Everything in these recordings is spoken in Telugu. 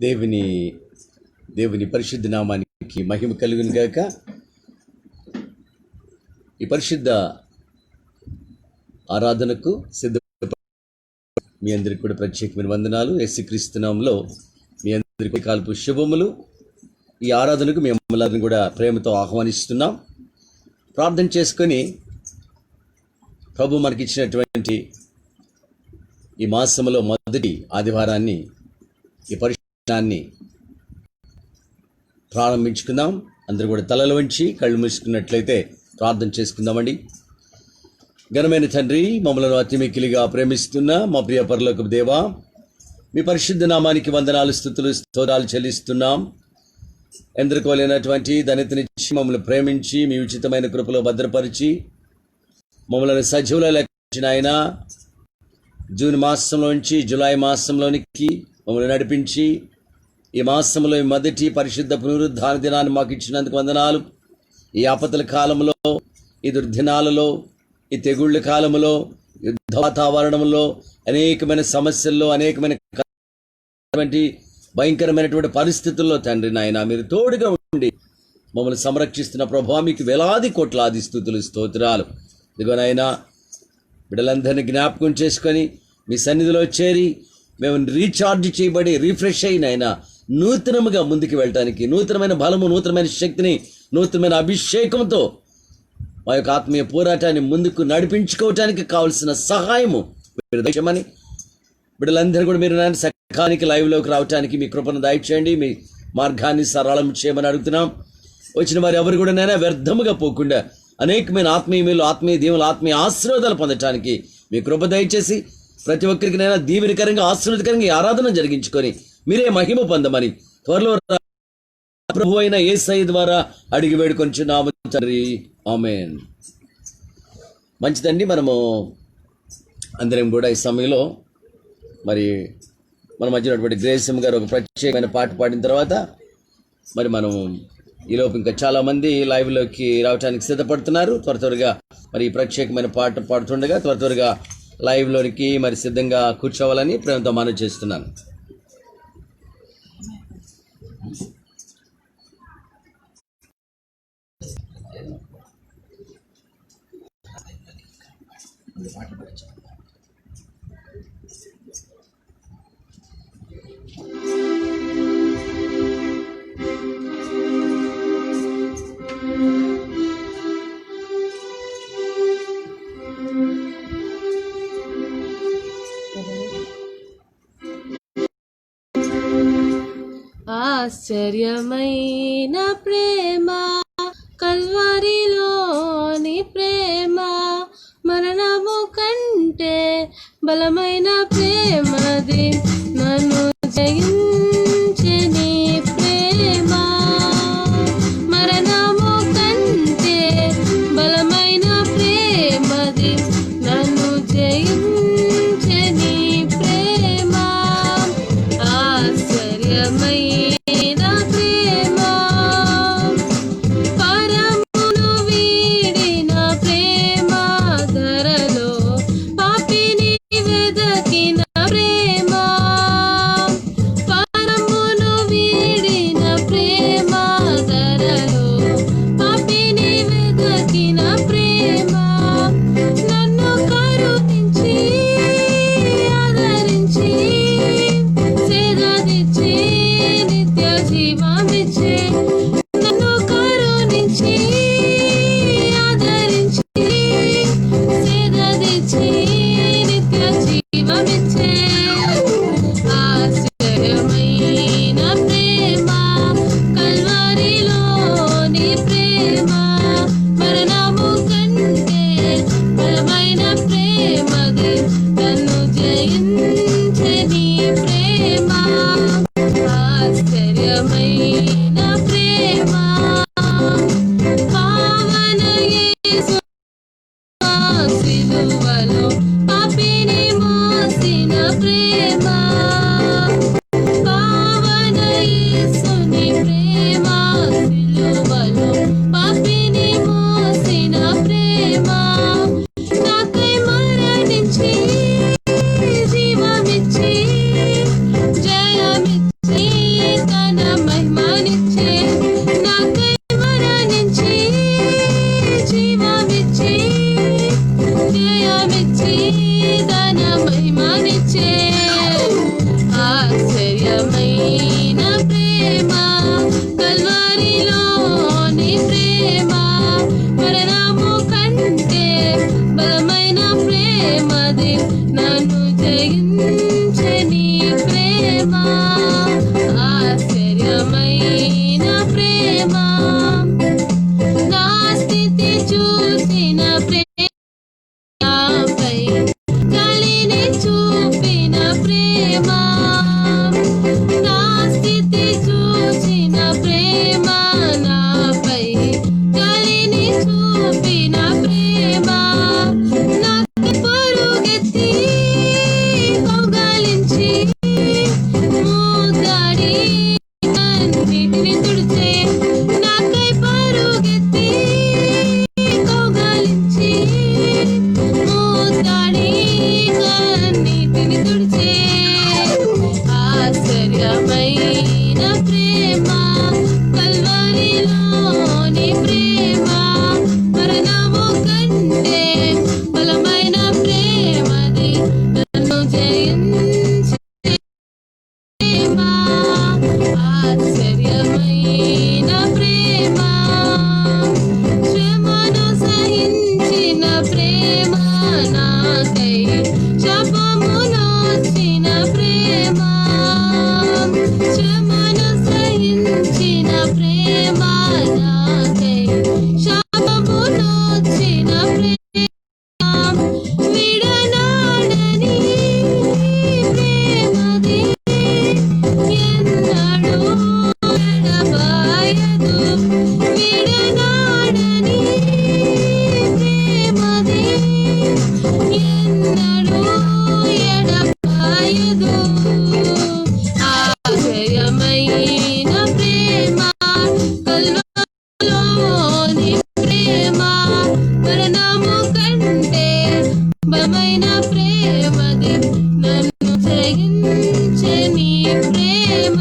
దేవుని పరిశుద్ధ నామానికి మహిమ కలుగును గాక. ఈ పరిశుద్ధ ఆరాధనకు సిద్ధ మీ అందరికి కూడా ప్రత్యేకమైన వందనాలు. యేసుక్రీస్తు నామములో మీ అందరికీ కాల్పు శుభములు. ఈ ఆరాధనకు మిమ్మల్ని కూడా ప్రేమతో ఆహ్వానిస్తున్నాం. ప్రార్థన చేసుకొని ప్రభు మనకిచ్చినటువంటి ఈ మాసములో మొదటి ఆదివారాన్ని, ఈ పరిశుద్ధాన్ని ప్రారంభించుకుందాం. అందరూ కూడా తలలు వంచి కళ్ళు మూసుకున్నట్లయితే ప్రార్థన చేసుకుందామండి. ఘనమైన తండ్రి, మమ్మలను అతి మిక్కిలిగా ప్రేమిస్తున్న మా ప్రియ పరలోకపు దేవా, మీ పరిశుద్ధ నామానికి వందనాలు, స్తుతులు, స్తోత్రాలు చెల్లిస్తున్నాం. ఎందరికోలేనటువంటి ధన్యతనిచ్చి మమ్మల్ని ప్రేమించి మీ ఉచితమైన కృపలో భద్రపరిచి మమ్మల్ని సజీవుల లెక్కించిన ఆయన జూన్ మాసంలోంచి జూలై మాసంలోనికి మమ్మల్ని నడిపించి ఈ మాసంలో ఈ మొదటి పరిశుద్ధ పునరుద్ధాన దినాన్ని మాకు ఇచ్చినందుకు వందనాలు. ఈ ఆపదల కాలంలో, ఈ దుర్దినాలలో, ఈ తెగుళ్ళ కాలంలో, యుద్ధ వాతావరణంలో, అనేకమైన సమస్యల్లో, అనేకమైన భయంకరమైనటువంటి పరిస్థితుల్లో తండ్రి నాయన మీరు తోడుగా ఉండి మమ్మల్ని సంరక్షిస్తున్న ప్రభువా, మీకు వేలాది కోట్లాది స్తుతులు, స్తోత్రాలు. ఇదిగోనైనా బిడ్డలందరినీ జ్ఞాపకం చేసుకొని మీ సన్నిధిలో చేరి మేము రీఛార్జ్ చేయబడి రిఫ్రెష్ అయినైనా నూతనముగా ముందుకు వెళ్ళటానికి, నూతనమైన బలము, నూతనమైన శక్తిని, నూతనమైన అభిషేకంతో మా యొక్క ఆత్మీయ పోరాటాన్ని ముందుకు నడిపించుకోవటానికి కావలసిన సహాయము మీరు దయచేయమని, బిడ్డలందరూ కూడా మీరు నాయన సకాలానికి లైవ్లోకి రావడానికి మీ కృపను దయచేయండి. మీ మార్గాన్ని సరళం చేయమని అడుగుతున్నాం. వచ్చిన వారు ఎవరు కూడా నైనా వ్యర్థముగా పోకుండా అనేకమైన ఆత్మీయ మేలు, ఆత్మీయ దీవులు, ఆత్మీయ ఆశీర్వాదాలు పొందటానికి మీ కృప దయచేసి ప్రతి ఒక్కరికి నైనా దీవెనకరంగా, ఆశీర్వాదకరంగా ఈ ఆరాధన జరిగించుకొని మీరే మహిమ పొందమని త్వరలో ప్రభు అయిన యేసయ్య ద్వారా అడిగి వేడుకొంచున్నాము తండ్రి, ఆమేన్. మంచిదండి, మనము అందరం కూడా ఈ సమయంలో మరి మన మధ్య ఉన్నటువంటి గ్రేసమ్ గారు ఒక ప్రత్యేకమైన పాట పాడిన తర్వాత మరి మనం ఈలోపు ఇంకా చాలామంది లైవ్లోకి రావడానికి సిద్ధపడుతున్నారు. త్వరగా మరి ఈ ప్రత్యేకమైన పాట పాడుతుండగా త్వరగా లైవ్లోనికి మరి సిద్ధంగా కూర్చోవాలని ప్రేమతో మనవి చేస్తున్నాను. ఆశ్చర్యమైన ప్రేమ, కల్వరిలోని ప్రేమ, మరణము కంటే బలమైన ప్రేమది, నన్ను జయించని ప్రేమ, మరణము కంటే బలమైన ప్రేమది, నన్ను జయించని ప్రేమ, ఆశ్చర్యమైన ఆశ్చర్యమైన ప్రేమ కల్వరిలోని ప్రేమ మరణము కంటే బలమైన ప్రేమది నన్ను జయించని ప్రేమ ఆశ్చర్యమైన ప్రేమ నా స్థితి చూసిన ప్రేమపై కలిని చూపిన ప్రేమ నా స్థితి చూసిన ప్రేమ నాపై కలిని చూపిన ప్రేమ నాకు పరుగెత్తి కౌగలించి మూతాడి కన్నీటిని తుడిచే నాకై పరుగెత్తి కౌగలించి మూతాడి కన్నీటిని తుడిచే ఆశ్చర్యమైన ప్రేమ కల్వరిలోని ప్రేమ మరణము కంటే బలమైన ప్రేమది నన్ను జయించే ప్రేమ ఆశ్చర్యమైన ప్రేమ శ్రమను సహించిన ప్రేమ నాకై శాపమునొచ్చిన ప్రేమ శ్రమను సహించిన ప్రేమ నాకై శాపమునొచ్చిన ప్రేమ విడనాడని ప్రేమది ఎన్నడూ ఎడబాయదు విడనాడని ప్రేమది ఎన్నడూ ఎడబాయదు ఆశ్చర్యమైన ప్రేమ కల్వరిలోని ప్రేమ మరణము కంటే బలమైన ప్రేమది నన్ను జయించని ప్రేమ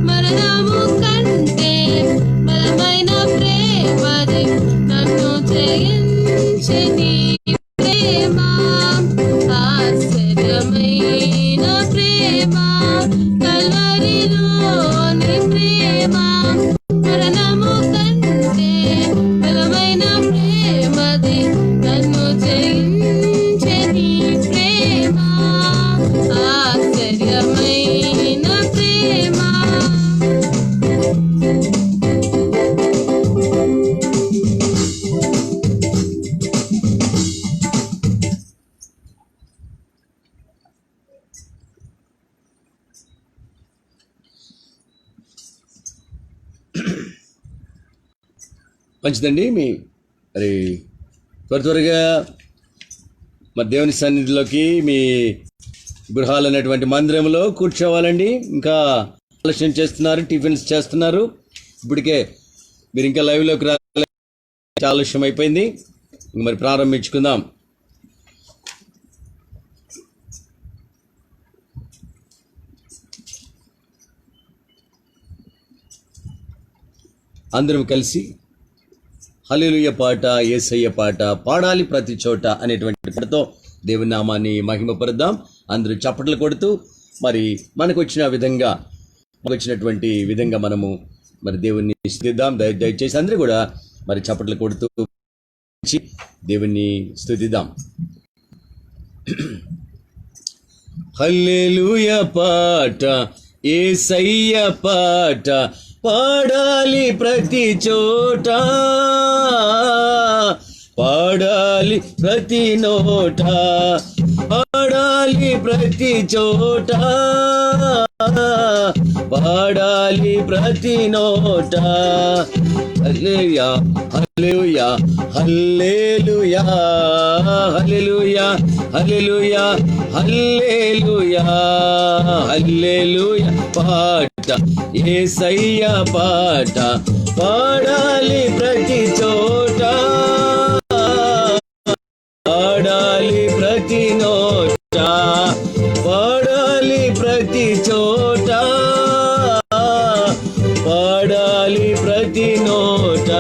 మరణము కంటే బలమైన ప్రేమది నన్ను జయించని ప్రేమ ఆశ్చర్యమైన ప్రేమ కల్వరిలోని ప్రేమ మరణము కంటే బలమైన ప్రేమది నన్ను జయించని ప్రేమ ఆశ్చర్యమైన ప్రేమ మంచిదండి. మరి త్వరగా మరి దేవుని సన్నిధిలోకి మీ గృహాలు అనేటువంటి మందిరంలో కూర్చోవాలండి. ఇంకా ఆలస్యం చేస్తున్నారు, టిఫిన్స్ చేస్తున్నారు. ఇప్పటికే మీరు ఇంకా లైవ్లోకి రాలే, ఆలస్యం అయిపోయింది. మరి ప్రారంభించుకుందాం. అందరం కలిసి హల్లెలూయా పాట, యేసయ్య పాట పాడాలి ప్రతి చోట అనేటువంటి పాటతో దేవుని నామాన్ని మహిమపరుద్దాం. అందరూ చప్పట్లు కొడుతూ మరి మనకు వచ్చినటువంటి విధంగా మనము మరి దేవుణ్ణి స్తుతిద్దాం. దయచేసి అందరూ కూడా మరి చప్పట్లు కొడుతూ దేవుణ్ణి స్తుతిద్దాం. హల్లెలూయా పాట, యేసయ్య పాట పాడాలి ప్రతి చోట, పాడాలి ప్రతి నోట, పాడాలి ప్రతి చోట, పాడాలి ప్రతి నోట. హల్లెలూయా హల్లెలూయా హల్లెలూయా హల్లెలూయా హల్లెలూయా హల్లెలూయా హల్లెలూయా పాట, యేసయ్య పాట పాడాలి ప్రతి చోట, పాడాలి ప్రతి నోట, పాడాలి ప్రతి చోట, పాడాలి ప్రతి నోట.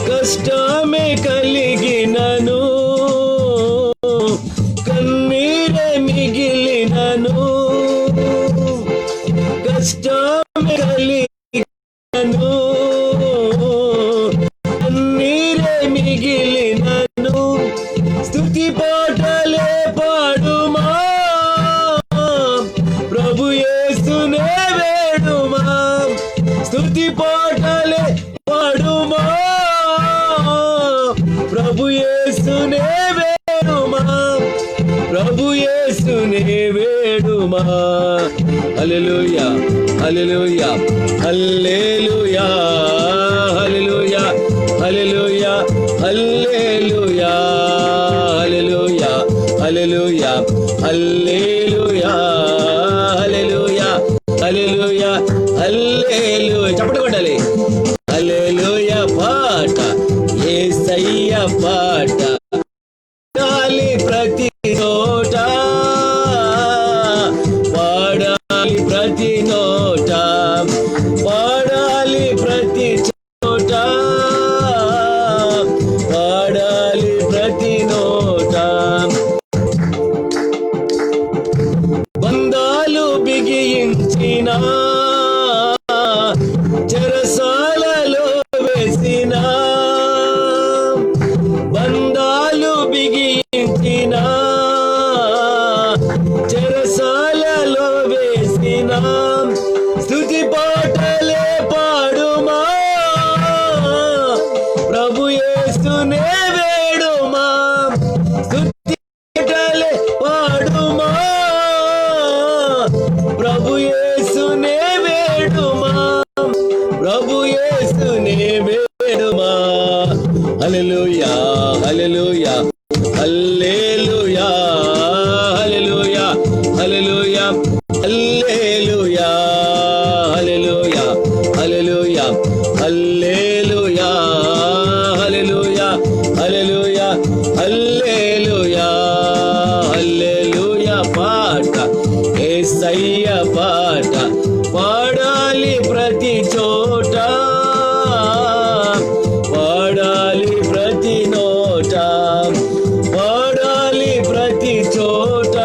కష్టమే కలిగినను, కన్నీరే మిగిలినను, నష్టమే కలిగినను, కన్నీరే మిగిలినను, స్తుతి పాటలే పాడుమా, ప్రభు యేసునే వేడుమా, స్తుతి పాటలే పాడుమా, ప్రభు యేసునే వేడుమా, ప్రభు యేసునే వేడుమా. హల్లెలూయా హల్లెలూయా హల్లెలూయా హల్లెలూయా హల్లెలూయా హల్లెలూయా హల్లెలూయా హల్లెలూయా హల్లెలూయా హల్లెలూయా హల్లెలూయా హల్లెలూయా. చప్పట్లు కొట్టాలి. హల్లెలూయా పాట, యేసయ్య పాట పాడాలి ప్రతి నోట, పాడాలి ప్రతి నోట, పాడాలి ప్రతి చోట, పాడాలి ప్రతి నోట. బంధాలు బిగించిన, చెరసాలలో వేసిన, బంధాలు బిగించిన, చెరసాలలో వేసిన, స్తుతి పాటలే పాడుమా, ప్రభు యేసునే వేడుమా, స్తుతి పాటలే పాడుమా, ప్రభు యేసునే వేడుమా, ప్రభు యేసునే వేడుమా. హల్లెలూయా హల్లెలూయా హల్లెలూయా హల్లెలూయా హల్లెలూయా హల్లెలూయా హల్లెలూయా హల్లెలూయా హల్లెలూయా హల్లెలూయా హల్లెలూయా హల్లెలూయా హల్లెలూయా పాట, యేసయ్య పాట పాడాలి ప్రతి చోట, పాడాలి ప్రతి నోట, పాడాలి ప్రతి చోట,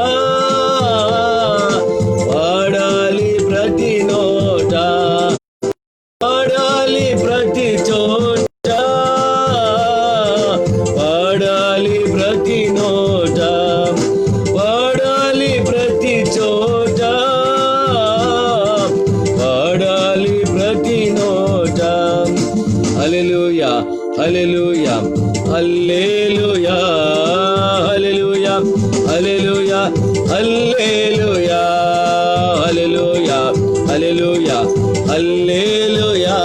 పాడాలి ప్రతి నోట, పాడాలి ప్రతి చోట, పాడాలి ప్రతి నోట, పాడాలి ప్రతి చోట, పాడాలి ప్రతి నోట. హల్లెలూయా హల్లెలూయా హల్లెలూయా హల్లెలూయా హల్లెలూయా హల్లెలూయా హల్లెలూయా హల్లెలూయా హల్లెలూయా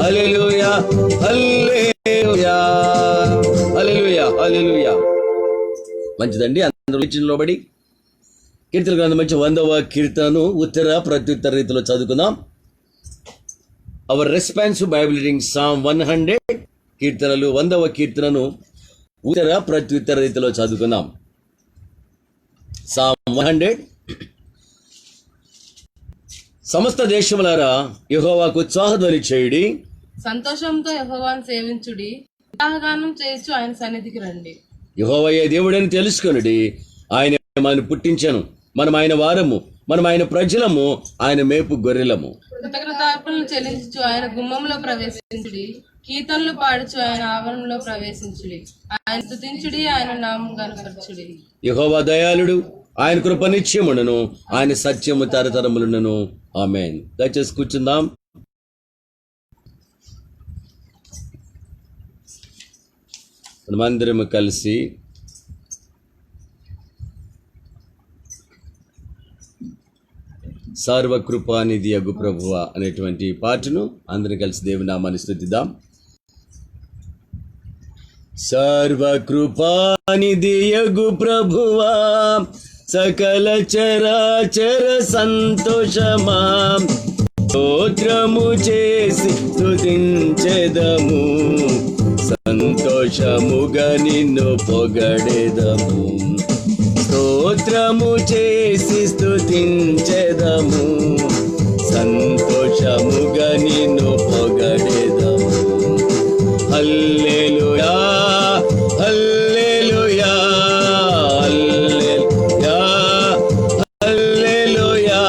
హల్లెలూయా హల్లెలూయా హల్లెలూయా హల్లెలూయా. మంచిదండి, అందరూ నిలబడి కీర్తన గ్రంథం మంచి 100వ కీర్తనను ఉత్తర ప్రత్యుత్తర రీతిలో చదువుకుందాం. Our responsive Bible reading psalm 100, కీర్తనలు 100వ కీర్తనను ఉత్తర ప్రత్యుత్తర రీతిలో చదువుకుందాం. సామ్ 100. సమస్త దేశములారా యెహోవాకు ఉత్సాహధ్వని చేయుడి, సంతోషంతో యెహోవాను సేవించుడి, ఉత్సాహగానం చేయొచ్చు ఆయన సన్నిధికి రండి. యెహోవాయే దేవుడని తెలుసుకొనుడి, ఆయన మనల్ని పుట్టించెను, మనం ఆయన వారము, మనం ఆయన ప్రజలము, ఆయన మేపు గొర్రెలము. కృతజ్ఞతార్పణలు చెల్లించు ఆయన గుమ్మంలో ప్రవేశించుడి, కీర్తనలు పాడుచు ఆయన ఆవరణలో ప్రవేశించుడి, ఆయన స్తుతించుడి, ఆయన నామం గనుపరచుడి. యెహోవా దయాళుడు, ఆయన కృప నిత్యముండును, ఆయన సత్యము తరతరములుండును. ఆమేన్. దయచేసి కూర్చుందాం. మనమందరము కలిసి సర్వకృపానిధి యగు ప్రభువా అనేటువంటి పాటను అందరం కలిసి దేవుని నామాన్ని స్తుతిద్దాం. సర్వకృపానిధి యగు ప్రభువా, సకల చరాచర సంతోషమా, స్తోత్రము చేసి స్తుతించెదము, సంతోషముగా నిన్ను పొగడెదము, స్తోత్రము చేసి స్తుతించెదము, సంతోషముగా నిన్ను పొగడెదము. హల్లెలూయా హల్లెలూయా హల్లెలూయా హల్లెలూయా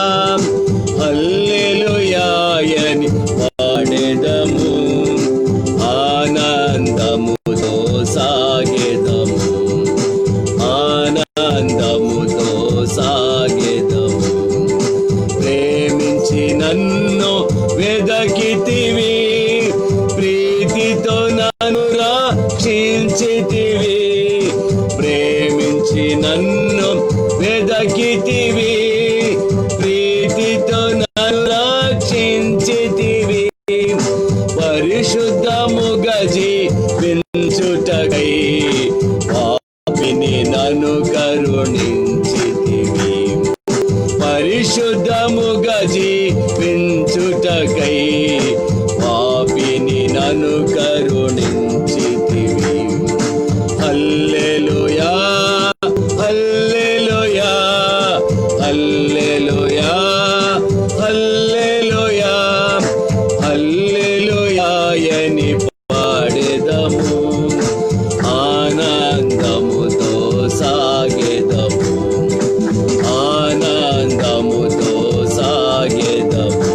పరిశుద్ధముగా జీవించుటకై పాపిని నన్ను కరుణించితివి. హల్లెలూయా హల్లెలూయా హల్లెలూయా హల్లెలూయా హల్లెలూయా అని పాడెదము, ఆనందముతో సాగెదము, ఆనందముతో సాగెదము.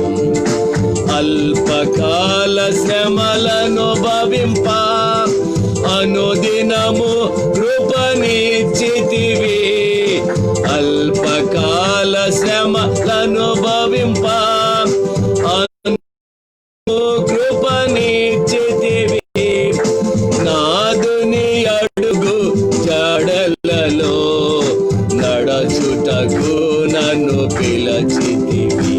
అల్పకాల శ్రమలను భవింప అనుదినము కృపనిచ్చితివి. అల్పకాల శ్రమలను భవింప కృపనిచ్చితివి. నాదుని అడుగు జాడలలో నడచుటకు నన్ను పిలచితివి.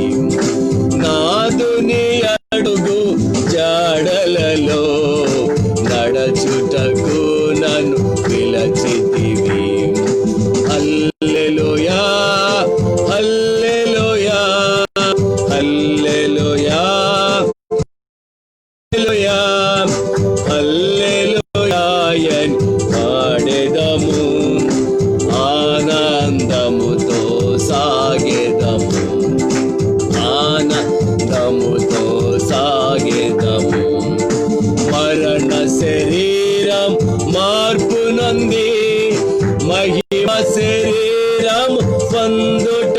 నాదుని అడుగు జాడలలో నడచుటకు నన్ను పిలచితివి. హల్లెలూయా హల్లెలూయా హల్లెలూయా హల్లెలూయా హల్లెలూయా అని పాడెదము, ఆనందముతో సాగెదము, ఆనందముతో సాగెదము. మరణ శరీరం మార్పు నొంది మహిమ శరీరం పొందుట,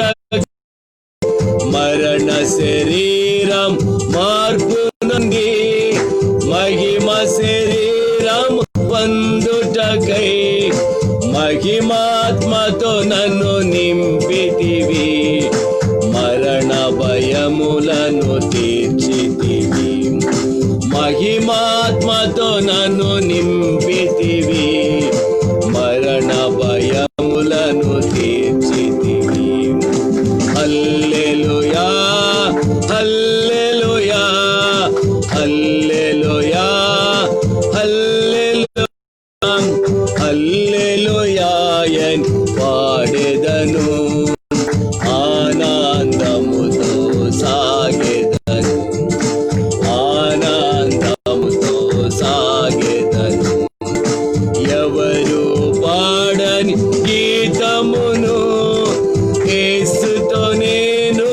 మరణ శరీరం మార్పు నొంది మహిమ శరీరం పొందుటకై మహిమాత్మతో నన్ను నింపితివి. మరణ భయములను తీర్చితివి. మహిమాత్మతో నన్ను నింపితివి. మరణ భయములను తీర్చితివి. హల్లెలూయా హల్లెలూయా హల్లెలూయా హల్లెలూయా హల్లెలూయా అని పాడెదను, ఆనందముతో సాగెదను, ఆనందముతో సాగెదను. ఎవరు పాడని గీతమును యేసుతో నేను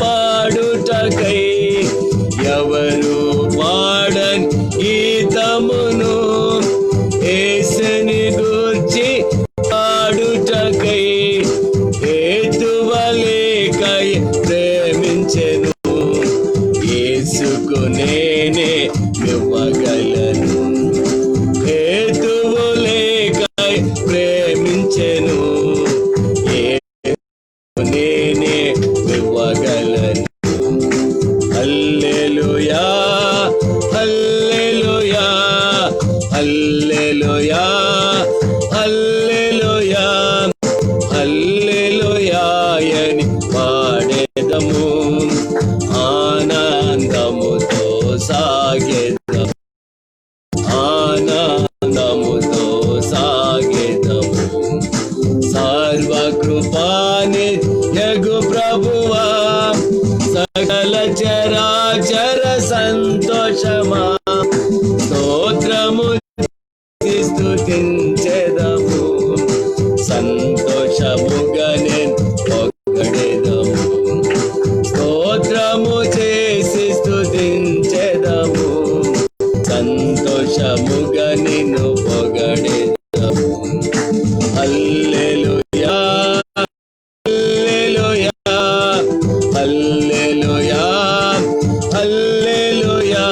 పాడుటకై, ఎవరు పాడని గీతమును యేసుని గూర్చి పాడుటకై హేతువలేకై ప్రేమించెను. యేసుకు నేనే ఇవ్వగలను, హేతువులేకై ప్రేమించెను. యేసుకు నేనే ఇవ్వగలను. హల్లెలూయా హల్లెలూయా హల్లెలూయా హల్లెలూయా హల్లెలూయా అని పాడెదము, ఆనందముతో సాగెదము, ఆనందముతో సాగెదము. సర్వకృపానిధి ప్రభువా, సకల చరాచర సంతోషమా, స్తోత్రము స్తుతించెదము, సంతోషముగా నేను పొగడెదము. స్తోత్రము చేసి స్తుతించెదము, సంతోషముగా నిన్ను పొగడెదము. హల్లెలూయా హల్లెలూయా హల్లెలూయా హల్లెలూయా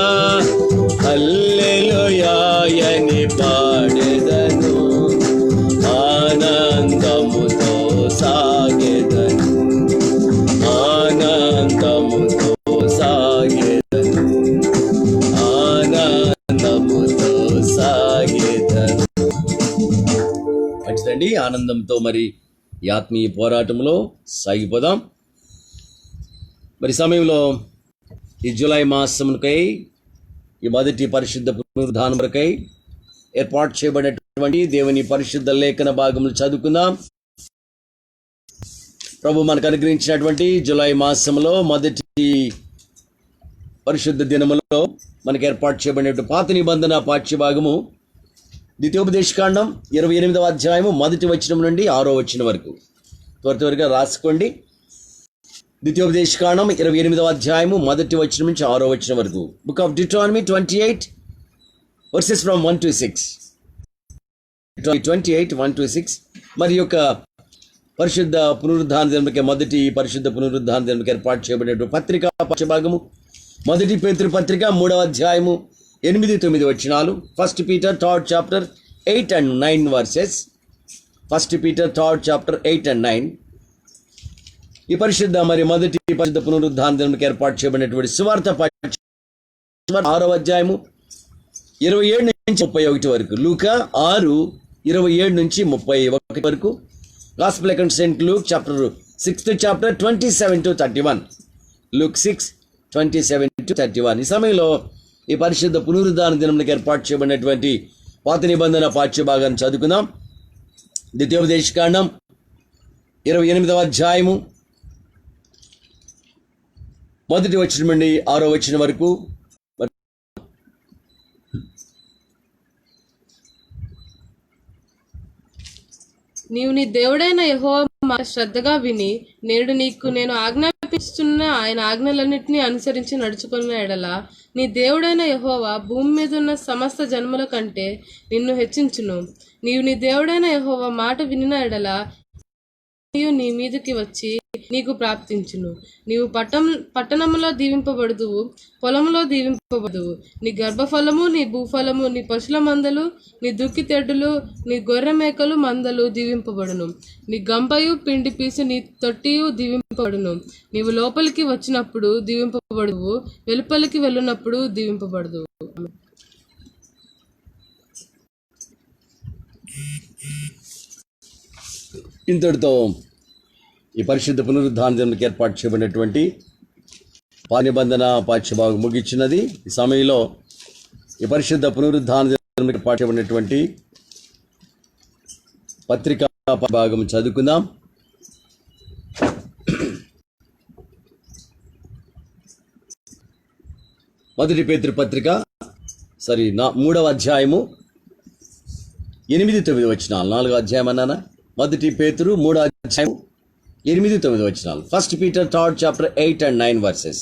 హల్లెలూయా అని పాడెదను, ఆనందముతో సాగెదను, ఆనందముతో సాగెదను, ఆనందముతో సాగెదను. మంచిదండి, ఆనందంతో మరి ఈ ఆత్మీయ పోరాటంలో సాగిపోదాం. మరి సమయంలో ఈ జూలై మాసమునకై ఈ మొదటి పరిశుద్ధ పునరుద్ధానం కొరకై ఏర్పాటు చేయబడినటువంటి దేవుని పరిశుద్ధ లేఖన భాగములు చదువుకుందాం. ప్రభు మనకు అనుగ్రహించినటువంటి జూలై మాసంలో మొదటి పరిశుద్ధ దినములో మనకు ఏర్పాటు చేయబడిన పాత నిబంధన పాఠ్యభాగము ద్వితీయోపదేశకాండం 28వ అధ్యాయము 1వ వచనం నుండి 6వ వచనం వరకు. త్వరగా రాసుకోండి. ద్వితీయోపదేశకాండం 28వ అధ్యాయము 1వ వచనం నుంచి 6వ వచనం వరకు. Book of Deuteronomy 28 versus from 1 to 6. 28 1 to 6. మరి యొక్క పరిశుద్ధ పునరుద్ధాన దినముకి మొదటి పరిశుద్ధ పునరుద్ధాన దినముకి ఏర్పాటు చేయబడిన పత్రికా పాఠ్యభాగము మొదటి పేతురు పత్రిక 3వ అధ్యాయము 8-9 వచనాలు. 1 Peter 3rd chapter 8 and 9 verses. 1 Peter 3rd chapter 8 and 9. ఈ పరిశుద్ధ మరి మొదటి పరిశుద్ధ పునరుద్ధాన దినముకి ఏర్పాటు చేయబడినటువంటి సువార్త 6వ అధ్యాయము 27 నుంచి 31 వరకు. లూకా 6:27 నుంచి 31 వరకు. Gospel according to St. Luke chapter 6th chapter 27 to 31. Luke 6:27 to 31. ఈ సమయంలో ఈ పరిశుద్ధ పునరుద్ధాన దినములకు ఏర్పాటు చేయబడినటువంటి పాత నిబంధన పాఠ్యభాగాన్ని చదువుకుందాం. ద్వితీయోపదేశకాండం 28వ అధ్యాయము 1వ వచనం నుండి 6వ వచనం వరకు. నీవు నీ దేవుడైన యెహోవా మాట శ్రద్ధగా విని నేడు నీకు నేను ఆజ్ఞాపిస్తున్న ఆయన ఆజ్ఞలన్నింటినీ అనుసరించి నడుచుకున్న ఎడల నీ దేవుడైన యెహోవా భూమి మీద ఉన్న సమస్త జన్మల కంటే నిన్ను హెచ్చించును. నీవు నీ దేవుడైన యెహోవా మాట వినిన ఎడల నీ మీదకి వచ్చి నీకు ప్రాప్తించును. నీవు పట్టణములో దీవింపబడుదువు, పొలములో దీవింపబడుదువు. నీ గర్భఫలము, నీ భూఫలము, నీ పశుల మందలు, నీ దుక్కి తెడ్డులు, నీ గొర్రె మేకలు మందలు దీవింపబడును. నీ గంపయు పిండి పీసు, నీ తొట్టియు దీవింపబడును. నీవు లోపలికి వచ్చినప్పుడు దీవింపబడువు, వెలుపలికి వెళ్ళినప్పుడు దీవింపబడుదువు. ఇంతటితో ఈ పరిశుద్ధ పునరుద్ధాన దినానికి ఏర్పాటు చేయబడినటువంటి నిబంధన పాఠ్యభాగం ముగించినది. ఈ సమయంలో ఈ పరిశుద్ధ పునరుద్ధాన దినానికి ఏర్పాటు చేయబడినటువంటి పత్రికా భాగం చదువుకుందాం. మొదటి పేతురు పత్రిక 3వ అధ్యాయము 8-9 వచనాలు. 4వ అధ్యాయం అన్నానా? మొదటి పేతురు 3వ అధ్యాయం 8-9 వచనాలు. 1 Peter 3rd chapter 8 and 9 verses.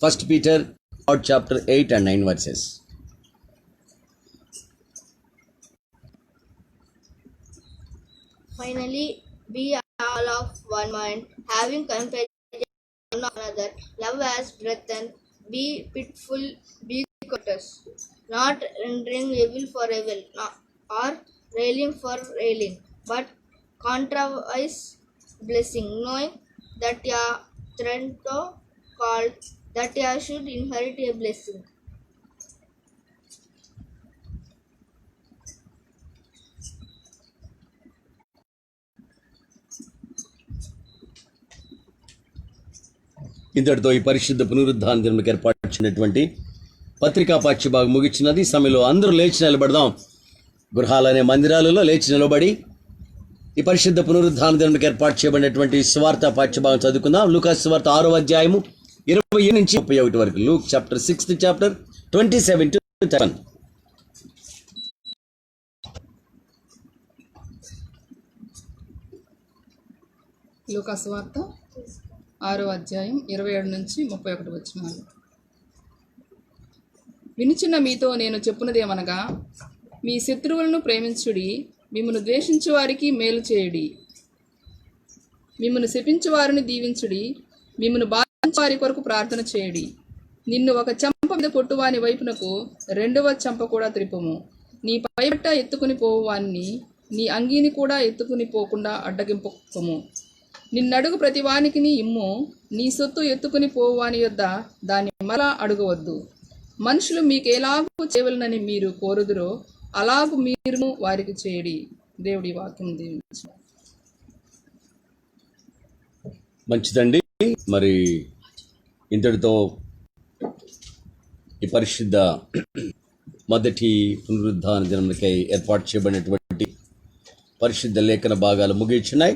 1 Peter 3rd chapter 8 and 9 verses. Finally, be all of one mind, having compassion one another, love as brethren, be pitiful, be courteous, not rendering evil for evil, or railing for railing, but contravise blessing, knowing that ye are called, that ye should inherit a blessing. ఇంతటితో ఈ పరిశుద్ధ పునరుద్ధాన దినానికి ఏర్పాటు చేసినటువంటి పత్రికా పాఠ్యభాగం ముగించినది. సమయంలో అందరూ లేచి నిలబడదాం. గృహాలనే మందిరాలలో లేచి నిలబడి ఈ పరిశుద్ధ పునరుద్ధాన దినానికి ఏర్పాటు చేయబడినటువంటి సువార్త పాఠ్యభాగం చదువుకుందాం. లూకా సువార్త 6వ అధ్యాయము 27 నుంచి 31 వరకు. Luke chapter 6th chapter 27 to 31. లూకా సువార్త 6వ అధ్యాయం 27 నుంచి 31 వచనాలు. వినుచున్న మీతో నేను చెప్పున్నదేమనగా, మీ శత్రువులను ప్రేమించుడి, మిమ్మను ద్వేషించు వారికి మేలు చేయుడి, మిమ్మను శపించు వారిని దీవించుడి, మిమ్మను బాధించు వారి కొరకు ప్రార్థన చేయుడి. నిన్ను ఒక చెంప మీద కొట్టువాని వైపునకు రెండవ చెంప కూడా త్రిప్పుము. నీ పైబట్ట ఎత్తుకుని పోవువాన్ని నీ అంగీని కూడా ఎత్తుకుని పోకుండా అడ్డగింపము. నిన్నడుగు ప్రతివానికి ఇమ్ము, నీ సొత్తు ఎత్తుకుని పోవాని యొద్ద దాన్ని మరలా అడగవద్దు. మనుషులు మీకు ఎలాగూ చేయవలనని మీరు కోరుదురో అలాగూ మీరు వారికి చేయడి. దేవుడి వాక్యం దీవించు. మంచిదండి. మరి ఇంతటితో ఈ పరిశుద్ధ మొదటి పునరుద్ధాన దినములకై ఏర్పాటు చేయబడినటువంటి పరిశుద్ధ లేఖన భాగాలు ముగించున్నాయి.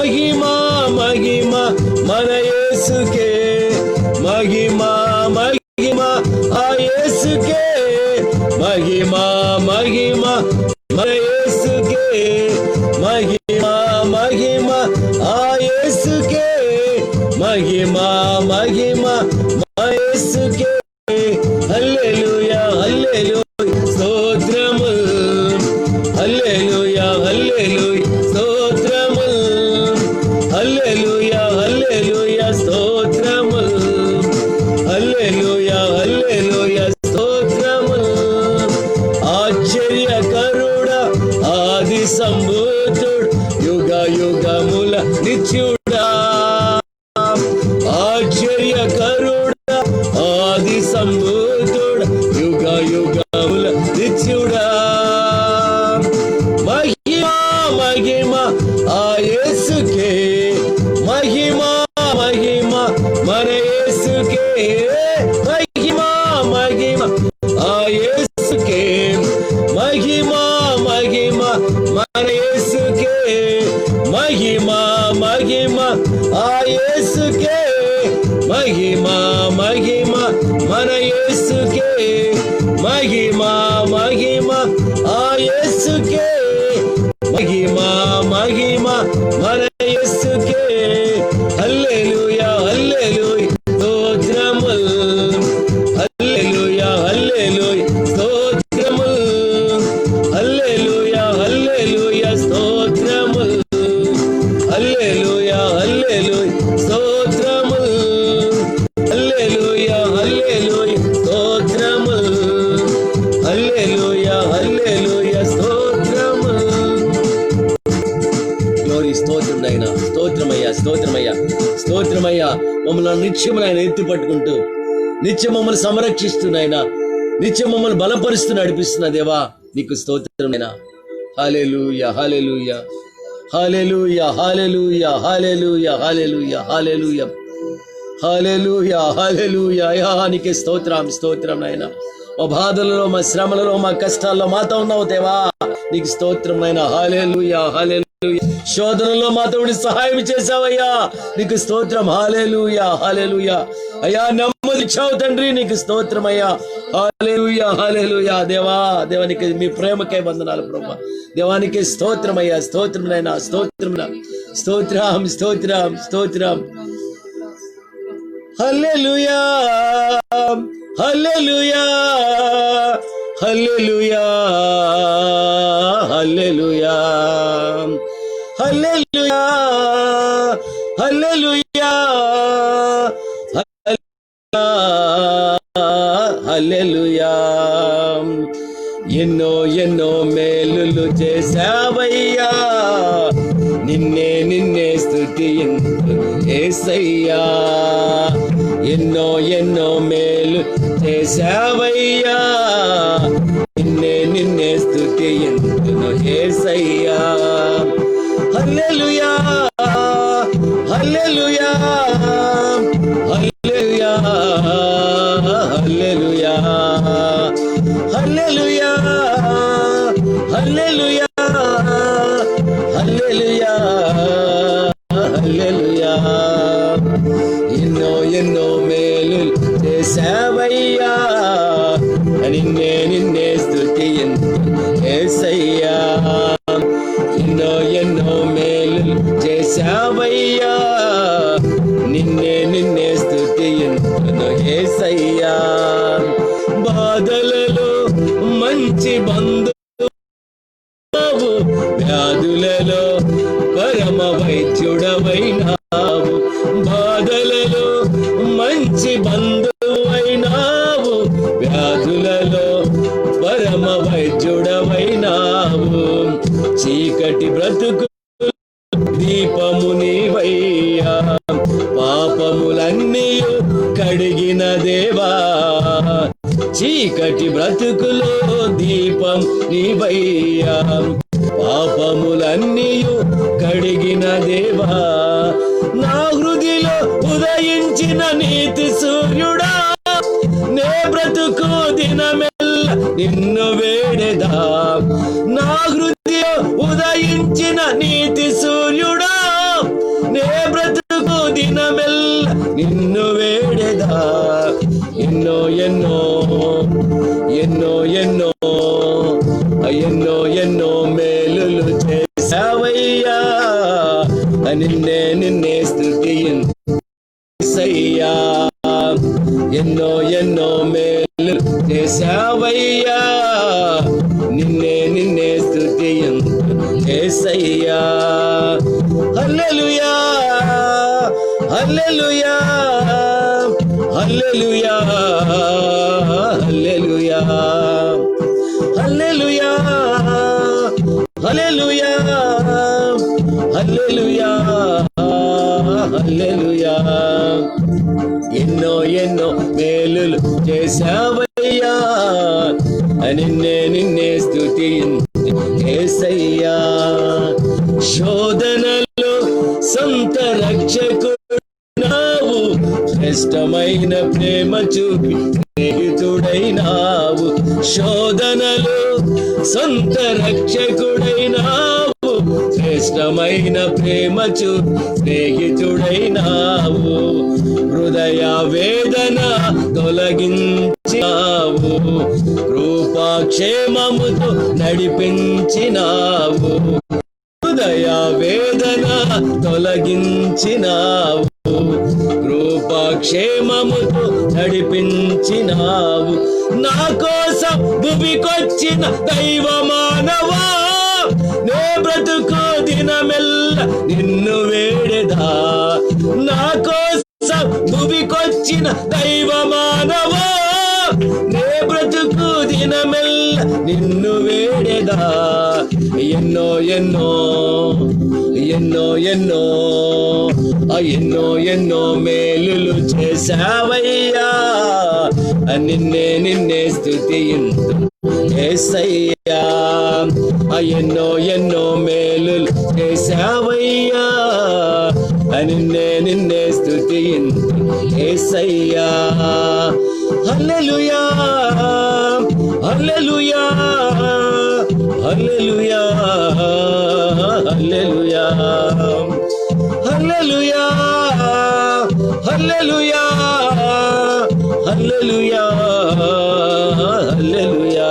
మన యేసుకే మహిమ మహిమ, ఆ యేసుకే మహిమ మహిమ, మన యేసుకే మహిమ మహిమ, ఆ యేసుకే మహిమ మహిమ, మా యేసుకే హల్లెలూయా హల్లెలూయా స్తోత్రములు, హల్లెలూయా హల్లెలూయా స్తోత్రములు, హల్లెలూయా హల్లెలూయా స్తోత్రములు, హల్లెలూయా హల్లెలూయా స్తోత్రములు. ఆశ్చర్యకరుడా ఆది సంభూతుడు, యుగ యుగముల నిత్యుడా, ఆశ్చర్యకరుడా ఆది సంభూతుడు, యుగ యుగముల నిత్యుడా. మహిమ మహిమ, ఆ యేసుకే మహిమ మహిమ, మన యేసుకే మహిమ మహిమ, ఆ యేసుకే మహిమ మహిమ, మన యేసుకే మహిమ మహిమ, ఆ యేసుకే మహిమ మహిమ, మన యేసుకే మహిమ మహిమ, ఆ యేసుకే మహిమ మహిమ, మన యేసుకే హల్లెలూయా హల్లెలూయా స్తోత్రములు, హల్లెలూయా హల్లెలూయా స్తోత్రములు, హల్లెలూయా హల్లెలూయా స్తోత్రములు, హల్లెలూయా హల్లెలూయా స్తోత్రములు, హల్లెలూయా హల్లెలూయా స్తోత్రములు, హల్లెలూయా హల్లెలూయా స్తోత్రములు. గ్లోరీ స్తోత్రం నాయనా, స్తోత్రమయ్యా స్తోత్రమయ్యా స్తోత్రమయ్యా. మమ్మల్ని నిత్యం ఆయన ఎత్తి పట్టుకుంటూ నిత్యం మమ్మల్ని సంరక్షిస్తున్నాయన, నిత్యం మమ్మల్ని బలపరుస్తూ నడిపిస్తున్న దేవా నీకు స్తోత్రమైనా. హల్లెలూయా హల్లెలూయా హల్లెలూయా హల్లెలూయా హల్లెలూయా హల్లెలూయా హల్లెలూయా హల్లెలూయా హల్లెలూయా. అయ్యా నీకే స్తోత్రం స్తోత్రం నాయనా. మా బాధలలో, మా శ్రమలలో, మా కష్టాల్లో మాతో ఉన్నావు దేవా, నీకు స్తోత్రం నాయనా. హల్లెలూయా హల్లెలూయా. శోధనలో మాతో సహాయం చేసావయ్యా, నీకు స్తోత్రం. హల్లెలూయా హల్లెలూయా. అయ్యా నెమ్మదిచ్చావు తండ్రి, నీకు స్తోత్రం అయ్యా. హల్లెలూయా హల్లెలూయా. దేవా దేవానికి మీ ప్రేమకే వందనాలు ప్రభా. దేవానికి స్తోత్రం అయ్యా, స్తోత్రం నాయనా, స్తోత్రం స్తోత్రం స్తోత్రం స్తోత్రం. హల్లెలూయా హల్లెలూయా హల్లెలూయా హల్లెలూయా హల్లెలూయా హల్లెలూయా హల్లెలూయా. ఎన్నో ఎన్నో మేలులు చేసావయ్యా, నిన్నే నిన్నే స్తుతింతు యేసయ్యా. ఎన్నో ఎన్నో మేలు చేసావయ్యా, నిన్నే నిన్నే స్తుతింతును యేసయ్యా. హల్లెలూయా హల్లెలూయా హల్లెలూయా హల్లెలూయా హల్లెలూయా హల్లెలూయా హల్లెలూయా హల్లెలూయా. ఎన్నో ఎన్నో మేలు చేసావయ్యా, నిన్నే నిన్నే స్తుతింతును యేసయ్యా. ఎన్నో ఎన్నో మేలు చేసావయ్యా, నిన్నే నిన్నే స్తుతింతును యేసయ్యా. బాధలలో మంచి బంధువు, వ్యాధులలో పరమ వైద్యుడవైనావు. బాధలలో మంచి బంధువైనావు, వ్యాధులలో పరమ వైద్యుడవైనావు. చీకటి బ్రతుకు దీపము నీవయ్యా, పాపములన్నీ కడిగిన దేవా. చీకటి బ్రతుకులో దీపం నీవయ్యా, పాపములన్నీ కడిగిన దేవా. నా హృదిలో ఉదయించిన నీతి సూర్యుడా, నే బ్రతుకు దినమెల్ల నిన్ను వేడెదా. నా హృదయం ఉదయించిన నీతి సూర్యుడా, నే బ్రతుకు దినమెల్ల ఎన్నో ఎన్నో ఎన్నో ఎన్నో ఎన్నో మేలులు చేసావయ్యా, నిన్నే స్తుతించయ్యా. ఎన్నో ఎన్నో మేలు చేసావయ్యా, నిన్నే స్తుతించయ్యా. హల్లెలూయా హల్లెలూయా హల్లెలూయా హల్లెలూయా హల్లెలూయా హల్లెలూయా హల్లెలూయా హల్లెలూయా. ఎన్నో ఎన్నో మేలులు చేసావయ్యా, నిన్నే స్తుతించయ్యా. శోధనలో సొంత రక్షకుడు నావు, శ్రేష్టమైన ప్రేమ చూపి స్నేహితుడైనావు. శోధనలో సొంత రక్షకుడైనావు, శ్రేష్టమైన ప్రేమ చూపి స్నేహితుడైనావు. హృదయ వేదన తొలగించినావు, కృపాక్షేమముతో నడిపించినావు. హృదయ వేదన తొలగించినావు, కృపాక్షేమముతో నడిపించినావు. నా కోసం భూమికొచ్చిన దైవ మానవా, నే బ్రతుకు దినమెల్ల నిన్ను వేడెదా. నా కోసం భూమికొచ్చిన దైవ మానవా, నే బ్రతుకు దినమెల్ల నిన్ను వేడెదా. ఎన్నో ఎన్నో ఎన్నో ఎన్నో ఎన్నో ఎన్నో మేలులు చేసావయ్యా, నిన్నే స్తుతింతు యేసయ్యా. ఎన్నో ఎన్నో మేలులు చేసావయ్యా, నిన్నే స్తుతింతు యేసయ్యా. హల్లెలూయా హల్లెలూయా హల్లెలూయా హల్లెలూయా హల్లెలూయా హల్లెలూయా హల్లెలూయా హల్లెలూయా.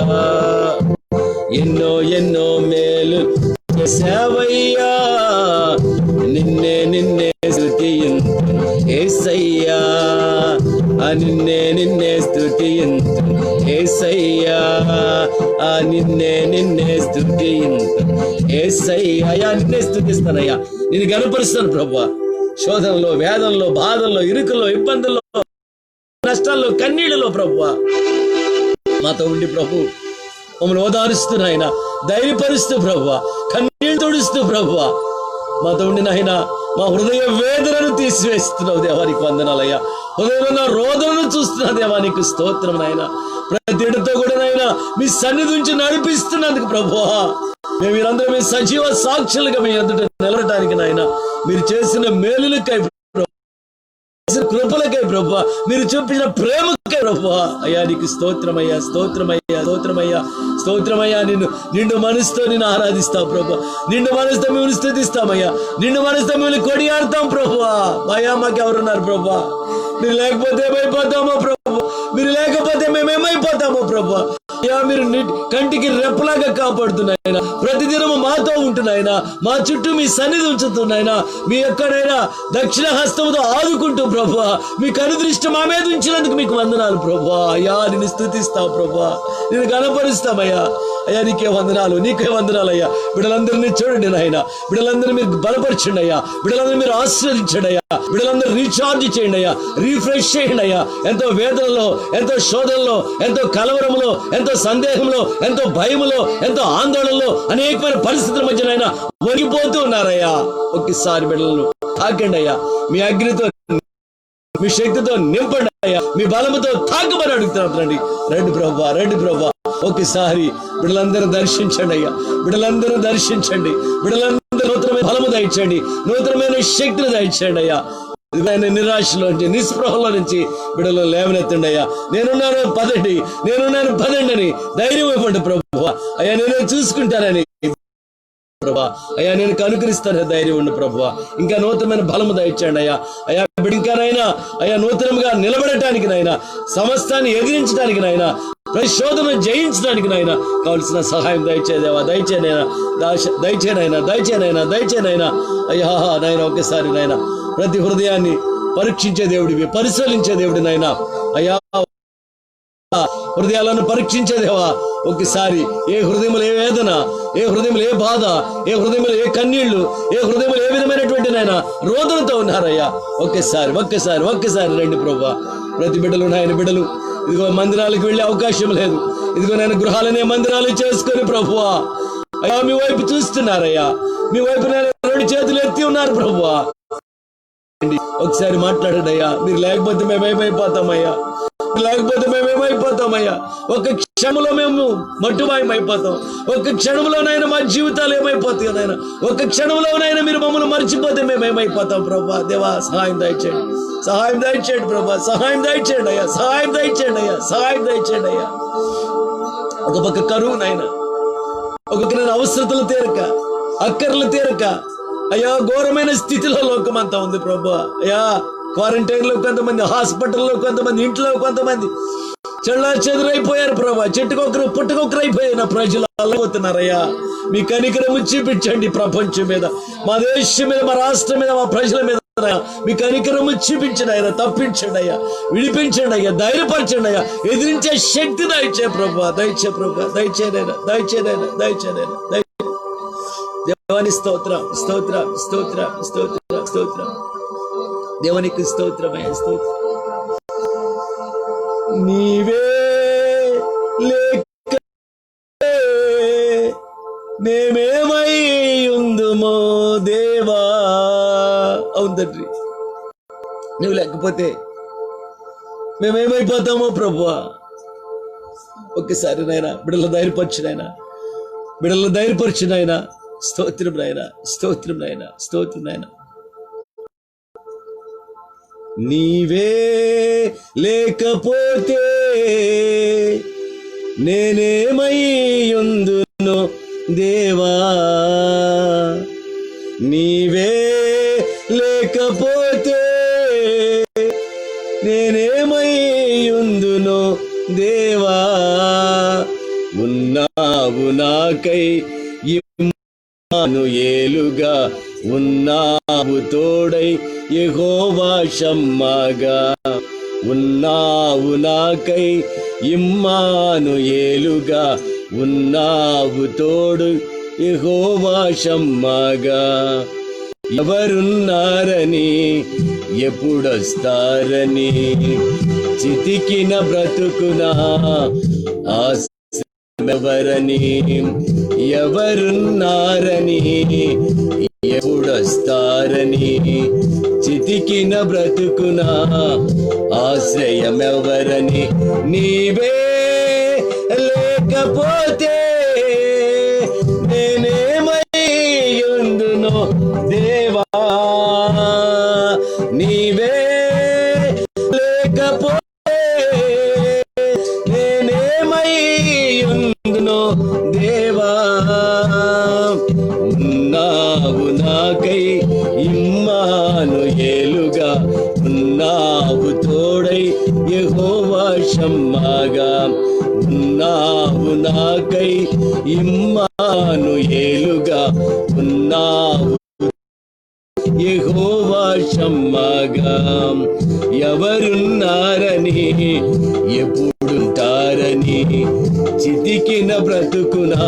ఎన్నో ఎన్నో మేలు చేసావయ్యా, నిన్నే స్తుతింతు యేసయ్యా. నిన్నే స్తుతింతు యేసయ్యా, నిన్నే స్తుతింతు యేసయ్యా. నిన్నే స్తుతిస్తానయ్యా, నిన్ను గణపరుస్తాను ప్రభువా. శోధనలో, వేదనలో, బాధల్లో, ఇరుకుల్లో, ఇబ్బందుల్లో, నష్టాల్లో, కన్నీళ్ళలో ప్రభువా మాతో ఉండి ప్రభు మమ్మల్ని ఓదారుస్తున్నాయన, ధైర్యపరుస్తూ ప్రభువా, కన్నీళ్ళు తుడుస్తూ ప్రభువా మాతో ఉండి నాయన మా హృదయ వేదనను తీసివేస్తున్నావు దేవానికి వందనాలయ్యా. హృదయంలో రోదనను చూస్తున్నా దేవానికి స్తోత్రం నాయన. ప్రతితో కూడా నాయన మీ సన్నిధి నుంచి నడిపిస్తున్నందుకు ప్రభువా, మేము మీరందరూ మీ సజీవ సాక్షులుగా మీ ఎదుట నిలవటానికి నాయన మీరు చేసిన మేలులకై, కృపలకై ప్రభువా, మీరు చూపించిన ప్రేమకై ప్రభువా, అయ్యా నీకు స్తోత్రమయ్యా స్తోత్రమయ్యా స్తోత్రమయ్యా స్తోత్రమయ్యా. నిండు మనసుతో నేను ఆరాధిస్తాం ప్రభువా, నిండు మనసుతో మిమ్మల్ని స్తుతిస్తామయ్యా, నిండు మనసుతో మిమ్మల్ని కొడియాడతాం ప్రభువా. అయ్యా మాకెవరున్నారు ప్రభువా, మీరు లేకపోతే ఏమైపోతామో ప్రభు, మీరు లేకపోతే మేమేమైపోతామో ప్రభు. అయ్యా మీరు కంటికి రెప్పలాగా కాపాడుతున్నాయన, ప్రతిదినము మాతో ఉంటున్నాయన, మా చుట్టూ మీ సన్నిధి ఉంచుతున్నాయన, మీ ఎక్కడైనా దక్షిణ హస్తముతో ఆదుకుంటూ ప్రభు, మీ కనుదృష్టి మా మీద ఉంచినందుకు మీకు వందనాలు ప్రభు. అయ్యా నిన్ను స్తుతిస్తాం ప్రభు, నేను గణపరుస్తామయ్యా. అయ్యా నీకే వందనాలు, నీకే వందనాలు అయ్యా. బిడ్డలందరినీ చూడండి నాయన, బిడ్డలందరినీ మీరు బలపరచండి అయ్యా, బిడ్డలందరూ మీరు ఆశీర్వదించండి అయ్యా, బిడ్డలందరూ రీఛార్జ్ చేయండి అయ్యా, రీఫ్రెష్ చేయండి అయ్యా. ఎంతో వేదనలో, ఎంతో శోధనలో, ఎంతో కలవరంలో, ఎంతో సందేహంలో, ఎంతో భయములో, ఎంతో ఆందోళనలో, అనేకమైన పరిస్థితుల మధ్యనైనా వణిగిపోతూ ఉన్నారయ్యా. ఒక్కసారి బిడ్డలను తాకండి అయ్యా, మీ అగ్నితో, మీ శక్తితో నింపండి అయ్యా, మీ బలముతో తాకమని అడుగుతున్నాం. రండి రండి ప్రభా, రండి ప్రభా. ఒక్కసారి బిడ్డలందరూ దర్శించండి అయ్యా, బిడ్డలందరూ దర్శించండి, బిడ్డలందరూ నూతనమైన బలము దయచండి, నూతనమైన శక్తిని దయచండి అయ్యా. నిరాశలో నుంచి, నిస్పృహలో నుంచి బిడ్డలు లేవనెత్తండి అయ్యా. నేనున్నాను పదండి, నేనున్నాను పదండి అని ధైర్యం ఇవ్వండి ప్రభు. అయ్యా నేనే చూసుకుంటానని ప్రభా. అయ్యా నేను కనుకరిస్తాను, ధైర్యం ఉండు ప్రభా. ఇంకా నూతనమైన బలము దయచేయండి అయ్యా. అయ్యా ఇంకానైనా అయ్యా నూతనంగా నిలబడటానికి నాయన, సమస్తాన్ని ఎదిరించడానికి నాయన, ప్రశోధన జయించడానికి నాయన కావలసిన సహాయం దయచేదేవా. దయచేనైనా అయ్యా నాయన ఒక్కసారి నాయన ప్రతి హృదయాన్ని పరీక్షించే దేవుడివి, పరిశీలించే దేవుడి నాయన. అయ్యా హృదయాలను పరీక్షించేదేవా. ఒక్కసారి ఏ హృదయంలో ఏ వేదన, ఏ హృదయంలో ఏ బాధ, ఏ హృదయంలో ఏ కన్నీళ్లు, ఏ హృదయంలో ఏ విధమైనటువంటి నాయన రోదనతో ఉన్నారయ్యా. ఒక్కసారి రండి ప్రభువా. ప్రతి బిడ్డలు నాయన బిడ్డలు ఇదిగో మందిరాలకు వెళ్ళే అవకాశం లేదు, ఇదిగో నేను గృహాలనే మందిరాలు చేసుకొని ప్రభువా అయ్యా మీ వైపు చూస్తున్నారయ్యా. మీ వైపు నేను 2 చేతులు ఎత్తి ఉన్నారు ప్రభువా. ఒకసారి మాట్లాడండి అయ్యా. మీరు లేకపోతే మేమేమైపోతామయ్యా, ఒక క్షణంలో మేము మట్టుమాయమైపోతాం. ఒక క్షణంలోనైనా మా జీవితాలు ఏమైపోతాయి నాయన. ఒక క్షణంలోనైనా మీరు మమ్మల్ని మర్చిపోతే మేమేమైపోతాం ప్రభా. దేవా సహాయం దయచేయండి ప్రభా. సహాయం దయచేయండి అయ్యా. ఒక పక్క కరువు నాయన, ఒక నేను అవసరతలు తీరక, అక్కర్లు తీరక అయ్యా ఘోరమైన స్థితిలో లోకమంతా ఉంది ప్రభా. అయ్యా క్వారంటైన్ లో కొంతమంది, హాస్పిటల్లో కొంతమంది, ఇంట్లో కొంతమంది చెదురైపోయారు ప్రభా. చెట్టుకొకరు పుట్టుకొకరు అయిపోయిన ప్రజలు అల్లబోతున్నారయ్యా. మీ కనికరము చూపించండి ప్రపంచం మీద, మా దేశం మీద, మా రాష్ట్రం మీద, మా ప్రజల మీద మీ కనికరము చూపించండి అయ్యా. తప్పించండి అయ్యా, విడిపించండి అయ్యా, ధైర్యపరచండి అయ్యా. ఎదిరించే శక్తి దయచే ప్రభా. దయచేనైనా దేవానికి స్తోత్రం. దేవానికి స్తోత్రమయ్యా. నీవే లేక మేమేమై ఉందుమో దేవా. అవును తండ్రి, నువ్వు లేకపోతే మేమేమైపోతామో ప్రభువా. ఒక్కసారి నాయన బిడ్డలు ధైర్యపరచు నాయన. స్తోత్రం నాయన. నీవే లేకపోతే నేనేమై ఉందునో దేవా. నీవే లేకపోతే నేనేమై ఉందునో దేవా. ఉన్నావు నాకై ఇమ్మానుయేలుగా, ఉన్నావు తోడై యెహోవా షమ్మాగా. ఉన్నావు నాకై ఇమ్మానుయేలుగా, ఉన్నావు తోడు యెహోవా షమ్మాగా. ఎవరున్నారని ఎప్పుడొస్తారని చితికిన బ్రతుకునా ఆశవరని. ఎవరున్నారని ఎప్పుడొస్తారని చితికిన బ్రతుకునా ఆశ్రయమెవరని. నీవే లేకపోతే నేనేమై ఉందునో దేవా. నీవే లేకపోతే నేనేమై ఉందునో దేవా. ఉన్నావు నాకై ఇమ్మానుయేలుగా, ఉన్నావు తోడై యెహోవా షమ్మాగా. ఉన్నావు నాకై ఇమ్మానుయేలుగా, ఉన్నావు యెహోవా షమ్మాగా. ఎవరున్నారని ఎప్పుడుంటారని చితికిన బ్రతుకునా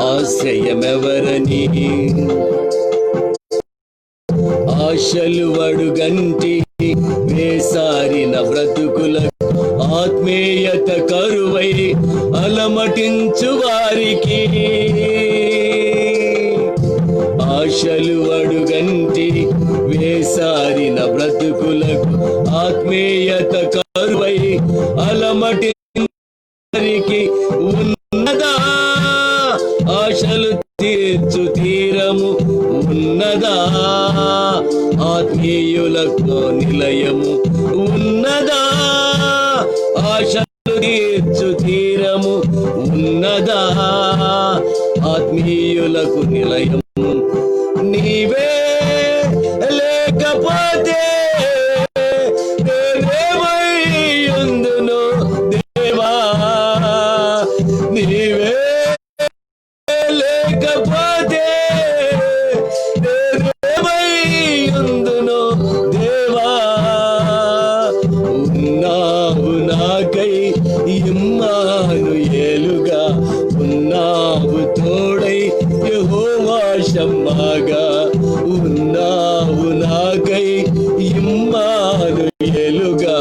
ఆశ్రయమెవరని. ఆశలు అడుగంటి వేసారిన బ్రతుకులకు ఆత్మీయత కరువై అలమటించు వారికి. ఆశలు అడుగంటి వేసారిన బ్రతుకులకు ఆత్మీయత కరువై అలమటించు వారికి. ఉన్నదా ఆశలు తీర్చు తీరము, ఉన్నదా ఆత్మీయులకు నిలయము. ఉన్నదా ఆశలు తీర్చు తీరము, ఉన్నదా ఆత్మీయ తనయులకు నిలయము నీవే లేకపోతే నేనేమయ్యుందును దేవా నీవే లేకపోతే నేనేమయ్యుందును దేవా ఉన్నావు నాకై ఇమ్మానుయేలుగా ఉన్నావు తోడై యెహోవా షమ్మాగా ఉన్నావు నాకై ఇమ్మానుయేలుగా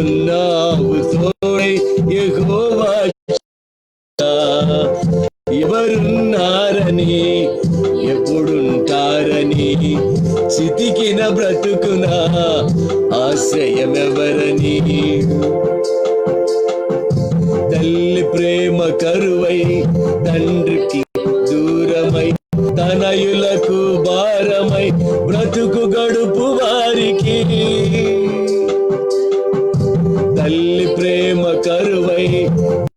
ఉన్నావు తోడై యెహోవా ఎవరున్నారని ఎప్పుడుంటారని చితికిన బ్రతుకున ఆశ్రయమెవరని తల్లి ప్రేమ కరువై తండ్రికి దూరమై తనయులకు భారమై బ్రతుకు గడుపు వారికి తల్లి ప్రేమ కరువై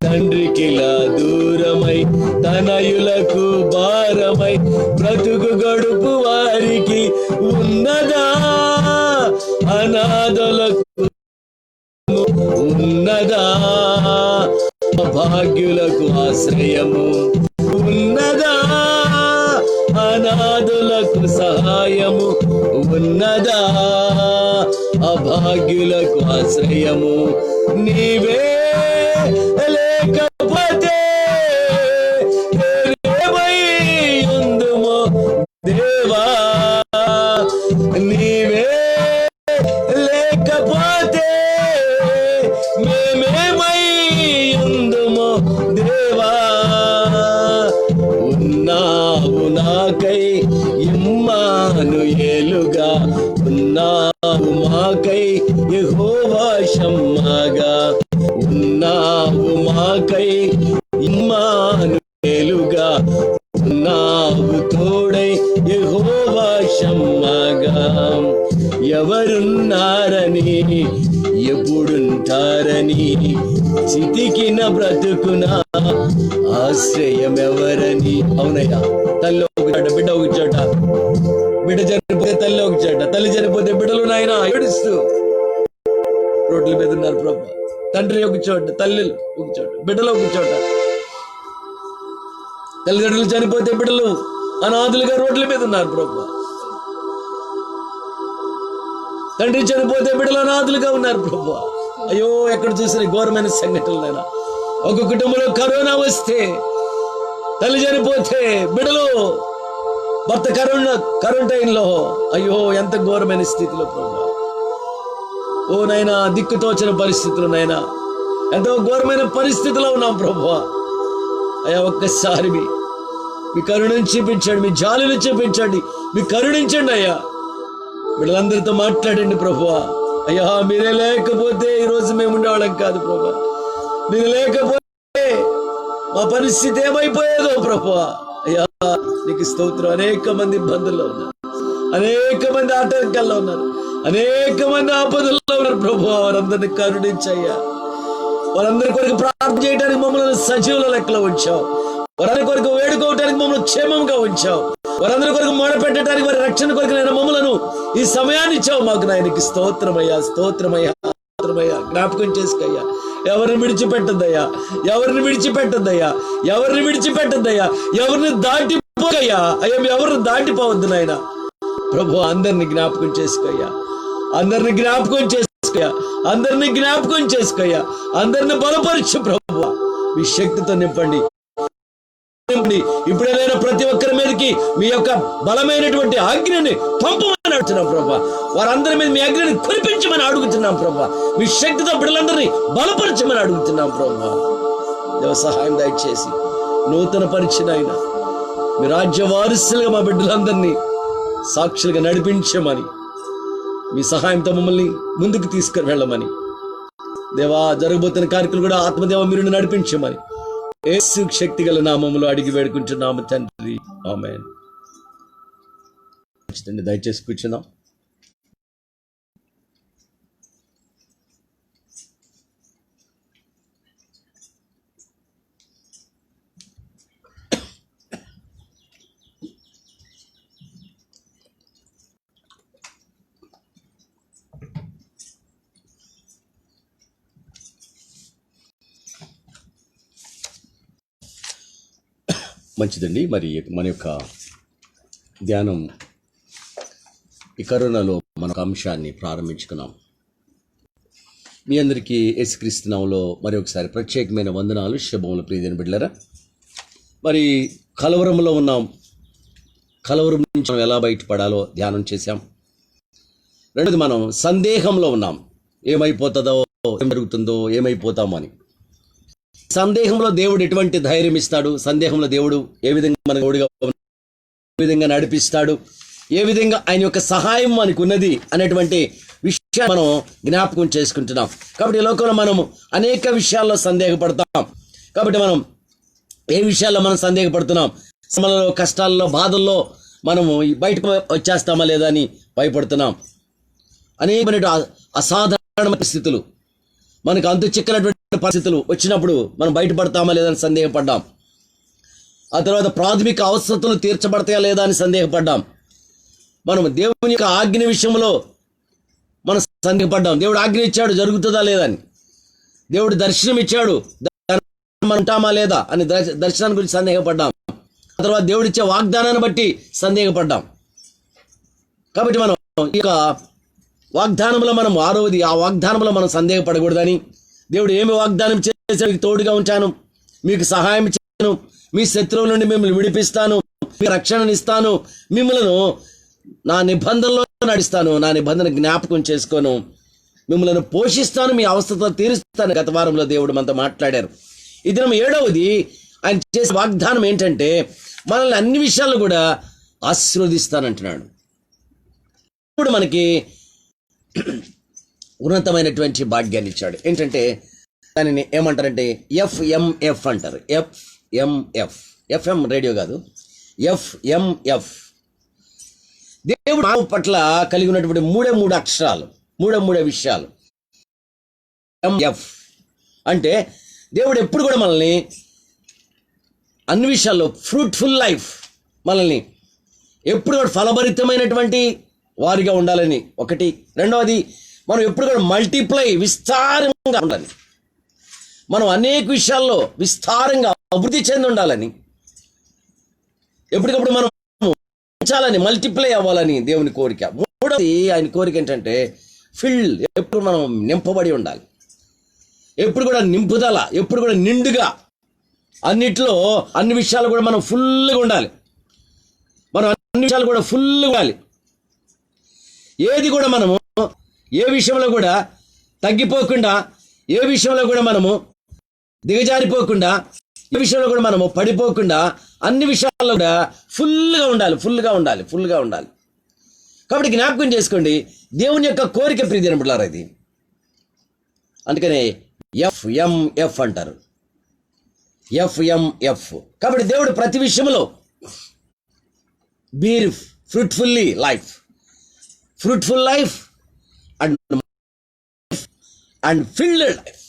తండ్రికిలా దూరమై తనయులకు భారమై బ్రతుకు గడుపు వారికి ఉన్నదా అనాథలకు ఉన్నదా భాగ్యులకు ఆశ్రయము ఉన్నదా అనాథులకు సహాయము ఉన్నదా అభాగ్యులకు ఆశ్రయము నీవే లేకపోతే నేనేమయ్యుందుమో దేవా నీవే లేకపోతే మేమేమయ్యుందుమో దేవా ఉన్నావు నాకై ఇమ్మానుయేలుగా ఉన్నావు మాకై యెహోవా షమ్మాగా ఉన్నావు మాకై ఇమ్మానుయేలుగా ఉన్నావు తోడై యెహోవా షమ్మాగా ఎవరున్నారని ఎప్పుడుంటారని చితికిన బ్రతుకున ఆశ్రయమెవరని. అవునయ్యా, తల్లి ఒక చోట బిడ్డ ఒక చోట, బిడ్డ చనిపోతే తల్లి ఒక చోట, తల్లి చనిపోతే బిడ్డలు నాయన ఏడుస్తూ రోడ్ల మీద ఉన్నారు ప్రభు. తండ్రి ఒక చోట, తల్లి ఒక చోట, బిడ్డలు ఒక చోట. తల్లిదండ్రులు చనిపోతే బిడ్డలు అనాథులుగా రోడ్ల మీద ఉన్నారు ప్రభు. తండ్రి చనిపోతే బిడ్డలు అనాథులుగా ఉన్నారు ప్రభు. అయ్యో, ఎక్కడ చూసిన ఘోరమైన సంఘటనలైనా. ఒక కుటుంబంలో కరోనా వస్తే, తల్లి చనిపోతే బిడ్డలు, భర్త క్వారంటైన్లో, అయ్యో ఎంత ఘోరమైన స్థితిలో ప్రభు. ఓ నాయనా, దిక్కుతోచిన పరిస్థితులు నాయనా, ఎంతో ఘోరమైన పరిస్థితిలో ఉన్నాం ప్రభు. అయ్యా, ఒక్కసారి మీ కరుణను చూపించండి, మీ జాలిని చూపించండి, మీ కరుణించండి అయ్యా. వీళ్ళందరితో మాట్లాడండి ప్రభువా. అయ్యా, మీరే లేకపోతే ఈరోజు మేము ఉండేవాళ్ళం కాదు ప్రభువా. మీరు లేకపోతే మా పరిస్థితి ఏమైపోయేదో ప్రభువా. అయ్యా, నీకు స్తోత్రం. అనేక మంది ఇబ్బందుల్లో ఉన్నారు, అనేక మంది ఆటంకాల్లో ఉన్నారు, అనేక మంది ఆపదల్లో ఉన్నారు ప్రభువా. వారందరినీ కరుణించయ్యా. వారందరి కొరకు ప్రార్థన చేయడానికి మమ్మల్ని సజీవుల లెక్కలో ఉంచావు. వారందరి కొరకు వేడుకోవటానికి మమ్మల్ని క్షేమంగా ఉంచావు. వారందరి కొరకు మొడపెట్టడానికి, వారి రక్షణ కొరకు నేను మమ్మలను ఈ సమయాన్ని ఇచ్చావు మాకు. నాయనకి స్తోత్రమయ్యా, స్తోత్రమయ్యా, స్తోత్రమయ్యా. జ్ఞాపకం చేసుకయ్యా. ఎవరిని విడిచిపెట్టద్దయ్యా, ఎవరిని విడిచిపెట్టద్దయ్యా, ఎవరిని విడిచిపెట్టద్దయ్యా, ఎవరిని దాటిపోకయ్యా. అయ్యా, ఎవరిని దాటిపోవద్దు నాయన ప్రభు. అందరిని జ్ఞాపకం చేసుకోయ్యా, అందరిని జ్ఞాపకం చేసుకోయ్యా, అందరిని జ్ఞాపకం చేసుకోయ్యా. అందరిని బలపరచు ప్రభు. మీ శక్తితో నింపండి. ఇప్పుడైనా ప్రతి ఒక్కరి మీదకి మీ యొక్క బలమైనటువంటి ఆజ్ఞని పంపమని అడుగుతున్నాం ప్రభా. వారందరి మీద మీ ఆజ్ఞని కురిపించమని అడుగుతున్నాం ప్రభా. మీ శక్తితో బిడ్డలందరినీ బలపరచమని అడుగుతున్నాం ప్రభా. దేవ సహాయం దయచేసి నూతన పరిచయం అయిన మీ రాజ్య వారసులుగా మా బిడ్డలందరినీ సాక్షులుగా నడిపించమని, మీ సహాయంతో మమ్మల్ని ముందుకు తీసుకుని వెళ్ళమని, దేవా జరగబోతున్న కార్యక్రమం కూడా ఆత్మదేవ మీరు నడిపించమని యేసు శక్తి గల నామములో అడిగి వేడుకుంటున్నాము తండ్రి, ఆమేన్. దయచేసి కూర్చుందాం. మంచిదండి. మరి మన యొక్క ధ్యానం ఈ కరోనాలో మన ఒక అంశాన్ని ప్రారంభించుకున్నాం. మీ అందరికీ యేసుక్రీస్తు నామములో మరి ఒకసారి ప్రత్యేకమైన వందనాలు, శుభములు ప్రియమైన బిడ్డలారా. మరి కలవరంలో ఉన్నాం. కలవరం నుంచి మనం ఎలా బయటపడాలో ధ్యానం చేశాం. రెండోది మనం సందేహంలో ఉన్నాం. ఏమైపోతుందో, ఏం జరుగుతుందో, ఏమైపోతామో అని. సందేహంలో దేవుడు ఎటువంటి ధైర్యం ఇస్తాడు, సందేహంలో దేవుడు ఏ విధంగా మన తోడుగా ఏ విధంగా నడిపిస్తాడు, ఏ విధంగా ఆయన యొక్క సహాయం మనకు ఉన్నది అనేటువంటి విషయాన్ని మనం జ్ఞాపకం చేసుకుంటున్నాం. కాబట్టి ఈ లోకంలో మనము అనేక విషయాల్లో సందేహపడతాం. కాబట్టి మనం ఏ విషయాల్లో మనం సందేహపడుతున్నాం, శ్రమలలో, కష్టాల్లో, బాధల్లో మనము బయటకు వచ్చేస్తామా లేదా అని భయపడుతున్నాం. అనేకమైన అసాధారణ పరిస్థితులు, మనకు అంతు చిక్కనటువంటి పరిస్థితులు వచ్చినప్పుడు మనం బయటపడతామా లేదా అని సందేహపడ్డాం. ఆ తర్వాత ప్రాథమిక అవసరతలు తీర్చబడతాయా లేదా అని సందేహపడ్డాం. మనం దేవుని యొక్క ఆజ్ఞ విషయంలో మనం సందేహపడ్డాం. దేవుడు ఆజ్ఞ ఇచ్చాడు, జరుగుతుందా లేదా అని. దేవుడు దర్శనం ఇచ్చాడు, మనం ఉంటామా లేదా అని దర్శనాన్ని గురించి సందేహపడ్డాం. ఆ తర్వాత దేవుడు ఇచ్చే వాగ్దానాన్ని బట్టి సందేహపడ్డాం. కాబట్టి మనం ఈ యొక్క వాగ్దానంలో మనం ఆరోది, ఆ వాగ్దానంలో మనం సందేహపడకూడదని, దేవుడు ఏమి వాగ్దానం చేశాడు, మీకు తోడుగా ఉంటాను, మీకు సహాయం చేయను, మీ శత్రువుల నుండి మిమ్మల్ని విడిపిస్తాను, మీకు రక్షణనిస్తాను, మిమ్మల్ని నా నిబంధనలో నడిస్తాను, నా నిబంధన జ్ఞాపకం చేసుకోను, మిమ్మల్ని పోషిస్తాను, మీ అవస్థతో తీరుస్తాను. గత వారంలో దేవుడు మనతో మాట్లాడారు. ఈ దినం 7వది ఆయన చేసే వాగ్దానం ఏంటంటే మనల్ని అన్ని విషయాల్లో కూడా ఆశీర్వదిస్తానంటున్నాడు. ఇప్పుడు మనకి ఉన్నతమైనటువంటి భాగ్యాన్ని ఇచ్చాడు. ఏంటంటే దానిని ఏమంటారంటే FMF అంటారు. FM రేడియో కాదు, FMF. దేవుడు మా పట్ల కలిగి ఉన్నటువంటి మూడు అక్షరాలు, మూడు విషయాలు. MF అంటే దేవుడు ఎప్పుడు కూడా మనల్ని అన్ని విషయాల్లో ఫ్రూట్ఫుల్ లైఫ్, మనల్ని ఎప్పుడు కూడా ఫలభరితమైనటువంటి వారిగా ఉండాలని ఒకటి. రెండవది, మనం ఎప్పుడు కూడా మల్టిప్లై, విస్తారంగా ఉండాలి. మనం అనేక విషయాల్లో విస్తారంగా అభివృద్ధి చెంది ఉండాలని, ఎప్పటికప్పుడు మనం ఉంచాలని, మల్టిప్లై అవ్వాలని దేవుని కోరిక. మూడవది ఆయన కోరిక ఏంటంటే ఫిల్, ఎప్పుడు మనం నింపబడి ఉండాలి. ఎప్పుడు కూడా నింపుదల, ఎప్పుడు కూడా నిండుగా, అన్నిట్లో అన్ని విషయాలు కూడా మనం ఫుల్గా ఉండాలి. మనం అన్ని విషయాలు కూడా ఫుల్గా ఉండాలి. ఏది కూడా మనము ఏ విషయంలో కూడా తగ్గిపోకుండా, ఏ విషయంలో కూడా మనము దిగజారిపోకుండా, ఏ విషయంలో కూడా మనము పడిపోకుండా, అన్ని విషయాల్లో కూడా ఫుల్గా ఉండాలి. కాబట్టి జ్ఞాపకం చేసుకోండి, దేవుని యొక్క కోరిక ప్రియమైన బిడ్డలారా ఇది. అందుకనే FMF అంటారు, FMF. కాబట్టి దేవుడు ప్రతి విషయంలో be fruitfully life, fruitful life and filled life.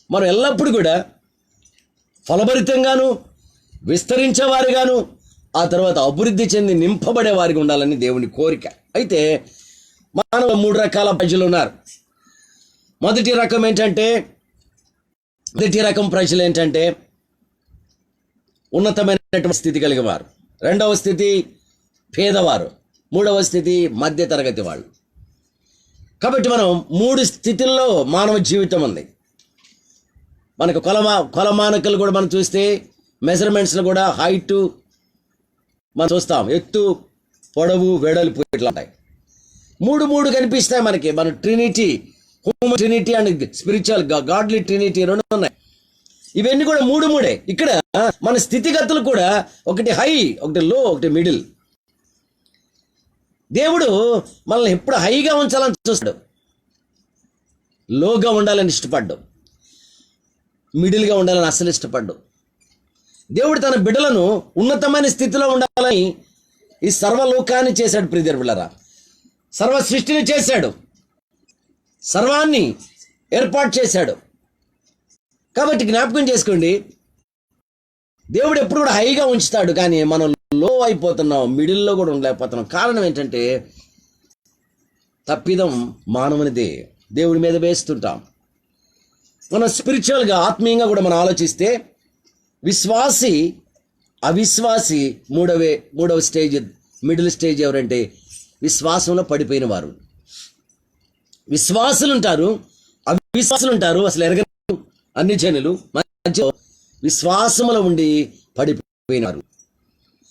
మనం ఎల్లప్పుడూ కూడా ఫలభరితంగాను, విస్తరించేవారిగాను, ఆ తర్వాత అభివృద్ధి చెంది నింపబడే వారికి ఉండాలని దేవుని కోరిక. అయితే మానవ 3 రకాల ప్రజలు ఉన్నారు. మొదటి రకం ప్రజలు ఏంటంటే ఉన్నతమైనటువంటి స్థితి కలిగిన వారు. రెండవ స్థితి పేదవారు. మూడవ స్థితి మధ్య తరగతి వాళ్ళు. కాబట్టి మనం 3 స్థితుల్లో మానవ జీవితం ఉంది. మనకు కొలమానకలు కూడా మనం చూస్తే, మెజర్మెంట్స్లో కూడా హైటు మనం చూస్తాం, ఎత్తు, పొడవు, వెడల్పు ఇట్లా ఉంటాయి. 3 కనిపిస్తాయి మనకి. మన Trinity, human Trinity and spiritual godly Trinity 2 ఉన్నాయి. ఇవన్నీ కూడా 3 ఇక్కడ మన స్థితిగతులు కూడా ఒకటి హై, ఒకటి లో, ఒకటి మిడిల్. దేవుడు మనల్ని ఎప్పుడు హైగా ఉంచాలని చూస్తాడు, లోగా ఉండాలని ఇష్టపడ్డు, మిడిల్గా ఉండాలని అస్సలు ఇష్టపడ్డు. దేవుడు తన బిడ్డలను ఉన్నతమైన స్థితిలో ఉండాలని ఈ సర్వలోకాన్ని చేశాడు. ప్రియమైన బిడ్డలారా, సర్వ సృష్టిని చేశాడు, సర్వాన్ని ఏర్పాటు చేశాడు. కాబట్టి జ్ఞాపకం చేసుకోండి, దేవుడు ఎప్పుడు కూడా హైగా ఉంచుతాడు, కానీ మనం లో అయిపోతున్నాం, మిడిల్లో కూడా ఉండలేకపోతున్నాం. కారణం ఏంటంటే తప్పిదం మానవునిదే, దేవుడి మీద వేస్తుంటాం. మనం స్పిరిచువల్గా, ఆత్మీయంగా కూడా మనం ఆలోచిస్తే, విశ్వాసి అవిశ్వాసి మూడవ స్టేజ్, మిడిల్ స్టేజ్ ఎవరంటే విశ్వాసంలో పడిపోయిన వారు. విశ్వాసులు ఉంటారు, అవిశ్వాసులు ఉంటారు, అసలు ఎరగరు అన్ని జనులు, మధ్య విశ్వాసములో ఉండి పడిపోయినారు.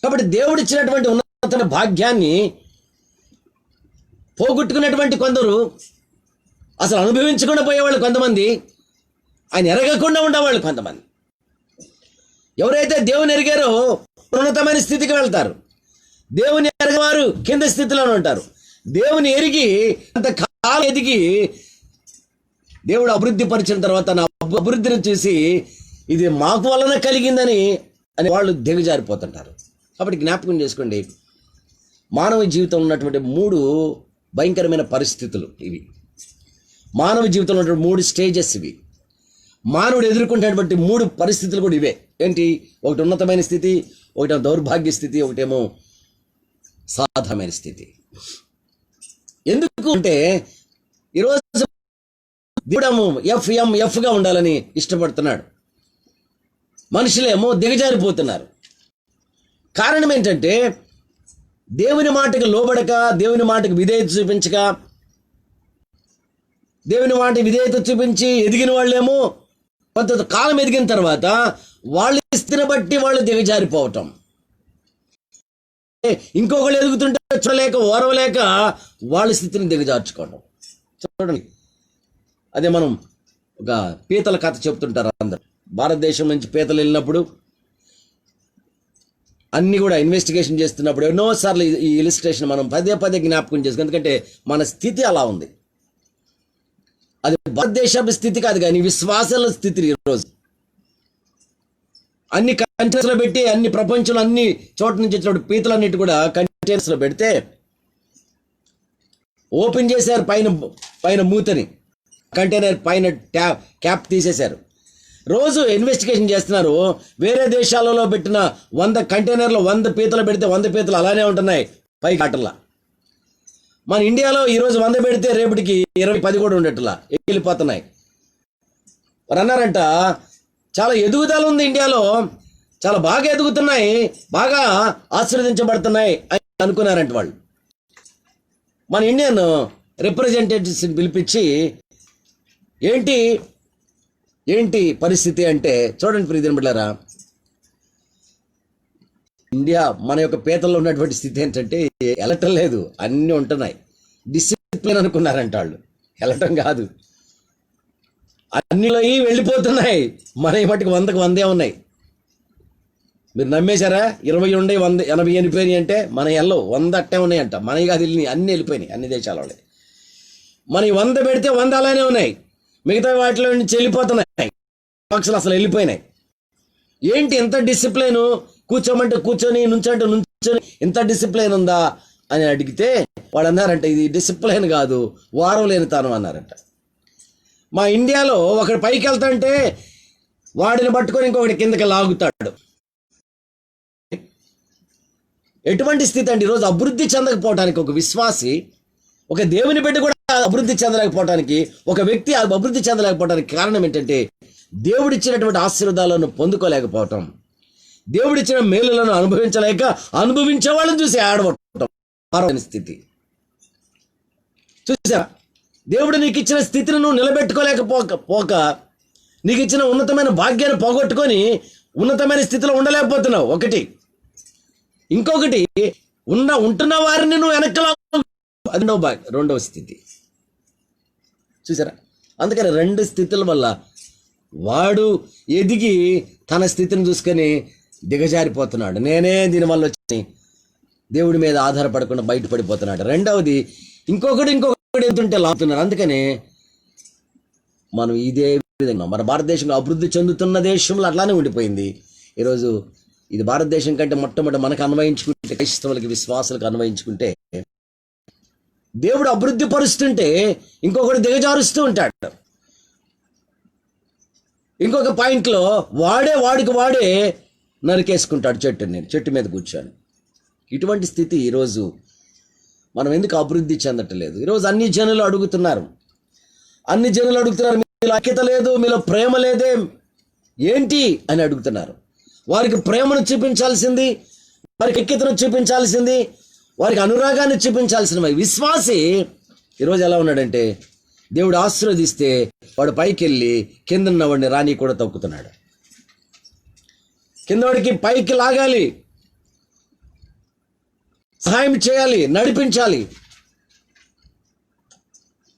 కాబట్టి దేవుడు ఇచ్చినటువంటి ఉన్నత భాగ్యాన్ని పోగొట్టుకున్నటువంటి కొందరు, అసలు అనుభవించకుండా పోయేవాళ్ళు కొంతమంది, ఆయన ఎరగకుండా ఉండేవాళ్ళు కొంతమంది. ఎవరైతే దేవుని ఎరిగారో ఉన్నతమైన స్థితికి వెళ్తారు. దేవుని ఎరగవారు కింద స్థితిలోనే ఉంటారు. దేవుని ఎరిగి అంతకాలం ఎదిగి దేవుడు అభివృద్ధి పరిచిన తర్వాత నా అభివృద్ధిని చూసి ఇది మాకు వలన కలిగిందని అని వాళ్ళు దిగజారిపోతుంటారు. కాబట్టి జ్ఞాపకం చేసుకోండి, మానవ జీవితంలో ఉన్నటువంటి 3 భయంకరమైన పరిస్థితులు ఇవి. మానవ జీవితంలో ఉన్నటువంటి 3 స్టేజెస్ ఇవి. మానవుడు ఎదుర్కొంటున్నటువంటి 3 పరిస్థితులు కూడా ఇవే. ఏంటి? ఒకటి ఉన్నతమైన స్థితి, ఒకటేమో దౌర్భాగ్య స్థితి, ఒకటేమో సాధారణమైన స్థితి. ఎందుకు అంటే ఈరోజు దేవుడేమో ఎఫ్గా ఉండాలని ఇష్టపడుతున్నాడు, మనుషులేమో దిగజారిపోతున్నారు. కారణం ఏంటంటే దేవుని మాటకు లోబడక, దేవుని మాటకు విధేయత చూపించక, దేవుని మాట విధేయత చూపించి ఎదిగిన వాళ్ళేమో కొంత కాలం ఎదిగిన తర్వాత వాళ్ళ స్థితిని బట్టి వాళ్ళు దిగజారిపోవటం. ఇంకొకళ్ళు ఎదుగుతుంటే చూడలేక ఓరవలేక వాళ్ళ స్థితిని దిగజార్చుకోవడం. చూడండి, అదే మనం ఒక పీతల కథ చెప్తుంటారు అందరు. భారతదేశం నుంచి పీతలు వెళ్ళినప్పుడు అన్నీ కూడా ఇన్వెస్టిగేషన్ చేస్తున్నప్పుడు ఎన్నోసార్లు ఈ ఇలిస్ట్రేషన్ మనం పదే జ్ఞాపకం చేసుకుని, ఎందుకంటే మన స్థితి అలా ఉంది. అది భారతదేశపు స్థితి కాదు, కానీ విశ్వాసాల స్థితి. ఈరోజు అన్ని కంటైనర్స్లో పెట్టి, అన్ని ప్రపంచంలో అన్ని చోట్ల నుంచి వచ్చినప్పుడు పీతలన్నిటి కూడా కంటైనర్స్లో పెడితే ఓపెన్ చేశారు పైన మూతని, కంటైనర్ పైన క్యాప్ తీసేశారు. రోజు ఇన్వెస్టిగేషన్ చేస్తున్నారు. వేరే దేశాలలో పెట్టిన 100 కంటైనర్లో 100 పీతలు పెడితే 100 పీతలు అలానే ఉంటున్నాయి పై కాటల్లా. మన ఇండియాలో ఈరోజు 100 పెడితే రేపటికి 20-10 కూడా ఉండేట్లా వెళ్ళిపోతున్నాయి. మరి అన్నారంట, చాలా ఎదుగుదల ఉంది ఇండియాలో, చాలా బాగా ఎదుగుతున్నాయి, బాగా ఆశీర్వదించబడుతున్నాయి అని అనుకున్నారంట వాళ్ళు. మన ఇండియన్ రిప్రజెంటేటివ్స్ని పిలిపించి ఏంటి పరిస్థితి అంటే, చూడండి ప్రియమైన బిడ్డలారా, ఇండియా మన యొక్క పీతల్లో ఉన్నటువంటి స్థితి ఏంటంటే వెళ్ళటం లేదు, అన్నీ ఉంటున్నాయి. డిసిప్లిన్ అనుకున్నారంట వాళ్ళు, వెళ్ళటం కాదు, అన్నిలో వెళ్ళిపోతున్నాయి. మన మటుకు 100కు 100 ఉన్నాయి. మీరు నమ్మేశారా? 20 ఉండే 100 80 వెళ్ళిపోయినాయి అంటే మన ఎల్లో 100 అట్టే ఉన్నాయంట. మనవి కాదు, అన్నీ వెళ్ళిపోయినాయి అన్ని దేశాల వాళ్ళే. మన 100 పెడితే 100 అలానే ఉన్నాయి, మిగతా వాటిలో నుంచి వెళ్ళిపోతున్నాయి. పక్షులు అసలు వెళ్ళిపోయినాయి. ఏంటి ఎంత డిసిప్లిన్? కూర్చోమంటే కూర్చొని, నుంచంటే నుంచొని, ఇంత డిసిప్లిన్ ఉందా అని అడిగితే వాడు అన్నారంట, ఇది డిసిప్లిన్ కాదు, వారం లేని తనం అన్నారంట. మా ఇండియాలో ఒకడు పైకి వెళ్తాంటే వాడిని పట్టుకొని ఇంకొకటి కిందకి లాగుతాడు. ఎటువంటి స్థితి అండి ఈరోజు? అభివృద్ధి చెందకపోవడానికి ఒక విశ్వాసి, ఒక దేవుని బిడ్డ కూడా అభివృద్ధి చెందలేకపోవడానికి, ఒక వ్యక్తి అభివృద్ధి చెందలేకపోవడానికి కారణం ఏంటంటే దేవుడిచ్చినటువంటి ఆశీర్వాదాలను పొందుకోలేకపోవటం, దేవుడిచ్చిన మేలులను అనుభవించలేక అనుభవించే వాళ్ళని చూసి ఆడవటం స్థితి. చూసా, దేవుడు నీకు ఇచ్చిన స్థితిని నువ్వు నిలబెట్టుకోలేకపోక నీకు ఇచ్చిన ఉన్నతమైన భాగ్యాన్ని పోగొట్టుకొని ఉన్నతమైన స్థితిలో ఉండలేకపోతున్నావు. ఒకటి. ఇంకొకటి, ఉంటున్న వారిని నువ్వు వెనక్కి రెండవ స్థితి. చూసారా? అందుకని 2 స్థితుల వల్ల వాడు ఎదిగి తన స్థితిని చూసుకొని దిగజారిపోతున్నాడు. నేనే దీనివల్ల వచ్చి దేవుడి మీద ఆధారపడకుండా బయటపడిపోతున్నాడు. రెండవది, ఇంకొకటి ఎదుగుతుంటే లాగుతున్నారు. అందుకని మనం ఇదే విధంగా మన భారతదేశంలో అభివృద్ధి చెందుతున్న దేశంలో అట్లానే ఉండిపోయింది. ఈరోజు ఇది భారతదేశం కంటే మొట్టమొదటి మనకు అన్వయించుకుంటే, క్రైస్తవులకి విశ్వాసాలకు అన్వయించుకుంటే, దేవుడు అభివృద్ధి పరుస్తుంటే ఇంకొకటి దిగజారుస్తూ ఉంటాడు. ఇంకొక పాయింట్లో వాడికి వాడే నరికేసుకుంటాడు చెట్టు మీద కూర్చొని. ఇటువంటి స్థితి ఈరోజు మనం ఎందుకు అభివృద్ధి చెందట్లేదు? ఈరోజు అన్ని జనులు అడుగుతున్నారు, మీలో ఐక్యత లేదు, మీలో ప్రేమ లేదే ఏంటి అని అడుగుతున్నారు. వారికి ప్రేమను చూపించాల్సింది, వారికి ఐక్యతను చూపించాల్సింది, వారికి అనురాగాన్ని చూపించాల్సినవి. విశ్వాసి ఈరోజు ఎలా ఉన్నాడంటే, దేవుడు ఆశీర్వదిస్తే వాడు పైకి వెళ్ళి కింద ఉన్నవాడిని రాని కూడా తొక్కుతున్నాడు. కిందవాడికి పైకి లాగాలి, సహాయం చేయాలి, నడిపించాలి.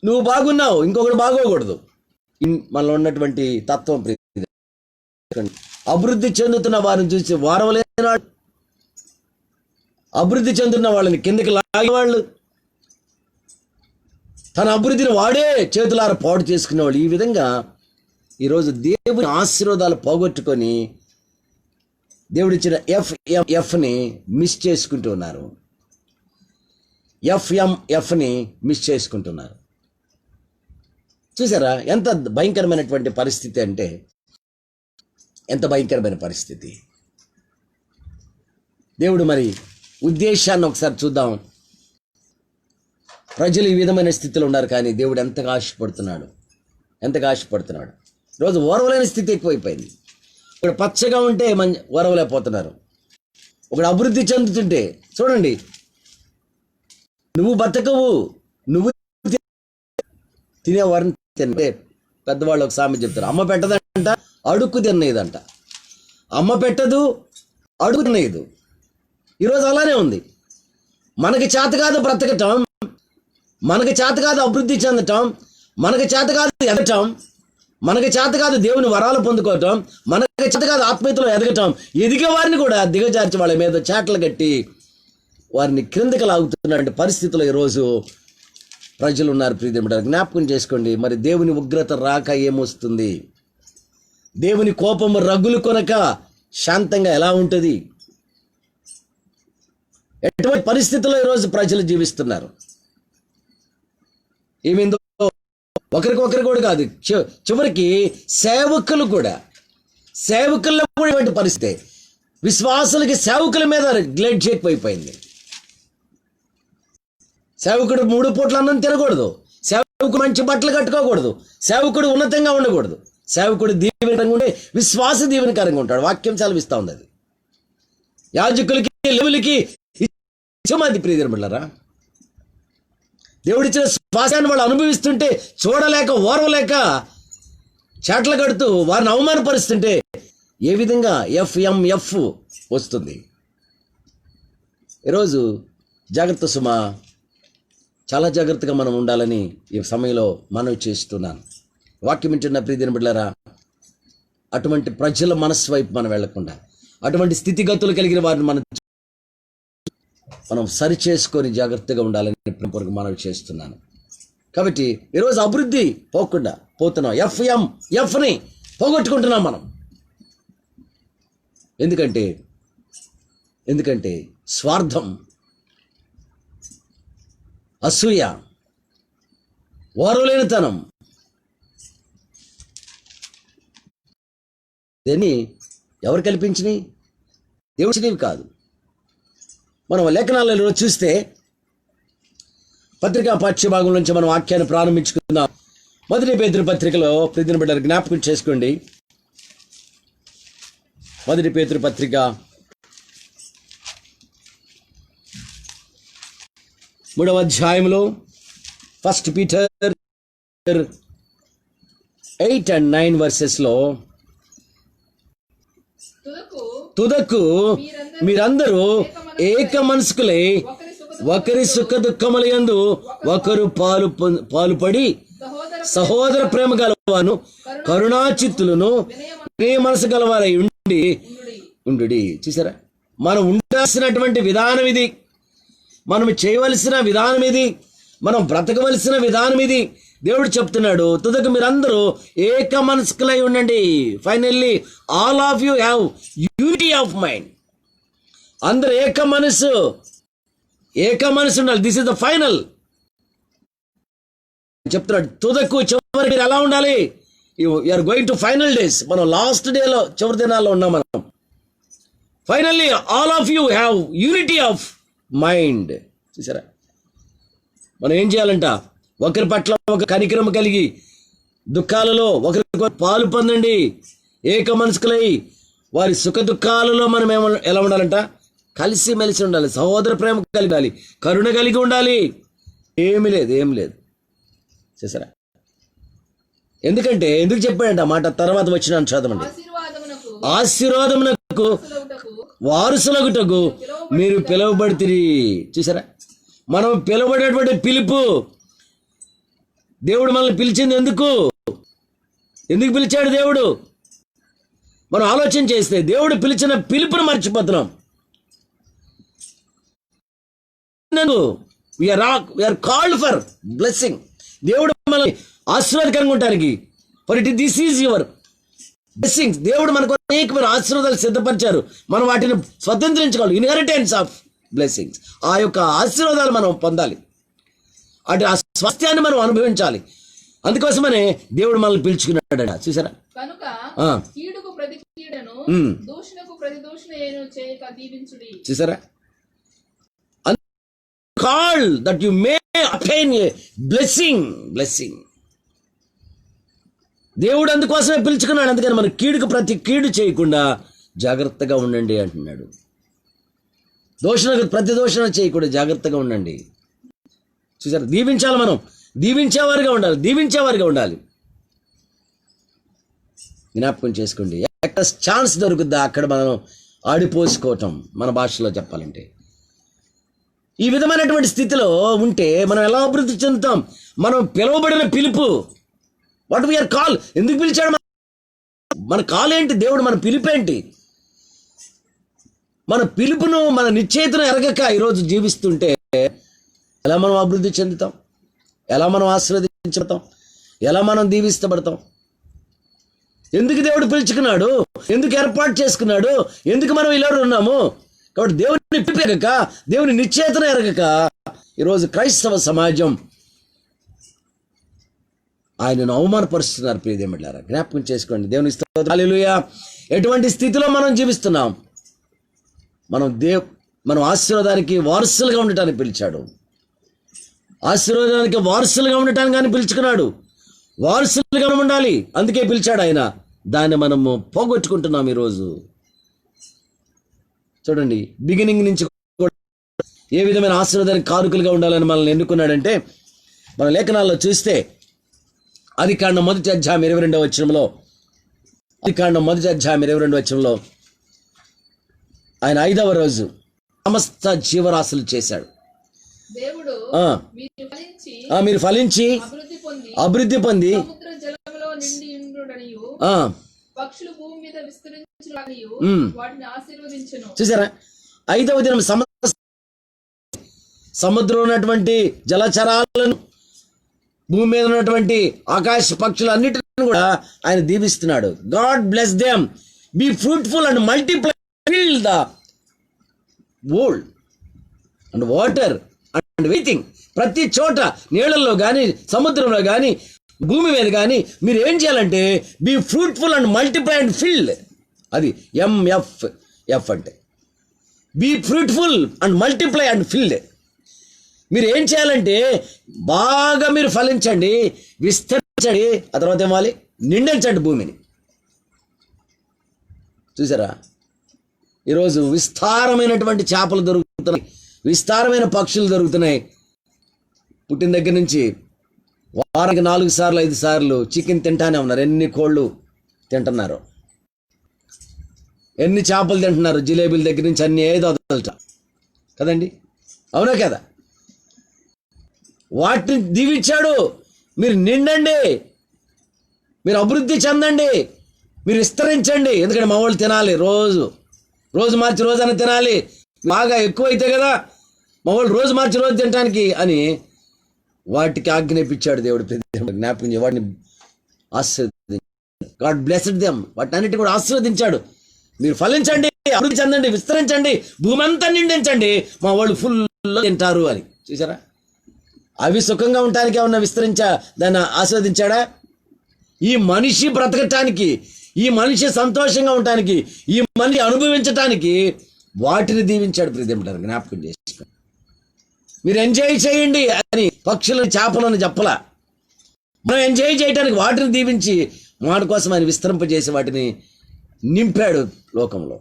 నువ్వు బాగున్నావు, ఇంకొకటి బాగోకూడదు. మనలో ఉన్నటువంటి తత్వం. అభివృద్ధి చెందుతున్న వారిని చూసి వారవలేనాడు, అభివృద్ధి చెందుతున్న వాళ్ళని కిందకి లాగేవాళ్ళు, తన అభివృద్ధిని వాడే చేతులార పాడు చేసుకునేవాళ్ళు. ఈ విధంగా ఈరోజు దేవుని ఆశీర్వాదాలు పోగొట్టుకొని దేవుడిచ్చిన ఎఫ్ని మిస్ చేసుకుంటూ ఉన్నారు. ఎఫ్ని మిస్ చేసుకుంటున్నారు. చూసారా ఎంత భయంకరమైనటువంటి పరిస్థితి అంటే, ఎంత భయంకరమైన పరిస్థితి. దేవుడు మరి ఉద్దేశాన్ని ఒకసారి చూద్దాం. ప్రజలు ఈ విధమైన స్థితిలో ఉన్నారు, కానీ దేవుడు ఎంతగా ఆశపడుతున్నాడు, ఎంతగా ఆశపడుతున్నాడు. రోజు ఓర్వలేని స్థితి ఎక్కువైపోయింది. ఇక్కడ పచ్చగా ఉంటే ఓర్వలేకపోతున్నారు. ఒకడు అభివృద్ధి చెందుతుంటే చూడండి, నువ్వు బతకవు, నువ్వు తినేవారిని తింటే. పెద్దవాళ్ళు ఒక సామెత చెప్తారు, అమ్మ పెట్టదంట అడుక్కు తినేదంట. అమ్మ పెట్టదు, అడుగు తినేదు. ఈరోజు అలానే ఉంది. మనకి చేత కాదు బ్రతకటం, మనకి చేత కాదు అభివృద్ధి చెందటం, మనకి చేత కాదు ఎదగటం, మనకి చేత కాదు దేవుని వరాలు పొందుకోవటం, మనకి చేత కాదు ఆత్మీయతలో ఎదగటం. ఎదిగే వారిని కూడా దిగజార్చి వాళ్ళ మీద చాటలు కట్టి వారిని క్రిందకి లాగుతున్నటువంటి పరిస్థితుల్లో ఈరోజు ప్రజలు ఉన్నారు. ప్రియదేవుడా, జ్ఞాపకం చేసుకోండి. మరి దేవుని ఉగ్రత రాక ఏమొస్తుంది? దేవుని కోపము రగులు కొనక శాంతంగా ఎలా ఉంటుంది? ఎటువంటి పరిస్థితుల్లో ఈరోజు ప్రజలు జీవిస్తున్నారు? ఏమిందో ఒకరికొకరు కూడా కాదు, చివరికి సేవకులు కూడా, సేవకుల్లో కూడా ఇటువంటి పరిస్థితి. విశ్వాసులకి సేవకుల మీద గ్లేడ్ చేయకపోయిపోయింది. సేవకుడు 3 పూట్ల అన్నం తినకూడదు, సేవకుడు మంచి బట్టలు కట్టుకోకూడదు, సేవకుడు ఉన్నతంగా ఉండకూడదు. సేవకుడు దీవెనకరంగా ఉంటే విశ్వాస దీవెనకరంగా ఉంటాడు. వాక్యం సెలవిస్తూ ఉంది అది. యాజకులకి లేవులకి ఇచ్చమాది ప్రియదేవులారా, దేవుడిచ్చిన శ్వాసాన్ని వాళ్ళు అనుభవిస్తుంటే చూడలేక ఓర్వలేక చాట్లు కడుతూ వారిని అవమానపరుస్తుంటే ఏ విధంగా ఎఫ్ వస్తుంది? ఈరోజు జాగ్రత్త సుమా, చాలా జాగ్రత్తగా మనం ఉండాలని ఈ సమయంలో మనవి చేస్తున్నాను. వాక్యం వింటున్న ప్రియదేవుని బిడ్డలారా, అటువంటి ప్రజల మనస్సు వైపు మనం వెళ్లకుండా, అటువంటి స్థితిగతులు కలిగిన వారిని మనం సరి చేసుకొని జాగ్రత్తగా ఉండాలని కొరకు మనవి చేస్తున్నాను. కాబట్టి ఈరోజు అభివృద్ధి పోకుండా పోతున్నాం. ఎఫ్ని పోగొట్టుకుంటున్నాం మనం. ఎందుకంటే స్వార్థం, అసూయ, ఓర్వలేనితనం. దీన్ని ఎవరు కల్పించినవి? దేవుడివి కాదు. మనం లేఖనాలలో చూస్తే పత్రికా పాఠ్యభాగం నుంచి మనం వాక్యాన్ని ప్రారంభించుకుందాం. 1 పేతురు పత్రికలో ప్రతిదిన బిడ్డలు జ్ఞాపకం చేసుకోండి. 1 పేతురు పత్రిక 3వ అధ్యాయంలో 1 Peter 8 and 9 వర్సెస్లో, తుదకు మీరందరూ ఏక మనస్కులై ఒకరి సుఖ దుఃఖముల యందు ఒకరు పాలుపడి సహోదర ప్రేమ గలవాను కరుణాచిత్తులను మనసు గలవారై ఉండు. చూసారా, మనం ఉండాల్సినటువంటి విధానం ఇది, మనం చేయవలసిన విధానం ఇది, మనం బ్రతకవలసిన విధానం ఇది. దేవుడు చెప్తున్నాడు, తుదకు మీరందరూ ఏక మనస్కులై ఉండండి. Finally all of you have unity of mind. అందరూ ఏక మనసు ఉండాలి. దిస్ ఇస్ ద ఫైనల్ చెప్తున్నాడు. తుదకు చివరి మీరు ఎలా ఉండాలి? You are going to final days. మనం లాస్ట్ డేలో చివరి దినాల్లో ఉన్నాం మనం. Finally all of you have unity of mind. చూసారా, మనం ఏం చేయాలంట? ఒకరి పట్ల ఒక కనికరం కలిగి దుఃఖాలలో ఒకరికి పాలు పొందండి. ఏక మనస్కులై వారి సుఖ దుఃఖాలలో మనం ఎలా ఉండాలంట? కలిసి మెలిసి ఉండాలి, సహోదర ప్రేమ కలిగి ఉండాలి, కరుణ కలిగి ఉండాలి. ఏమి లేదు చేసారా? ఎందుకు చెప్పాడంట ఆ మాట? తర్వాత వచ్చిన చదవండి. ఆశీర్వాదమునకు వారసులగుటకు మీరు పిలువబడితిరి. చూసారా? మనం పిలువబడేటువంటి పిలుపు, దేవుడు మనల్ని పిలిచింది ఎందుకు పిలిచాడు దేవుడు? మనం ఆలోచన చేస్తే దేవుడు పిలిచిన పిలుపును మర్చిపోతున్నాం. We are called for blessing. దేవుడు మనల్ని ఆశీర్వాదకరంగా ఉండటానికి, for it this is your blessings. దేవుడు మనకు అనేకమైన ఆశీర్వాదాలు సిద్ధపరిచారు, మనం వాటిని స్వతంత్రించుకోవాలి. Inheritance of blessings. ఆ యొక్క ఆశీర్వాదాలు మనం పొందాలి, అటు ఆ స్వాస్థ్యాన్ని మనం అనుభవించాలి. అందుకోసమనే దేవుడు మనల్ని పిలుచుకున్నాడు. చూసారా? కనుక కీడుకు ప్రతి కీడును, దూషణకు ప్రతి దూషణ చేయక దీవించుడి. చూసారా? Call that you may attain a blessing. దేవుడు అందుకోసమే పిలుచుకున్నాడు. అందుకని మన కీడుకు ప్రతి కీడు చేయకుండా జాగ్రత్తగా ఉండండి అంటున్నాడు. దోషణకు ప్రతి దోషణ చేయకుండా జాగ్రత్తగా ఉండండి. చూసారా? దీవించాలి, మనం దీవించేవారిగా ఉండాలి. జ్ఞాపకం చేసుకోండి. ఎక్కడ ఛాన్స్ దొరుకుద్దా అక్కడ మనం ఆడిపోసుకోవటం, మన భాషలో చెప్పాలంటే. ఈ విధమైనటువంటి స్థితిలో ఉంటే మనం ఎలా అభివృద్ధి చెందుతాం? మనం పిలువబడిన పిలుపు, వాట్ వీఆర్ కాల్, ఎందుకు పిలిచాడు? మన కాల్ ఏంటి? దేవుడు మన పిలుపు ఏంటి? మన పిలుపును, మన నిశ్చయితను ఎరగక ఈరోజు జీవిస్తుంటే ఎలా మనం అభివృద్ధి చెందుతాం? ఎలా మనం ఆశీర్వదించబడతాం? ఎలా మనం దీవిస్తబడతాం? ఎందుకు దేవుడు పిలుచుకున్నాడు? ఎందుకు ఏర్పాటు చేసుకున్నాడు? ఎందుకు మనం ఇలా ఉన్నాము? కాబట్టి దేవుని పిలుపక, దేవుని నిశ్చయితను ఎరగక ఈరోజు క్రైస్తవ సమాజం ఆయనను అవమానపరుస్తున్నారు. ప్రియదేవులారా, జ్ఞాపకం చేసుకోండి. దేవుని స్తోత్రం, హల్లెలూయా. ఎటువంటి స్థితిలో మనం జీవిస్తున్నాం? మనం ఆశీర్వాదానికి వారసులుగా ఉండటానికి పిలిచాడు. ఆశీర్వాదానికి వారసులుగా ఉండటానికి కానీ పిలుచుకున్నాడు. వారసులుగా ఉండాలి, అందుకే పిలిచాడు ఆయన. దాన్ని మనము పోగొట్టుకుంటున్నాం ఈరోజు. చూడండి, బిగినింగ్ నుంచి ఏ విధమైన ఆశీర్వాదానికి కారుకులుగా ఉండాలని మనల్ని ఎన్నుకున్నాడంటే, మన లేఖనాల్లో చూస్తే ఆదికాండం 1వ అధ్యాయం 22వ వచనంలో, ఆదికాండం 1వ అధ్యాయం 22వ వచనంలో ఆయన 5వ రోజు సమస్త జీవరాశులు చేశాడు. దేవుడు మీరు ఫలించి అభివృద్ధి పొంది సముద్ర జలములో నిండి ఉండుడనియు, పక్షులు భూమి మీద విస్తరించుటనియు వాటిని ఆశీర్వదించెను. చూసారా? 5వ దినం సముద్రంలో ఉన్నటువంటి జలచరాలను, భూమి మీద ఉన్నటువంటి ఆకాశ పక్షులన్నిటిని కూడా ఆయన దీవిస్తున్నాడు. God bless them, be fruitful and multiply, fill the world and water and waiting. ప్రతి చోట, నీళ్ళల్లో కానీ, సముద్రంలో కానీ, భూమి మీద కానీ మీరు ఏం చేయాలంటే be fruitful and multiply and fill. అది MFF అంటే be fruitful and multiply and filled. మీరు ఏం చేయాలంటే బాగా మీరు ఫలించండి, విస్తరించండి, ఆ తర్వాత ఏమాలి? నిండించండి భూమిని. చూసారా? ఈరోజు విస్తారమైనటువంటి చేపలు దొరుకుతున్నాయి, విస్తారమైన పక్షులు దొరుకుతున్నాయి. పుట్టిన దగ్గర నుంచి వారానికి 4 సార్లు 5 సార్లు చికెన్ తింటానే ఉన్నారు. ఎన్ని కోళ్ళు తింటున్నారు, ఎన్ని చేపలు తింటున్నారు, జిలేబీల దగ్గర నుంచి అన్ని ఏదో వదలట కదండి, అవునా కదా? వాటిని దీవించాడు. మీరు నిండండి, మీరు అభివృద్ధి చెందండి, మీరు విస్తరించండి. ఎందుకంటే మా వాళ్ళు తినాలి, రోజు మార్చి రోజైనా తినాలి. బాగా ఎక్కువైతే కదా మా వాళ్ళు రోజు మార్చి రోజు తినడానికి అని వాటికి ఆజ్ఞాపించాడు దేవుడు. జ్ఞాపకం వాటిని ఆశీర్వదించాడు. గాడ్ బ్లెస్డ్ దెమ్, వాటిని అన్నిటి కూడా ఆశీర్వదించాడు. మీరు ఫలించండి, అభివృద్ధి చెందండి, విస్తరించండి, భూమి అంతా నిండించండి, మా వాళ్ళు ఫుల్ తింటారు అని. చూసారా? అవి సుఖంగా ఉండటానికి ఏమన్నా దాన్ని ఆస్వాదించాడా? ఈ మనిషి బ్రతకటానికి, ఈ మనిషి సంతోషంగా ఉండటానికి, ఈ మనిషి అనుభవించటానికి వాటిని దీవించాడు. ప్రియదేవులారా, జ్ఞాపకం చేసుకోండి. మీరు ఎంజాయ్ చేయండి అని పక్షులను, చేపలను చెప్పలా. మనం ఎంజాయ్ చేయడానికి వాటిని దీవించి వాటి కోసం ఆయన విస్తరింపజేసి వాటిని నింపాడు లోకంలో.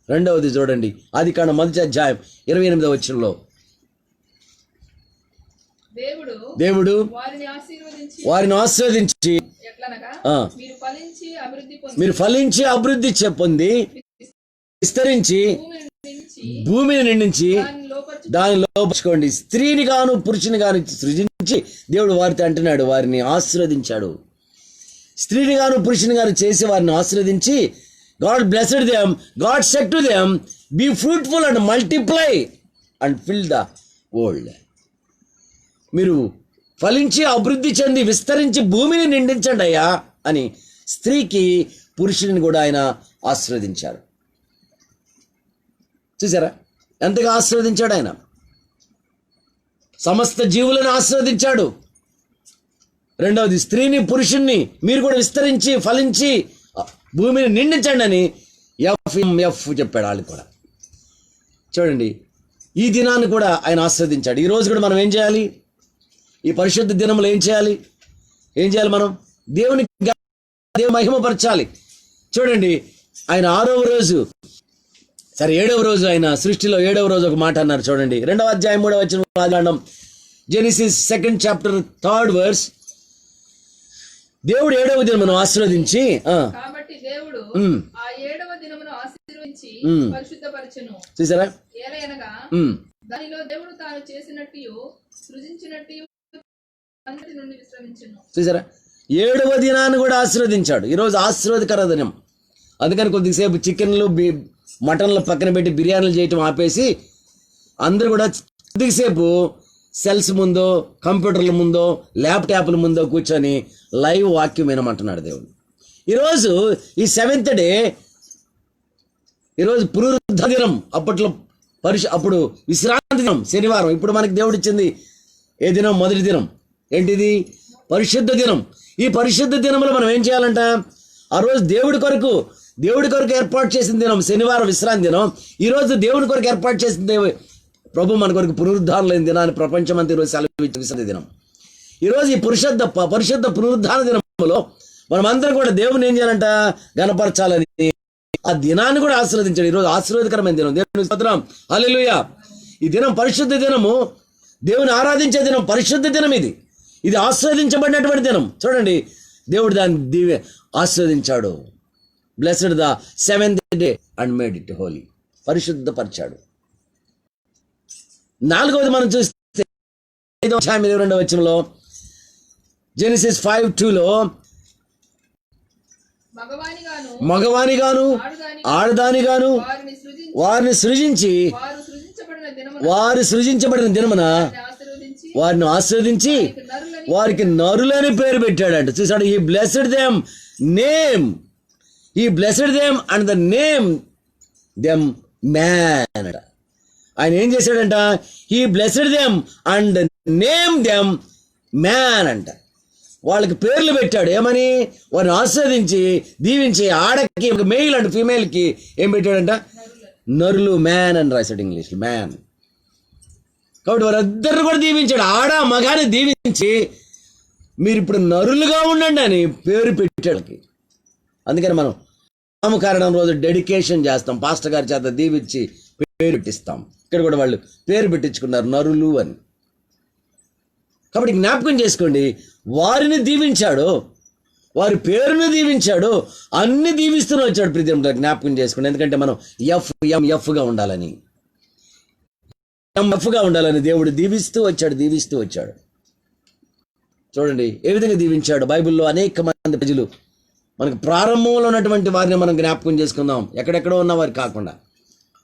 రెండవది చూడండి, ఆదికాండం 1వ అధ్యాయం 28వ వచనంలో దేవుడు వారిని ఆశీర్వదించి మీరు ఫలించి అభివృద్ధి పొంది విస్తరించి భూమిని నిండించి దాన్ని లోపరుచుకోండి. స్త్రీని గాను పురుషుని గాను సృజించి దేవుడు వారితో అంటున్నాడు, వారిని ఆశీర్వదించాడు. స్త్రీని గాను పురుషుని గాను చేసి వారిని ఆశీర్వదించి, God blessed them, God said to them, be fruitful and multiply and fill the world. మీరు ఫలించి అభివృద్ధి చెంది విస్తరించి భూమిని నిండించండి అయ్యా అని స్త్రీకి పురుషుని కూడా ఆయన ఆశీర్వదించారు. చూసారా ఎంతగా ఆశీర్వదించాడు ఆయన? సమస్త జీవులను ఆశీర్వదించాడు. రెండవది, స్త్రీని పురుషుణ్ణి మీరు కూడా విస్తరించి ఫలించి భూమిని నిండించండి అని ఎఫ్ చెప్పాడు. వాళ్ళు కూడా చూడండి, ఈ దినాన్ని కూడా ఆయన ఆశీర్వదించాడు. ఈరోజు కూడా మనం ఏం చేయాలి? ఈ పరిశుద్ధ దినంలో ఏం చేయాలి? మనం దేవుని మహిమపరచాలి. చూడండి, ఆయన 6వ రోజు, సరే 7వ రోజు, ఆయన సృష్టిలో 7వ రోజు ఒక మాట అన్నారు. చూడండి, 2వ అధ్యాయం 3వ వచనం, ఆదికాండం genesis 2nd chapter 3rd verse. దేవుడు 7వ దినమును ఆశీర్వదించి కాబట్టి దేవుడు ఆ 7వ దినమును ఆశీర్వదించి పరిశుద్ధపరచెను. చూసారా? ఏలయనగా దానిలో దేవుడు తాను చేసినట్టు సృజించినట్టు అందరి నుండి విశ్రమించెను. చూసారా? 7వ దినాన్ని కూడా ఆశీర్వదించాడు. ఈరోజు ఆశీర్వాదకర దినం. అందుకని కొద్దిసేపు చికెన్లు మటన్లు పక్కన పెట్టి బిర్యానీలు చేయటం ఆపేసి అందరూ కూడా కొద్దిసేపు సెల్స్ ముందో, కంప్యూటర్ల ముందో, ల్యాప్టాప్ల ముందో కూర్చొని లైవ్ వాక్యం వినమంటున్నాడు దేవుడు. ఈరోజు ఈ 7th డే, ఈరోజు పునరుద్ధరణ దినం. అప్పుడు విశ్రాంతి దినం శనివారం. ఇప్పుడు మనకి దేవుడు ఇచ్చింది ఏ దినం? మొదటి దినం. ఏంటిది? పరిశుద్ధ దినం. ఈ పరిశుద్ధ దినంలో మనం ఏం చేయాలంట? ఆ రోజు దేవుడి కొరకు ఏర్పాటు చేసిన దినం శనివారం విశ్రాంతి దినం. ఈరోజు దేవుడి కొరకు ఏర్పాటు చేసిన ప్రభు మన కొరకు పునరుద్ధారణ లేని దినాన్ని ప్రపంచం అంతా ఈరోజు సెలవు విశ్రాంతి దినం. ఈరోజు ఈ పరిశుద్ధ పునరుద్ధారణ దినంలో మనం అందరం కూడా దేవుని ఏం చేయాలంట? గణపరచాలని, ఆ దినాన్ని కూడా ఆశీర్వదించాడు. ఈరోజు ఆశీర్వాదకరమైన దినం. దేవుని స్తోత్రం, హల్లెలూయా. ఈ దినం పరిశుద్ధ దినము, దేవుని ఆరాధించే దినం, పరిశుద్ధ దినం. ఇది ఆశీర్వదించబడినటువంటి దినం. చూడండి, దేవుడు దాన్ని ఆశీర్వదించాడు. Blessed the 7th day and made it holy. పరిశుద్ధపరిచాడు. 4వది మనం చూస్తే 5వ అధ్యాయం 22వ వచనంలో జెనిసిస్ 5:2లో మగవానిగాను ఆడదానిగాను వారిని సృజించి వారు సృజించబడిన దినమున వారిని ఆశీర్వదించి వారికి నరులని పేరు పెట్టాడంట. చూసాడు? He blessed them and the name them man అంట. ఆయన ఏం చేశాడంట? He blessed them and name them man అంట. వాళ్ళకి పేర్లు పెట్టాడు. ఏమని? వారిని ఆస్వాదించి దీవించి, ఆడకి మెయిల్ అండ్ ఫీమేల్కి ఏం పెట్టాడంట? నరులు, మ్యాన్ అని రాశాడు ఇంగ్లీష్లో, మ్యాన్. కాబట్టి వారిద్దరిని కూడా దీవించాడు. ఆడ మగాని దీవించి మీరు ఇప్పుడు నరులుగా ఉండండి అని పేరు పెట్టాడు. అందుకని మనం నామకరణం రోజు డెడికేషన్ చేస్తాం, పాస్టర్ గారి చేత దీవించి పేరు పెట్టిస్తాం. ఇక్కడ కూడా వాళ్ళు పేరు పెట్టించుకున్నారు, నరులు అని. కాబట్టి జ్ఞాపకం చేసుకోండి, వారిని దీవించాడు, వారి పేరును దీవించాడు, అన్ని దీవిస్తూనే వచ్చాడు. ప్రతి జ్ఞాపకం చేసుకోండి. ఎందుకంటే మనం ఎఫ్గా ఉండాలని, దేవుడు దీవిస్తూ వచ్చాడు. చూడండి ఏ విధంగా దీవించాడు. బైబిల్లో అనేక మంది ప్రజలు, మనకు ప్రారంభంలో ఉన్నటువంటి వారిని మనం జ్ఞాపకం చేసుకుందాం, ఎక్కడెక్కడో ఉన్న వారు కాకుండా.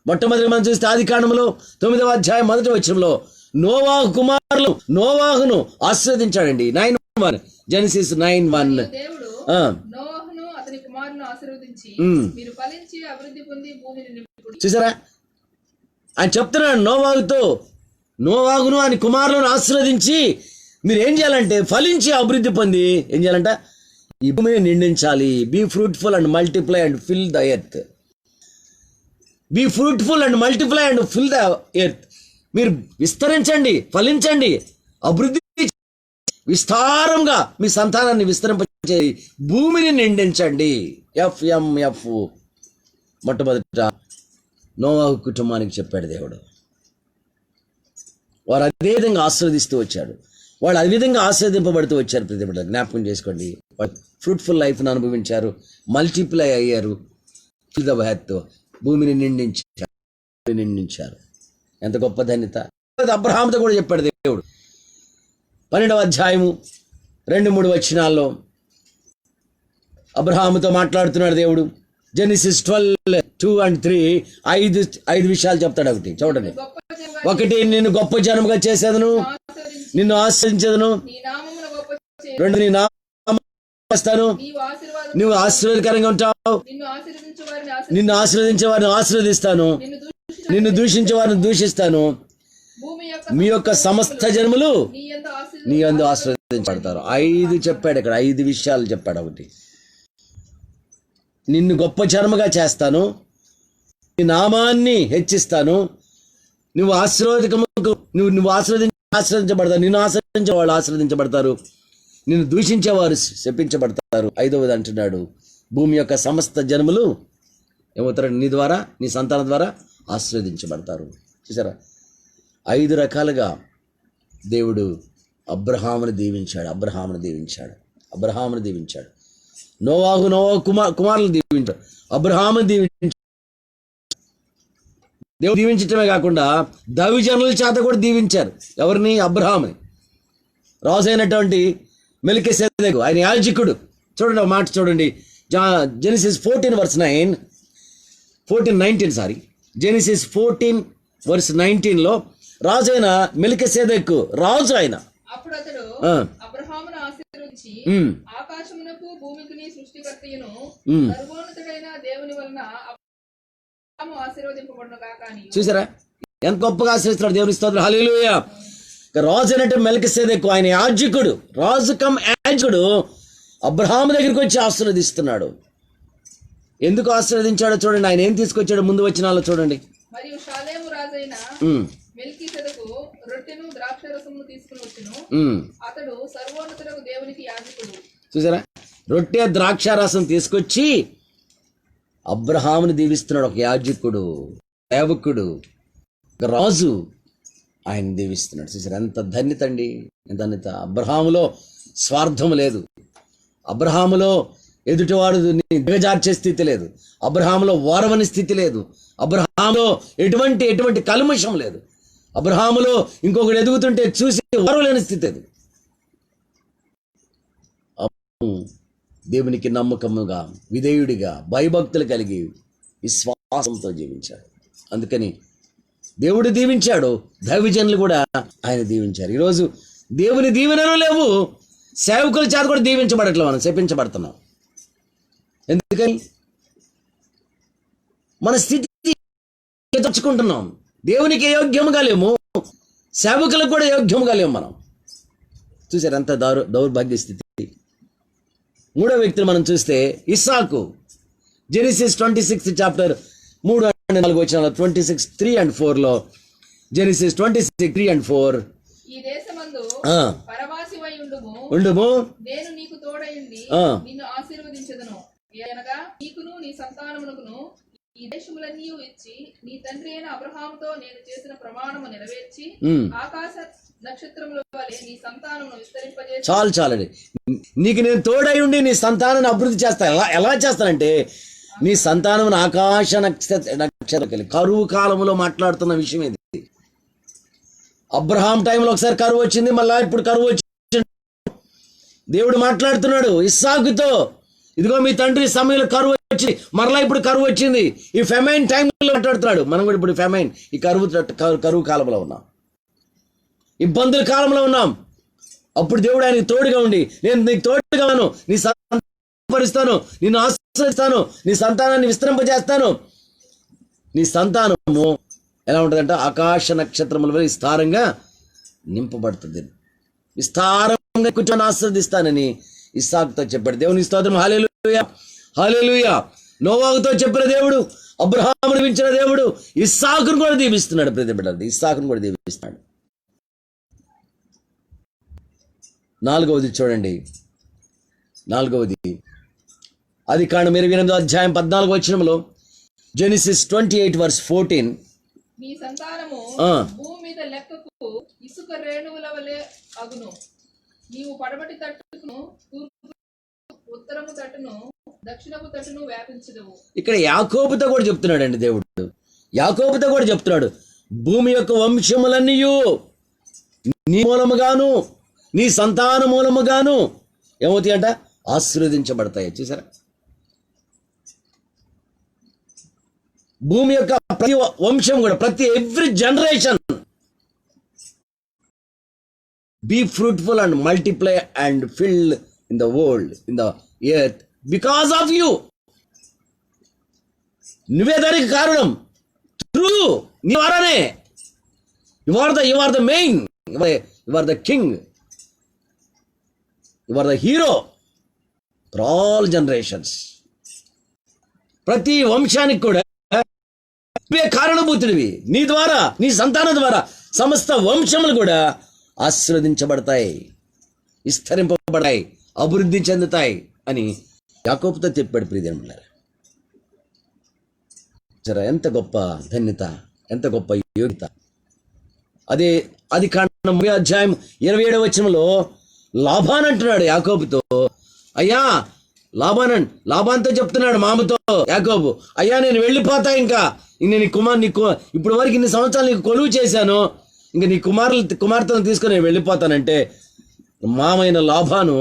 మొట్టమొదటి మనం చూస్తే ఆదికాండములో 9వ అధ్యాయం 1వ వచనంలో నోవాహు కుమారులు నోవాహును ఆశీర్వదించాడండి. 9:1 జెనిసిస్ 9:1. దేవుడు నోవాహును అతని కుమారులను ఆశీర్వదించి మీరు ఫలించి అభివృద్ధి పొంది భూమిని నింపుడి. చూసారా? ఆయన చెప్తున్నాడు నోవాహును ఆయన కుమారులను ఆశీర్వదించి మీరు ఏం చేయాలంటే ఫలించి అభివృద్ధి పొంది ఏం చేయాలంట? ఈ భూమిని నిండించాలి. Be fruitful and multiply and fill the earth. Be fruitful and multiply and fill the earth. మీరు విస్తరించండి, ఫలించండి, అభివృద్ధి విస్తారంగా మీ సంతానాన్ని విస్తరింపచేసి భూమిని నిండించండి. FMF మొట్టమొదట నోవాహు కుటుంబానికి చెప్పాడు దేవుడు. వారు అదే విధంగా ఆశీర్వదిస్తూ వచ్చాడు, వాళ్ళు అదే విధంగా ఆశీర్వదింపబడుతూ వచ్చారు. ప్రతి బిడ్డ జ్ఞాపకం చేసుకోండి, వాళ్ళు ఫ్రూట్ఫుల్ లైఫ్ను అనుభవించారు, మల్టిప్లై అయ్యారు, భూమిని నిండించారు. ఎంత గొప్ప ధన్యత. అబ్రహాముతో కూడా చెప్పాడు దేవుడు 12వ అధ్యాయము 2-3 వచనాల్లో అబ్రహాముతో మాట్లాడుతున్నాడు దేవుడు. జెనిసిస్ 12:2-3 ఐదు విషయాలు చెప్తాడు. ఒకటి చూడండి, ఒకటి నిన్ను గొప్ప జనముగా చేసేదను, నిన్ను ఆశ్రయించదను. రెండు, నీ నామమును చేస్తాను, నువ్వు ఆశీర్వాదకరంగా ఉంటావు. నిన్ను ఆశీర్వదించే వారిని ఆశీర్వదిస్తాను, నిన్ను దూషించే వారిని దూషిస్తాను. మీ యొక్క సమస్త జన్మలు నీ యందు ఆశీర్వదించబడతారు. 5 చెప్పాడు ఇక్కడ, 5 విషయాలు చెప్పాడు. ఒకటి, నిన్ను గొప్ప జన్మగా చేస్తాను, నీ నామాన్ని హెచ్చిస్తాను, నువ్వు ఆశీర్వదించబడతావు, నిన్ను ఆశ్రయించే వాళ్ళు ఆశీర్వదించబడతారు, నిన్ను దూషించేవారు శపించబడతారు. 5వది అంటున్నాడు, భూమి యొక్క సమస్త జన్మలు ఏమవుతారు, నీ ద్వారా, నీ సంతానం ద్వారా ఆశీర్వదించబడతారు. చూసారా, 5 రకాలుగా దేవుడు అబ్రహామును దీవించాడు. నోవాహు కుమారులను దీవించాడు, అబ్రహామును దీవించాడు. దేవుడు దీవించటమే కాకుండా దైవజనుల చేత కూడా దీవించారు. ఎవరిని? అబ్రహాముని. రాజు అయినటువంటి మెల్కీసెదెకు, ఆయన యాజకుడు. చూడండి ఒక మాట చూడండి, జెనిసిస్ 14:19 జెనిసిస్ 14:19 రాజు అయిన మెల్కీసెదెకు రాజు ఆయన. అప్పుడు అతడు అబ్రహామును ఆశీర్వదించి, ఆకాశమునకు భూమికి సృష్టికర్తయును సర్వోన్నతుడైన దేవుని వలన అబ్రహాము ఆశీర్వదింపబడును గాక అని. చూసారా ఎంత గొప్పగా ఆశీర్వదిస్తున్నాడు. దేవుని స్తోత్రం, హల్లెలూయా. రాజు అయినట్టు మెల్కీసెదెకు, ఆయన యాజకుడు, రాజు కమ్ యాజకుడు అబ్రహాము దగ్గరికి వచ్చి ఆశీర్వదిస్తున్నాడు. ఎందుకు ఆశీర్వదించాడో చూడండి, ఆయన ఏం తీసుకొచ్చాడు ముందు వచనాల్లో చూడండి. మరియు షాలేము రాజైన మెల్కీసెదెకు రొట్టెను ద్రాక్షరసమును తీసుకుని వచ్చును, అతడు సర్వోన్నతుడగు దేవునికి యాజకుడు. చూసారా, రొట్టె ద్రాక్షారసం తీసుకొచ్చి అబ్రహాముని దీవిస్తున్నాడు. ఒక యాజకుడు, సేవకుడు, రాజు ఆయన దీవిస్తున్నాడు. చూసారా, ఎంత ధన్యత అండి, ఎంత ధన్యత. అబ్రహాములో స్వార్థం లేదు, అబ్రహాములో ఎదుటివాడు దిగజార్చే స్థితి లేదు, అబ్రహాములో వారవని స్థితి లేదు, అబ్రహాములో ఎటువంటి కల్మషం లేదు, అబ్రహాములో ఇంకొకటి ఎదుగుతుంటే చూసి వారవలేని స్థితి అది. దేవునికి నమ్మకముగా, విధేయుడిగా, భయభక్తులు కలిగి విశ్వాసంతో జీవించాడు. అందుకని దేవుడు దీవించాడు, దైవజనులు కూడా ఆయన దీవించారు. ఈరోజు దేవుని దీవెనలు లేవు, సేవకుల చేత కూడా దీవించబడట్లే, మనం శపించబడుతున్నాం. ఎందుకని? మన స్థితి తెచ్చుకుంటున్నాం. దేవునికి యోగ్యముగా లేము, సేవకులకు కూడా యోగ్యముగా లేము మనం. చూసారు ఎంత దౌర్భాగ్య స్థితి. 3వ వ్యక్తిని మనం చూస్తే ఇస్సాకు. జెనిసిస్ 26:3-4 26:3-4 జెనిసిస్ 26:3-4 ఈ దేశమందు పరవాసివై ఉండుము, నేను నీకు తోడైండి నిన్ను ఆశీర్వదించెదను, అనగా నీకును నీ సంతానమునకును ఈ దేశములన్నీ ఇచ్చి నీ తండ్రి అయిన అబ్రహాముతో నేను చేసిన ప్రమాణము నెరవేర్చి ఆకాశ నక్షత్రముల వలె నీ సంతానమును విస్తరింపజేసి. చాలండి, నీకు నేను తోడై ఉండి నీ సంతానాన్ని అభివృద్ధి చేస్తాను. ఎలా చేస్తానంటే, నీ సంతానం ఆకాశ నక్షత్రం. కరువు కాలంలో మాట్లాడుతున్న విషయం ఇది. అబ్రహాం టైంలో ఒకసారి కరువు వచ్చింది, మళ్ళా ఇప్పుడు కరువు వచ్చింది. దేవుడు మాట్లాడుతున్నాడు ఇస్సాకుతో, ఇదిగో మీ తండ్రి సమయంలో కరువు వచ్చి మరలా ఇప్పుడు కరువు వచ్చింది. ఈ ఫెమైన్ టైంలో మాట్లాడుతున్నాడు. మనం కూడా ఇప్పుడు ఫెమైన్, ఈ కరువు కాలంలో ఉన్నాం, ఇబ్బందుల కాలంలో ఉన్నాం. అప్పుడు దేవుడు ఆయనకి తోడుగా ఉండి, నేను నీకు తోడుగా ఉన్నాను, నీ సంతానం నిన్ను ఆశీర్వదిస్తాను, నీ సంతానాన్ని విస్తరింపజేస్తాను. నీ సంతానము ఎలా ఉంటుందంటే ఆకాశ నక్షత్రముల వల్ల విస్తారంగా నింపబడుతుంది. విస్తారంగా కూర్చొని ఆశీర్వదిస్తానని ఇస్సాకుతో చెప్పాడు. దేవుని స్తోత్రం, హల్లెలూయా, హల్లెలూయా. నోవాహుతో చెప్పిన దేవుడు, అబ్రహామును దీవించిన దేవుడు ఇస్సాకును కూడా దీవిస్తున్నాడు. ప్రతి బిడ్డలు ఇస్సాకును కూడా దీవిస్తున్నాడు. 4వది చూడండి, 4వది ఆదికాండం 28వ అధ్యాయం 14వ వచనంలో, జెనిసిస్ 28:14, నీ సంతానము భూమి మీద లెక్కకు ఇసుక రేణువుల వలె అగును. నీవు పడమటి తట్టును, తూర్పు, ఉత్తరము తట్టును, దక్షిణపు తట్టును వ్యాపించదవు. ఇక్కడ యాకోబుతో కూడా చెప్తున్నాడండి దేవుడు. యాకోబుతో కూడా చెప్తున్నాడు, భూమి యొక్క వంశములన్నీయు నీ మూలముగాను నీ సంతాన మూలముగాను ఏమవుతాయి అంట? ఆశీర్వదించబడతాయి. చూసారా? భూమి యొక్క ప్రతి వంశం కూడా, ప్రతి every generation, be fruitful and multiply and fill in the world, in the earth, because of you. నువ్వే దానికి కారణం. త్రూ నీ ద్వారానే. You are the main, you are the king, you are the hero for all generations. ప్రతి వంశానికి కూడా నువ్వే కారణభూతుడివి. నీ ద్వారా, నీ సంతానం ద్వారా సమస్త వంశములు కూడా ఆశీర్వదించబడతాయి, విస్తరింపబడతాయి, అభివృద్ధి చెందుతాయి అని యాకోబుతో చెప్పాడు. ప్రియజనులారా, సరే, ఎంత గొప్ప ధన్యత, ఎంత గొప్ప యోగ్యత. అదే ఆదికాండం 30వ అధ్యాయం 27వ వచనంలో లాబాన్ అంటున్నాడు యాకోబుతో, అయ్యా లాబాన్తో చెప్తున్నాడు మామతో యాకోబు, అయ్యా నేను వెళ్ళిపోతా, ఇంకా నేను ఇప్పుడు వరకు ఇన్ని సంవత్సరాలు నీకు కొలువు చేశాను, ఇంకా నీ కుమార్తెను తీసుకొని నేను వెళ్ళిపోతానంటే మామైన లాబాను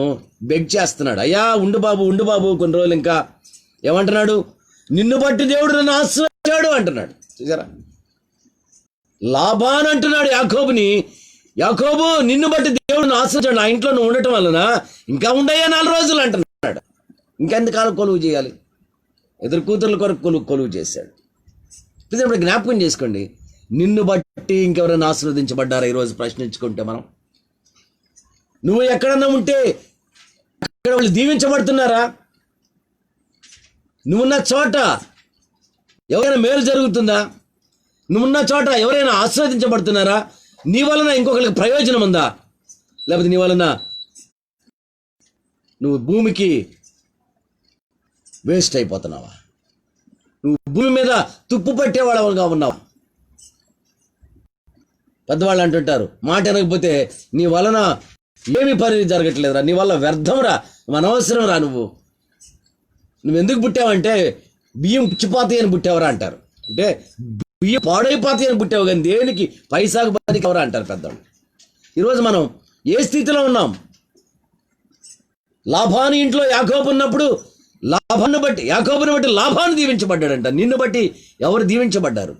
బెగ్ చేస్తున్నాడు, అయ్యా ఉండు బాబు కొన్ని రోజులు. ఇంకా ఏమంటున్నాడు? నిన్ను బట్టి దేవుడు నన్ను ఆశ్రయించాడు అంటున్నాడు. చూసారా? లాబాన్ అంటున్నాడు యాకోబుని, యాకోబు నిన్ను బట్టి దేవుడిని ఆశ్రయించాడు, నా ఇంట్లో నువ్వు ఉండటం వలన ఇంకా ఉండయ్యా 4 రోజులు అంటున్నాడు. ఇంకెంతకాలం కొలువు చేయాలి? ఎదురు కూతుర్ల కొరకు కొలువు చేశాడు. ఇప్పుడు జ్ఞాపకం చేసుకోండి, నిన్ను బట్టి ఇంకెవరైనా ఆశీర్వదించబడ్డారా ఈరోజు ప్రశ్నించుకుంటే మనం? నువ్వు ఎక్కడన్నా ఉంటే అక్కడ వాళ్ళు దీవించబడుతున్నారా? నువ్వున్న చోట ఎవరైనా మేలు జరుగుతుందా? నువ్వున్న చోట ఎవరైనా ఆశీర్వదించబడుతున్నారా? నీ వలన ఇంకొకరికి ప్రయోజనం ఉందా? లేకపోతే నీ వలన నువ్వు భూమికి వేస్ట్ అయిపోతున్నావా? నువ్వు భూమి మీద తుప్పు పట్టేవాళ్ళగా ఉన్నావా? పెద్దవాళ్ళు అంటుంటారు, మాట వినకపోతే నీ వలన ఏమి పని జరగట్లేదురా, నీ వల్ల వ్యర్థంరా, అనవసరం రా, నువ్వు ఎందుకు పుట్టావంటే బియ్యం పుచ్చిపోతాయి అని పుట్టావరా అంటారు. అంటే బియ్యం పాడైపోతాయి అని పుట్టావు, కానీ దేనికి పైసాకు బతికెవరా అంటారు పెద్దవాళ్ళు. ఈరోజు మనం ఏ స్థితిలో ఉన్నాం? లాభాని ఇంట్లో యాకోబు ఉన్నప్పుడు యాకోబుని బట్టి లాభాన్ని దీవించబడ్డాడంట. నిన్ను బట్టి ఎవరు దీవించబడ్డారు?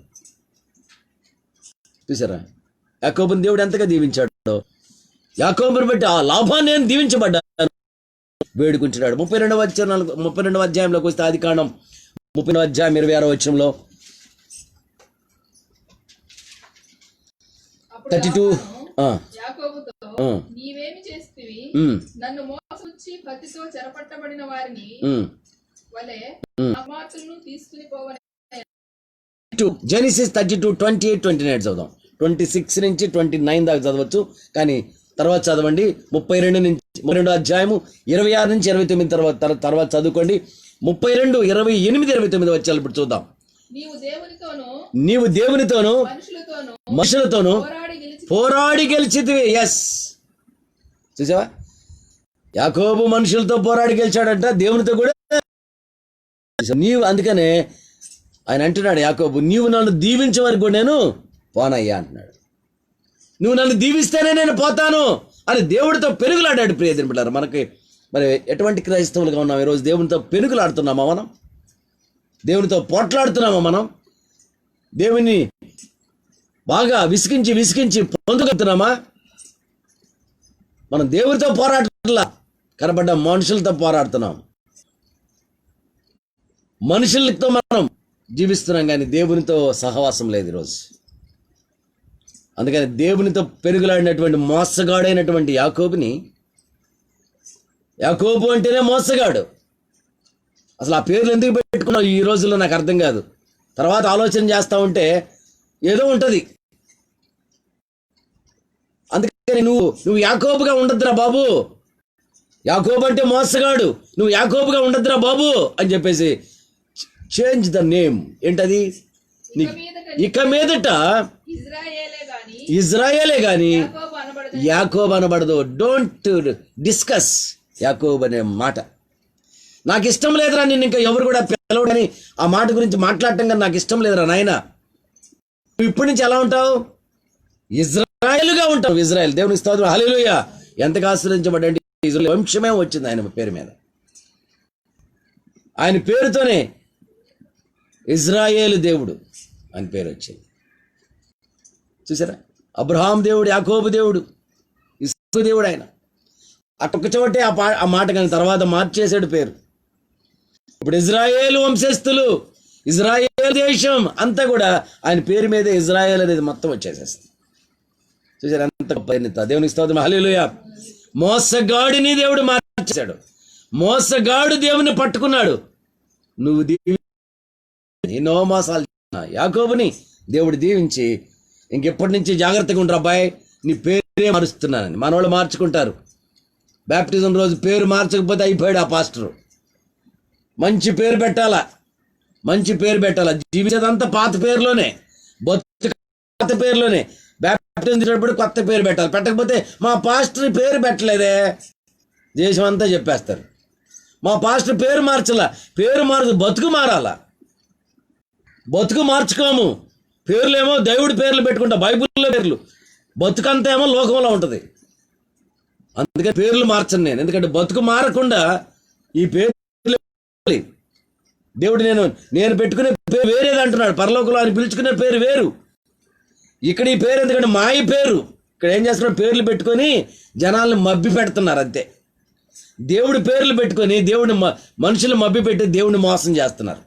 చూసారా? యాకోబుని దేవుడు ఎంతగా దీవించాడో, యాకోబుని బట్టి ఆ లాభాన్ని నేను దీవించబడ్డాను వేడుకుంటున్నాడు. 32వ అధ్యాయంలోకి వస్తే ఆదికాండం 30వ అధ్యాయం 26వ వచనంలో 32 యాకోబుతో, నీవేమి చేస్తివి? నన్ను మోసపుచ్చి కత్తితో చెరపట్టబడిన వారిని వలె నా కుమార్తెలను తీసుకుని పోవని. జెనిసిస్ 32:28-29 చదువుదాం. 26 నుంచి 29 దాకా చదవచ్చు, కానీ తర్వాత చదవండి. 32 అధ్యాయము 26 నుంచి 29 తర్వాత చదువుకోండి. 32, 28, 29 వచ్చారు. ఇప్పుడు చూద్దాం. నీవు దేవునితోనూ మనుషులతోనూ పోరాడి గెలిచితివి. ఎస్, చూసావా? యాకోబు మనుషులతో పోరాడి గెలిచాడంట, దేవునితో కూడా. నీవు, అందుకనే ఆయన అంటున్నాడు యాకోబు, నీవు నన్ను దీవించే కూడా నేను పోనయ్యా అంటున్నాడు. నువ్వు నన్ను దీవిస్తేనే నేను పోతాను అని దేవుడితో పెనుగులాడాడు. ప్రియమైన బిడ్డలారా, మనకి మరి ఎటువంటి క్రైస్తవులుగా ఉన్నాం ఈరోజు? దేవునితో పెనుగులాడుతున్నామా మనం? దేవునితో పోట్లాడుతున్నామా మనం? దేవుని బాగా విసిగించి పొందుగలుగుతున్నామా? మనం దేవునితో పోరాటలా కనబడ్డ మనుషులతో పోరాడుతున్నాం. మనుషులతో మనం జీవిస్తున్నాం, కానీ దేవునితో సహవాసం లేదు ఈరోజు. అందుకని దేవునితో పెరుగులాడినటువంటి మోసగాడైనటువంటి యాకోబు అంటేనే మోసగాడు. అసలు ఆ పేర్లు ఎందుకు పెట్టుకున్నావు ఈ రోజుల్లో నాకు అర్థం కాదు. తర్వాత ఆలోచన చేస్తూ ఉంటే ఏదో ఉంటుంది. అందుకని నువ్వు యాకోబుగా ఉండద్దురా బాబు. యాకోబు అంటే మోసగాడు, నువ్వు యాకోబుగా ఉండద్దురా బాబు అని చెప్పేసి చేంజ్ ద నేమ్. ఏంటది? ఇక మీదట ఇజ్రాయేలే గాని యాకోబు అనబడదు. డోంట్ డిస్కస్ యాకోబు అనే మాట. నాకు ఇష్టం లేదురా నిన్ను ఇంకా ఎవరు కూడా పిలవడని, ఆ మాట గురించి మాట్లాడటం కానీ నాకు ఇష్టం లేదురా నాయన. నువ్వు ఇప్పటి నుంచి ఎలా ఉంటావు? ఇజ్రాయేలుగా ఉంటావు. ఇజ్రాయేల్, దేవుని స్తోత్రం, హల్లెలూయా. ఎంతగా ఆశ్రయించబడ్డండి, ఇజ్రాయేల్ వంశమే వచ్చింది ఆయన పేరు మీద. ఆయన పేరుతోనే ఇజ్రాయేలు దేవుడు అని పేరు వచ్చింది. చూసారా? అబ్రహాం దేవుడు, యాకోబు దేవుడు, ఇస్సాకు దేవుడు. ఆయన అటొక్క చోటే ఆ మాట కానీ తర్వాత మార్చేశాడు పేరు. ఇప్పుడు ఇజ్రాయేలు వంశస్థులు, ఇజ్రాయేల్ దేశం అంతా కూడా ఆయన పేరు మీదే ఇజ్రాయేల్ అనేది మొత్తం వచ్చేసేస్తుంది. చూసారు ఎంత గొప్ప దేవునికి స్తోత్రం, హల్లెలూయా. మోసగాడిని దేవుడు మార్చేశాడు. మోసగాడు దేవుని పట్టుకున్నాడు. నువ్వు ఎన్నో మోసాలు యాకోబుని దేవుడు దీవించి ఇంకెప్పటి నుంచి జాగ్రత్తగా ఉండరు అబ్బాయి, నీ పేరే మారుస్తున్నానని. మనోళ్ళు మార్చుకుంటారు. బ్యాప్టిజం రోజు పేరు మార్చకపోతే అయిపోయాడు ఆ పాస్టరు. మంచి పేరు పెట్టాలా, మంచి పేరు పెట్టాలా. జీవించేదంతా పాత పేరులోనే, బతుకు పాత పేరులోనే. బ్యాప్టిజం చేసేటప్పుడు కొత్త పేరు పెట్టాలి. పెట్టకపోతే మా పాస్టర్ పేరు పెట్టలేదే, దేశం అంతా చెప్పేస్తారు. మా పాస్టర్ పేరు మార్చలా. పేరు మార్చు, బతుకు మారాలా. బతుకు మార్చుకోము. పేర్లేమో దేవుడి పేర్లు పెట్టుకుంటా, బైబిల్లో పేర్లు. బతుకంతా ఏమో లోకంలో ఉంటుంది. అందుకే పేర్లు మార్చను నేను, ఎందుకంటే బతుకు మారకుండా ఈ పేరు దేవుడు నేను పెట్టుకునే పేరు వేరేది అంటున్నాడు. పరలోకంలో ఆయన పిలుచుకునే పేరు వేరు. ఇక్కడ ఈ పేరు ఎందుకంటే మాయ పేరు. ఇక్కడ ఏం చేస్తున్నారు? పేర్లు పెట్టుకొని జనాలను మబ్బి పెడుతున్నారు అంతే. దేవుడి పేర్లు పెట్టుకొని మనుషులు మబ్బి పెట్టి దేవుడిని మోసం చేస్తున్నారు.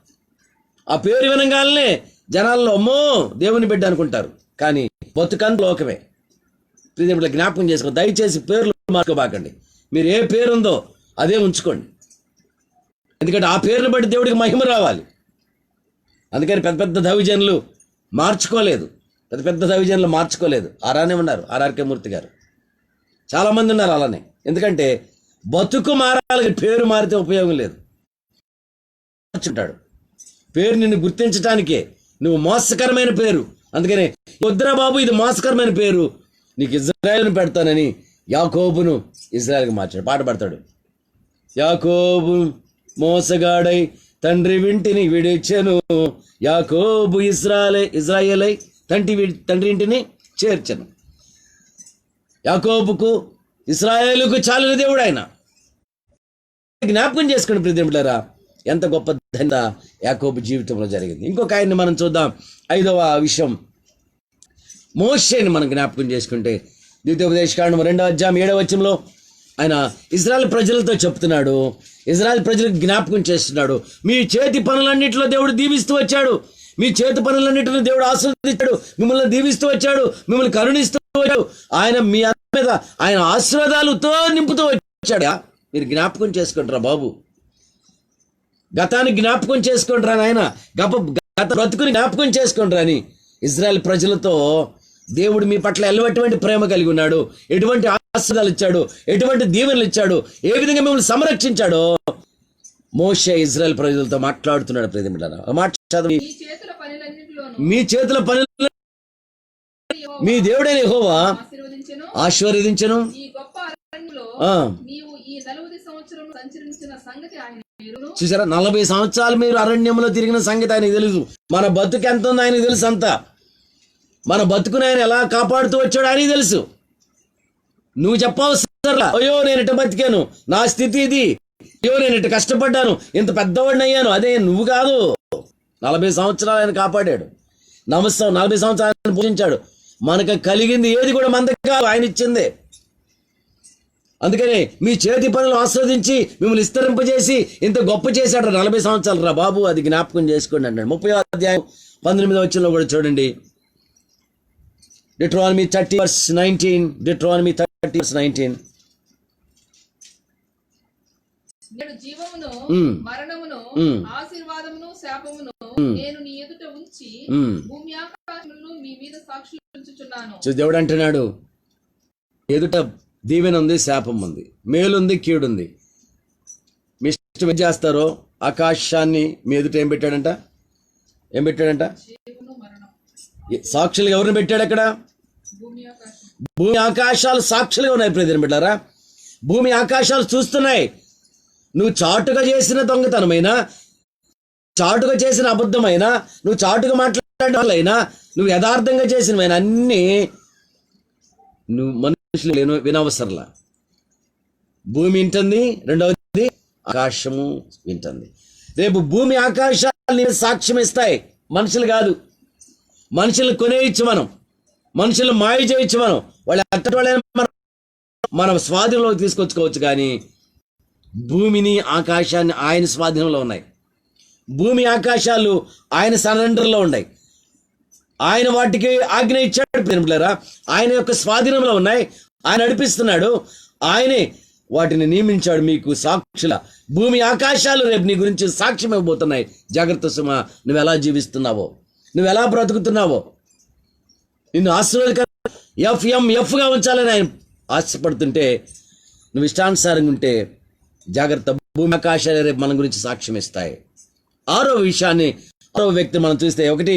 ఆ పేరు వినగానే జనాల్లో అమ్మో దేవుని బిడ్డ అనుకుంటారు. కానీ బతుకంత లోకమే. జ్ఞాపకం చేసుకో, దయచేసి పేర్లు మార్చుకోబాకండి. మీరు ఏ పేరు ఉందో అదే ఉంచుకోండి. ఎందుకంటే ఆ పేరును బట్టి దేవుడికి మహిమ రావాలి. అందుకని పెద్ద పెద్ద దైవజనులు మార్చుకోలేదు. పెద్ద దైవజనులు మార్చుకోలేదు. అలానే ఉన్నారు. ఆర్ఆర్కే మూర్తి గారు, చాలామంది ఉన్నారు అలానే. ఎందుకంటే బతుకు మారాలి, పేరు మారితే ఉపయోగం లేదు. మార్చుంటాడు పేరు నిన్ను గుర్తించడానికే. నువ్వు మోసకరమైన పేరు, అందుకనే వద్దురా బాబు ఇది మోసకరమైన పేరు, నీకు ఇజ్రాయేలును పెడతానని యాకోబును ఇజ్రాయేల్కి మార్చాడు. పాట పాడతాడు. యాకోబు మోసగాడై తండ్రి వింటిని విడిచెను, యాకోబు ఇజ్రాయేలై తండ్రి ఇంటిని చేర్చను. యాకోబుకు ఇజ్రాయేలుకు చాలిన దేవుడు ఆయన. జ్ఞాపకం చేసుకోండి ప్రియమిత్రులారా, ఎంత గొప్ప ధన్యత యాకోబు జీవితంలో జరిగింది. ఇంకొక ఆయన్ని మనం చూద్దాం. 5వ విషయం, మోషేని మనం జ్ఞాపకం చేసుకుంటే ద్వితీయోపదేశకాండం 2వ అధ్యాయం 7వ వచనంలో ఆయన ఇజ్రాయెల్ ప్రజలతో చెప్తున్నాడు. ఇజ్రాయెల్ ప్రజలకు జ్ఞాపకం చేస్తున్నాడు. మీ చేతి పనులన్నింటిలో దేవుడు దీవిస్తూ వచ్చాడు. మీ చేతి పనులన్నింటిలో దేవుడు ఆశీర్వదించాడు. మిమ్మల్ని దీవిస్తూ వచ్చాడు, మిమ్మల్ని కరుణిస్తూ వచ్చాడు. ఆయన మీ మీద ఆయన ఆశీర్వాదాలతో నింపుతూ వచ్చాడు. మీరు జ్ఞాపకం చేసుకుంటారా బాబు? గతాన్ని జ్ఞాపకం చేసుకుంటారా నాయన, గత బ్రతుకుని జ్ఞాపకం చేసుకుంటారా అని ఇజ్రాయెల్ ప్రజలతో దేవుడు మీ పట్ల ఎటువంటి ప్రేమ కలిగి ఉన్నాడు, ఎటువంటి ఆశీర్వాదాలు ఇచ్చాడు, ఎటువంటి దీవెనలు ఇచ్చాడు, ఏ విధంగా మిమ్మల్ని సంరక్షించాడో మోషే ఇజ్రాయెల్ ప్రజలతో మాట్లాడుతున్నాడు. మీ చేతుల పని మీ దేవుడైన యెహోవా ఆశీర్వదించెను. చూసారా, 40 సంవత్సరాలు మీరు అరణ్యంలో తిరిగిన సంగతి ఆయనకు తెలుసు. మన బతుకు ఎంత ఉందో ఆయనకు తెలుసు. అంతా మన బతుకుని ఆయన ఎలా కాపాడుతూ వచ్చాడు ఆయనకి తెలుసు. నువ్వు చెప్పవసరం, అయ్యో నేను ఇట్ట బతికాను, నా స్థితి ఇది, అయ్యో నేను ఇట్ట కష్టపడ్డాను, ఇంత పెద్దవాడిని అయ్యాను, అదే నువ్వు కాదు. 40 సంవత్సరాలు ఆయన కాపాడాడు. 40 సంవత్సరాలు ఆయన పూజించాడు. మనకు కలిగింది ఏది కూడా మనది కాదు, ఆయన ఇచ్చిందే. అందుకని మీ చేతి పనులు ఆస్వాదించి మిమ్మల్ని విస్తరింపజేసి ఇంత గొప్ప చేశాడు. 40 సంవత్సరాలు రా బాబు, అది జ్ఞాపకం చేసుకోండి అన్నాడు. 30వ అధ్యాయం 19వ వచనంలో కూడా చూడండి. Deuteronomy 30:19. Deuteronomy 30:19. నేను జీవమును మరణమును ఆశీర్వాదమును శాపమును నేను నీ ఎదుట ఉంచి భూమి ఆకాశములను మీ మీద సాక్షులు ఉంచుచున్నాను. దేవుడు అంటున్నాడు, ఎదుట దీవెన ఉంది, శాపం ఉంది, మేలుంది, కీడుంది. మీ ఇష్టం ఏం చేస్తారో ఆకాశాన్ని మీ ఎదుట ఏం పెట్టాడంట? సాక్షులు ఎవరిని పెట్టాడు అక్కడ? భూమి ఆకాశాలు సాక్షులుగా ఉన్నాయి. ప్రియమైన బిడ్డలారా, భూమి ఆకాశాలు చూస్తున్నాయి. నువ్వు చాటుగా చేసిన దొంగతనమైనా, చాటుగా చేసిన అబద్ధమైనా, నువ్వు చాటుగా మాట్లాడాలైనా, నువ్వు యథార్థంగా చేసినవైనా అన్నీ నువ్వు మనుషులు వినవసరంలా. భూమి వింటుంది, రెండవది ఆకాశము వింటుంది. రేపు భూమి ఆకాశాలు సాక్ష్యం ఇస్తాయి, మనుషులు కాదు. మనుషులు కొనేయచ్చు మనం, మనుషులు మాయ చేయొచ్చు మనం, వాళ్ళు ఎత్తటి వాళ్ళైనా మన స్వాధీనంలోకి తీసుకొచ్చుకోవచ్చు. కానీ భూమిని ఆకాశాన్ని ఆయన స్వాధీనంలో ఉన్నాయి. భూమి ఆకాశాలు ఆయన సరెండర్లో ఉన్నాయి. ఆయన వాటికి ఆజ్ఞ ఇచ్చాడు. ప్రేమికులారా, ఆయన యొక్క స్వాధీనంలో ఉన్నాయి. ఆయన నడిపిస్తున్నాడు. ఆయనే వాటిని నియమించాడు మీకు సాక్షుల. భూమి ఆకాశాలు రేపు నీ గురించి సాక్ష్యం ఇవ్వబోతున్నాయి. జాగ్రత్త సుమా, నువ్వు ఎలా జీవిస్తున్నావో, నువ్వు ఎలా బ్రతుకుతున్నావో. నిన్ను ఆశీర్వాదకరంగా ఎఫ్గా ఉంచాలని ఆయన ఆశపడుతుంటే, నువ్వు ఇష్టానుసారంగా ఉంటే జాగ్రత్త. భూమి ఆకాశాలు రేపు మన గురించి సాక్ష్యం ఇస్తాయి. ఆరో వ్యక్తి మనం చూస్తే, ఒకటి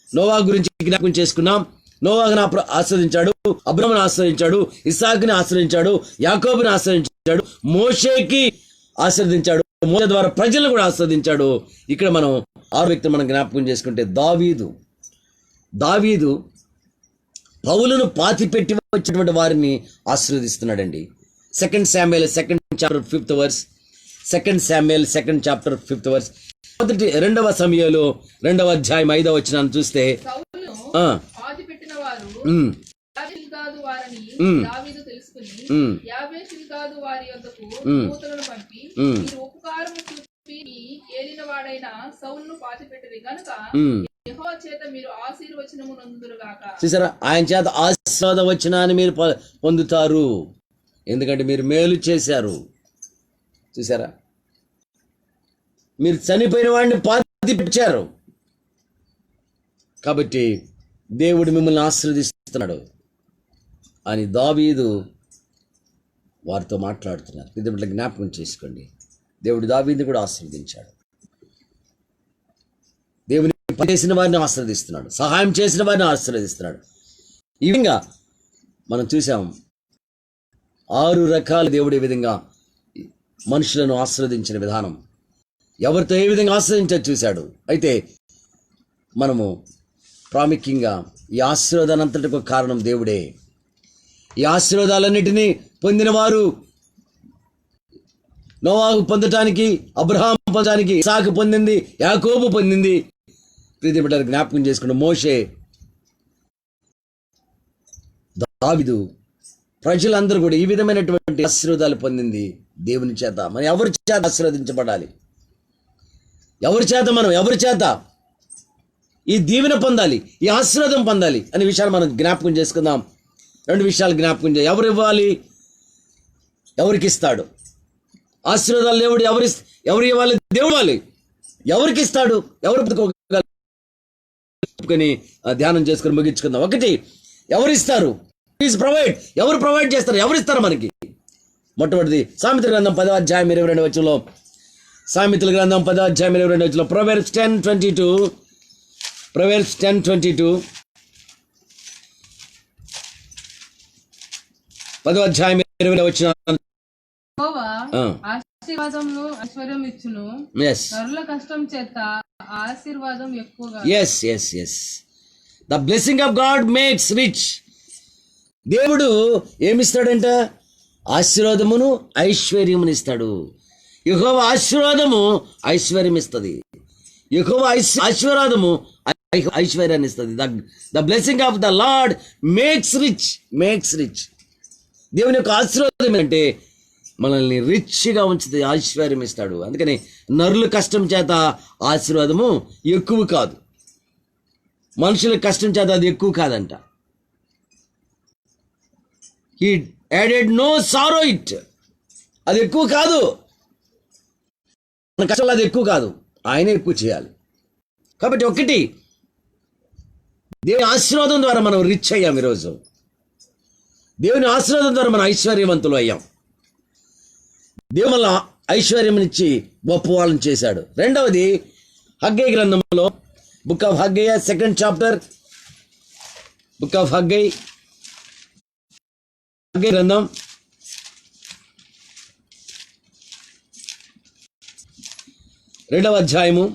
నోవా గురించి జ్ఞాపకం చేసుకున్నాం. నోవాహును ఆశ్రయించాడు, అబ్రాహామును ఆశ్రయించాడు, ఇస్సాకుని ఆశ్రయించాడు, యాకోబుని ఆశ్రయించాడు, మోషేకి ఆశ్రదించాడు, మోషే ద్వారా ప్రజలను కూడా ఆశ్రదించాడు. ఇక్కడ మనం ఆరో వ్యక్తిని మనం జ్ఞాపకం చేసుకుంటే దావీదు పౌలును పాతిపెట్టి వచ్చినటువంటి వారిని ఆశీర్వదిస్తున్నాడండి. 2 Samuel 2nd chapter 5th verse. 2 Samuel 2nd chapter 5th verse. 2 సమూయేలు 2వ అధ్యాయం 5వ వచనాన్ని చూస్తే, పాతిపెట్టిన వారు గిల్గాదు వారని దావీదు తెలుసుకుని యాబేషిల్గాదు వారి యొద్దకు దూతలను పంపి, మీరు ఉపకారము చూపి ఏలిన వాడైన సౌలును పాతిపెట్టిరి గనుక యెహోవా చేత మీరు ఆశీర్వచనము నొందుదురుగాక. చూసారా, ఆయన చేత ఆశీర్వాద వచనాన్ని మీరు పొందుతారు. ఎందుకంటే మీరు మేలు చేశారు. చూసారా, మీరు చనిపోయిన వాడిని పాతిపెట్టారు కాబట్టి దేవుడు మిమ్మల్ని ఆశీర్వదిస్తున్నాడు అని దావీదు వారితో మాట్లాడుతున్నారు. ఇది బిడ్డ జ్ఞాపకం చేసుకోండి. దేవుడు దావీదుని కూడా ఆశీర్వదించాడు. దేవుని చేసిన వారిని ఆశీర్వదిస్తున్నాడు, సహాయం చేసిన వారిని ఆశీర్వదిస్తున్నాడు. ఈ విధంగా మనం చూసాం 6 రకాల దేవుడు ఈ విధంగా మనుషులను ఆశీర్వదించిన విధానం, ఎవరితో ఏ విధంగా ఆశ్రయించో చూశాడు. అయితే మనము ప్రాముఖ్యంగా ఈ ఆశీర్వాదానంతటికి ఒక కారణం దేవుడే. ఈ ఆశీర్వాదాలన్నిటినీ పొందిన వారు నోవాహు పొందటానికి, అబ్రహాం పొందటానికి, ఇస్సాకు పొందింది, యాకోబు పొందింది. ప్రీతి బిడ్డలు జ్ఞాపకం చేసుకున్న మోషే, దావీదు, ప్రజలందరూ కూడా ఈ విధమైనటువంటి ఆశీర్వాదాలు పొందింది దేవుని చేత. మనం ఎవరి చేత ఆశీర్వదించబడాలి? ఎవరి చేత ఈ దీవెన పొందాలి, ఈ ఆశీర్వాదం పొందాలి అనే విషయాలు మనం జ్ఞాపకం చేసుకుందాం. 2 విషయాలు జ్ఞాపకం చేయాలి. ఎవరు ఇవ్వాలి, ఎవరికి ఇస్తాడు? ఆశీర్వాదాలు దేవుడు ఎవరు ఇవ్వాలి? దేవుడు ఇవ్వాలి. ఎవరికి ఇస్తాడు? ఎవరు ధ్యానం చేసుకుని ముగించుకుందాం. 1, ఎవరిస్తారు? Please provide. ఎవరు ప్రొవైడ్ చేస్తారు? ఎవరిస్తారు మనకి? మొట్టమొదటిది సామెతల గ్రంథం 10వ అధ్యాయం 22వ వచనంలో, సామెతల గ్రంథం 10వ అధ్యాయం 22వ వచనంలో, Proverbs 10:22, Proverbs 10:22, 10వ అధ్యాయం 20వ వచనం. యెహోవా ఆశీర్వాదమును ఐశ్వర్యం ఇచ్చును, నరుల కష్టం చేత ఆశీర్వాదం ఎక్కువగా. yes. The blessing of God makes rich. దేవుడు ఏమిస్తాడంట? ఆశీర్వాదమును ఐశ్వర్యమును ఇస్తాడు. యెహోవా ఆశీర్వాదము ఐశ్వర్యం ఇస్తుంది. యెహోవా ఆశీర్వాదము ఐశ్వర్యాన్ని ఇస్తుంది. The blessing of the lord makes rich. దేవుని యొక్క ఆశీర్వాదం ఏంటంటే మనల్ని రిచ్గా ఉంచుతుంది, ఐశ్వర్యం ఇస్తాడు. అందుకని నరుల కష్టం చేత ఆశీర్వాదము ఎక్కువ కాదు, మనుషుల కష్టం చేత అది ఎక్కువ కాదంట. He added no sorrow it. అది ఎక్కువ కాదు, మన కష్టంలో అది ఎక్కువ కాదు, ఆయనే ఎక్కువ చేయాలి. కాబట్టి 1, దేవుని ఆశీర్వాదం ద్వారా మనం రిచ్ అయ్యాం. ఈరోజు దేవుని ఆశీర్వాదం ద్వారా మనం ఐశ్వర్యవంతులు అయ్యాం. దేవుని వల్ల ఐశ్వర్యమునిచ్చి గొప్ప వాళ్ళని చేశాడు. రెండవది హగ్గై గ్రంథంలో book of Haggai 2nd chapter, book of Haggai గ్రంథం 2వ అధ్యాయము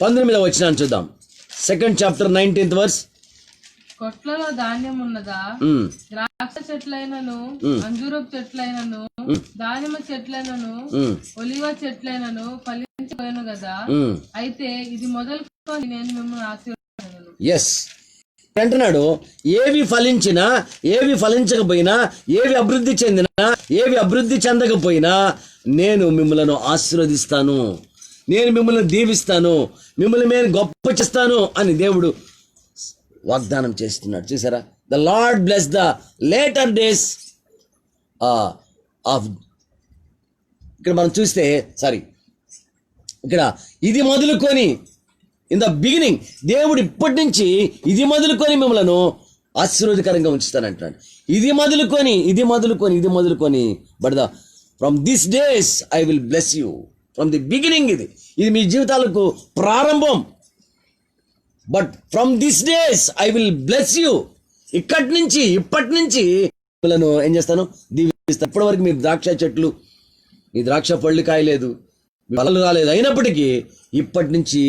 19వ వచనాన్ని చూద్దాం. 2nd chapter 19th verse. కొట్లలో ధాన్యం ఉన్నదా? ద్రాక్ష చెట్లైనను, అంజూరపు చెట్లైనను, దానిమ్మ చెట్లైనను, ఒలివ చెట్లైనను ఫలించబోయెను కదా. అయితే ఇది మొదలుకొని నేను మిమ్మల్ని ఆశీర్వదించను. ఎస్ అంటున్నాడు, ఏవి ఫలించినా, ఏవి ఫలించకపోయినా, ఏవి అభివృద్ధి చెందినా, ఏవి అభివృద్ధి చెందకపోయినా నేను మిమ్మల్ని ఆశీర్వదిస్తాను, నేను మిమ్మల్ని దీవిస్తాను, మిమ్మల్ని నేను గొప్ప చేస్తాను అని దేవుడు వాగ్దానం చేస్తున్నాడు. చూసారా, the Lord bless the latter days of. ఇక్కడ మనం చూస్తే ఇక్కడ ఇది మొదలుకొని ఇన్ ద బిగినింగ్, దేవుడు ఇప్పటి నుంచి ఇది మొదలుకొని మిమ్మల్ని ఆశీర్వాదకరంగా ఉంచుతానంటున్నాడు. ఇది మొదలుకొని but the from this days I will bless you. From the beginning ఇది మీ జీవితాలకు ప్రారంభం. But from this days I will bless you. ఇప్పటి నుంచి మిమ్మల్ని ఏం చేస్తాను, దీవిస్తాను. ఇప్పటి వరకు మీ ద్రాక్ష చెట్లు, మీ ద్రాక్ష పళ్ళు కాయలేదు, ఫలాలు రాలేదు, అయినప్పటికీ ఇప్పటి నుంచి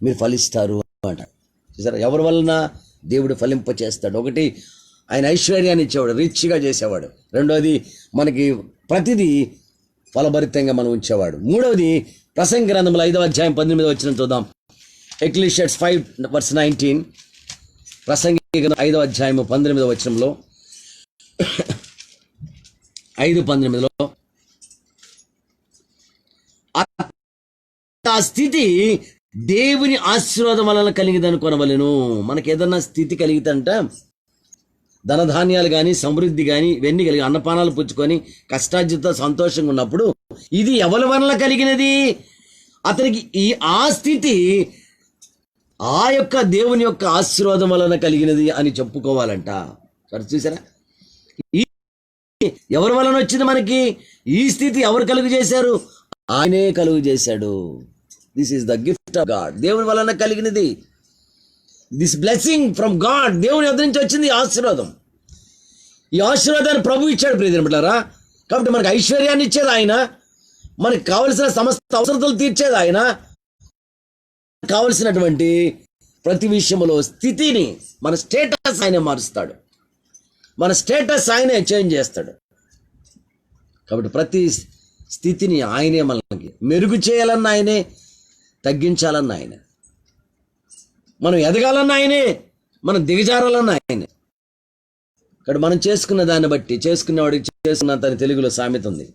మీరు ఫలిస్తారు అన్నమాట. చూసారా, ఎవరి వలన దేవుడు ఫలింప చేస్తాడు. ఒకటి, ఆయన ఐశ్వర్యాన్ని ఇచ్చేవాడు, రిచ్గా చేసేవాడు. రెండవది, మనకి ప్రతిదీ ఫలభరితంగా మనం ఉంచేవాడు. మూడవది, ప్రసంగి గ్రంథంలో 5వ అధ్యాయం 18వ వచనం చూద్దాం. ఎక్లీషియస్ 5:19. ప్రసంగి 5వ అధ్యాయం 18వ వచనంలో 5:19లో ఆ స్థితి దేవుని ఆశీర్వాదం వలన కలిగిదనుకొనవలెను. మనకి ఏదన్నా స్థితి కలిగితే ధనధాన్యాలు కానీ, సమృద్ధి కానీ, ఇవన్నీ కలిగి అన్నపానాలు పుచ్చుకొని కష్టార్జిత సంతోషంగా ఉన్నప్పుడు ఇది ఎవరి వలన కలిగినది? అతనికి ఆ స్థితి ఆ యొక్క దేవుని యొక్క ఆశీర్వాదం వలన కలిగినది అని చెప్పుకోవాలంట. సరే, చూసారా, ఎవరి వలన వచ్చింది మనకి ఈ స్థితి? ఎవరు కలుగు చేశారు? ఆయనే కలుగు చేశాడు. This is the gift of God. దేవుని వలన కలిగినది. దిస్ బ్లెస్సింగ్ ఫ్రమ్ గాడ్, దేవుని వద్ద నుంచి వచ్చింది ఆశీర్వాదం. ఈ ఆశీర్వాదాన్ని ప్రభు ఇచ్చాడు ప్రియమైన బిడ్డలారా. కాబట్టి మనకు ఐశ్వర్యాన్ని ఇచ్చేది ఆయన, మనకు కావలసిన సమస్త అవసరతలు తీర్చేది ఆయన, కావలసినటువంటి ప్రతి విషయంలో స్థితిని, మన స్టేటస్ ఆయనే మారుస్తాడు, మన స్టేటస్ ఆయనే చేంజ్ చేస్తాడు. కాబట్టి ప్రతి స్థితిని ఆయనే మనకి మెరుగు చేయాలన్న ఆయనే, తగ్గించాలన్న ఆయనే, మనం ఎదగాలన్న ఆయనే, మనం దిగజారాలన్న ఆయనే. ఇక్కడ మనం చేసుకున్న దాన్ని బట్టి, చేసుకున్నవాడికి చేసుకున్నంత అని తెలుగులో సామెత ఉంది.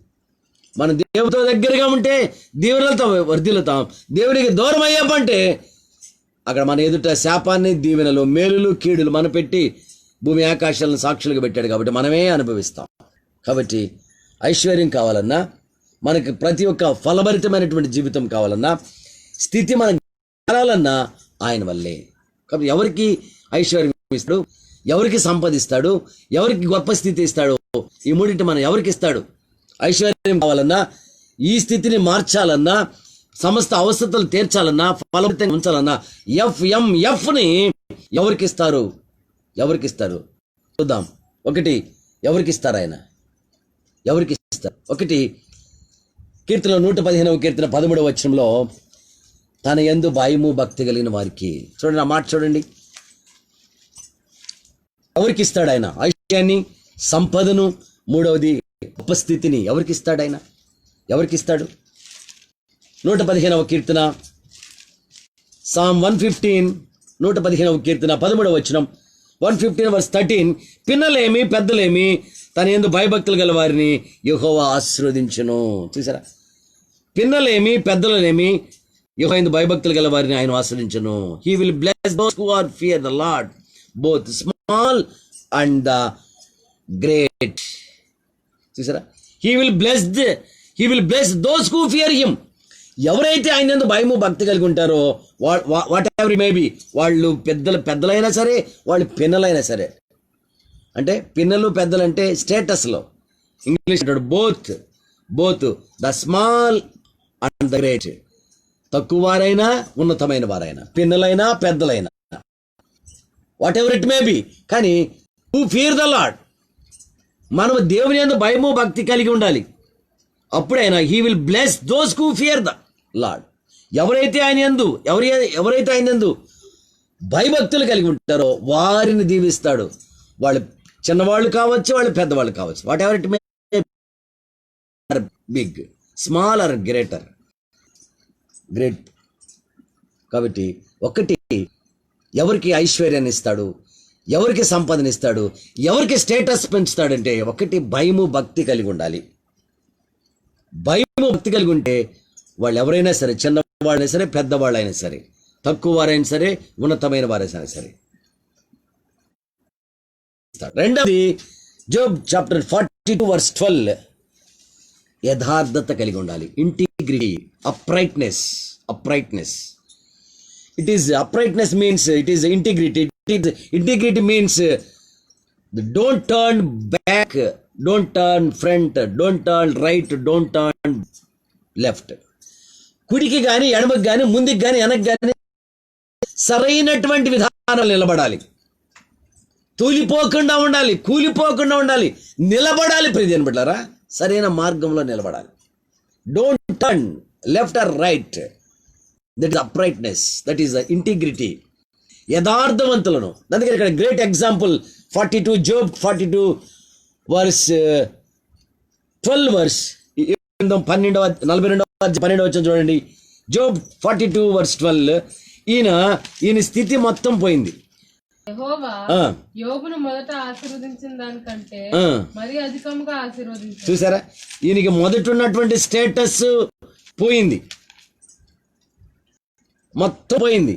మనం దేవుడితో దగ్గరగా ఉంటే దీవెనలతో వర్ధిల్లుతాం. దేవుడికి దూరం అయ్యామంటే అక్కడ మన ఎదుట శాపాన్ని, దీవెనలు, మేలులు, కీడులు మన పెట్టి భూమి ఆకాశాలను సాక్షులుగా పెట్టాడు. కాబట్టి మనమే అనుభవిస్తాం. కాబట్టి ఐశ్వర్యం కావాలన్నా, మనకి ప్రతి ఒక్క ఫలభరితమైనటువంటి జీవితం కావాలన్నా, స్థితి మనకు మారాలన్నా ఆయన వల్లే. కాబట్టి ఎవరికి ఐశ్వర్యం ఇస్తాడు, ఎవరికి సంపదిస్తాడు, ఎవరికి గొప్ప స్థితి ఇస్తాడు, ఈ మూడింటి మనం ఎవరికి ఇస్తాడు? ఐశ్వర్యం కావాలన్నా, ఈ స్థితిని మార్చాలన్నా, సమస్త అవసరతలు తీర్చాలన్నా, ఫలభరితంగా ఉంచాలన్నా ఎఫ్ని ఎవరికి ఇస్తారు? చూద్దాం. ఒకటి, ఎవరికి ఇస్తారు ఆయన? ఎవరికి ఇస్తారు? ఒకటి, కీర్తన 115వ కీర్తన 13వ వచనంలో, తన యందు భయము భక్తి కలిగిన వారికి. చూడండి, ఆ మాట చూడండి. ఎవరికి ఇస్తాడు ఆయన? ఐశ్వర్యాన్ని, సంపదను, మూడవది గొప్ప స్థితిని ఎవరికి ఇస్తాడు ఆయన? ఎవరికి ఇస్తాడు? 115వ కీర్తన, Psalm 115, 115వ కీర్తన 13వ వచనం, 115:13. పిన్నలేమి పెద్దలేమి తన యందు భయభక్తులు గల వారిని యెహోవా ఆశీర్వదించును. చూసారా, పిన్నలేమి పెద్దలేమి యెహోవా యందు భయభక్తులు గల వారిని ఆయన ఆశీర్వదించును. He will bless those who are fear the Lord, both small and the great. చూసారా, he will bless those who fear him. ఎవరైతే ఆయన యందు భయము భక్తి కలిగి ఉంటారో వాట్ ఎవర్ మేబీ, వాళ్ళు పెద్దలైనా సరే, వాళ్ళు పిన్నలైనా సరే. అంటే పిన్నలు పెద్దలు అంటే స్టేటస్లో, ఇంగ్లీష్ అంటాడు both the small and the great. తక్కువ వారైనా ఉన్నతమైన వారైనా, పిన్నలైనా పెద్దలైనా, whatever it may be. కానీ హూ ఫియర్ ద లార్డ్, మనం దేవుని యందు భయము భక్తి కలిగి ఉండాలి. అప్పుడైనా he will bless those who fear the Lord. ఎవరైతే ఆయన యందు భయభక్తులు కలిగి ఉంటారో వారిని దీవిస్తాడు. వాళ్ళు చిన్నవాళ్ళు కావచ్చు, వాళ్ళు పెద్దవాళ్ళు కావచ్చు, whatever it may big, small or great. కాబట్టి ఒకటి, ఎవరికి ఐశ్వర్యాన్ని ఇస్తాడు, ఎవరికి సంపదనిస్తాడు, ఎవరికి స్టేటస్ పెంచుతాడంటే ఒకటి భయము భక్తి కలిగి ఉండాలి. భయము భక్తి కలిగి ఉంటే వాళ్ళు ఎవరైనా సరే, చిన్నవాళ్ళైనా సరే, పెద్దవాళ్ళైనా సరే, తక్కువ వారైనా సరే, ఉన్నతమైన వారైనా సరే. రెండవది జోబ్ చాప్టర్ 42 verse 12, యథార్థత కలిగి ఉండాలి. Integrity, uprightness. It is uprightness means it is integrity. Integrity means don't turn back, don't turn front, don't turn right, don't turn left. కుడికి కానీ ఎడమకి కానీ ముందుకు కానీ వెనక్కి కానీ సరైనటువంటి విధానాలు నిలబడాలి. కూలిపోకుండా ఉండాలి, నిలబడాలి. ప్రియమైన బిడ్డలారా, సరైన మార్గంలో నిలబడాలి. Don't turn left or right. That is uprightness, that is integrity. యథార్థవంతులను. అందుకే ఇక్కడ great example 42 Job 42 verse 12 verse 12 చూడండి. Job 42 verse 12. ఈయన స్థితి మొత్తం పోయింది. యెహోవా యోబును మొదట ఆశీర్వదించిన దానికంటే మరీ అధికంగా ఆశీర్వదించాడు. చూసారా, ఈయనకి మొదట ఉన్నటువంటి స్టేటస్ పోయింది, మొత్తం పోయింది.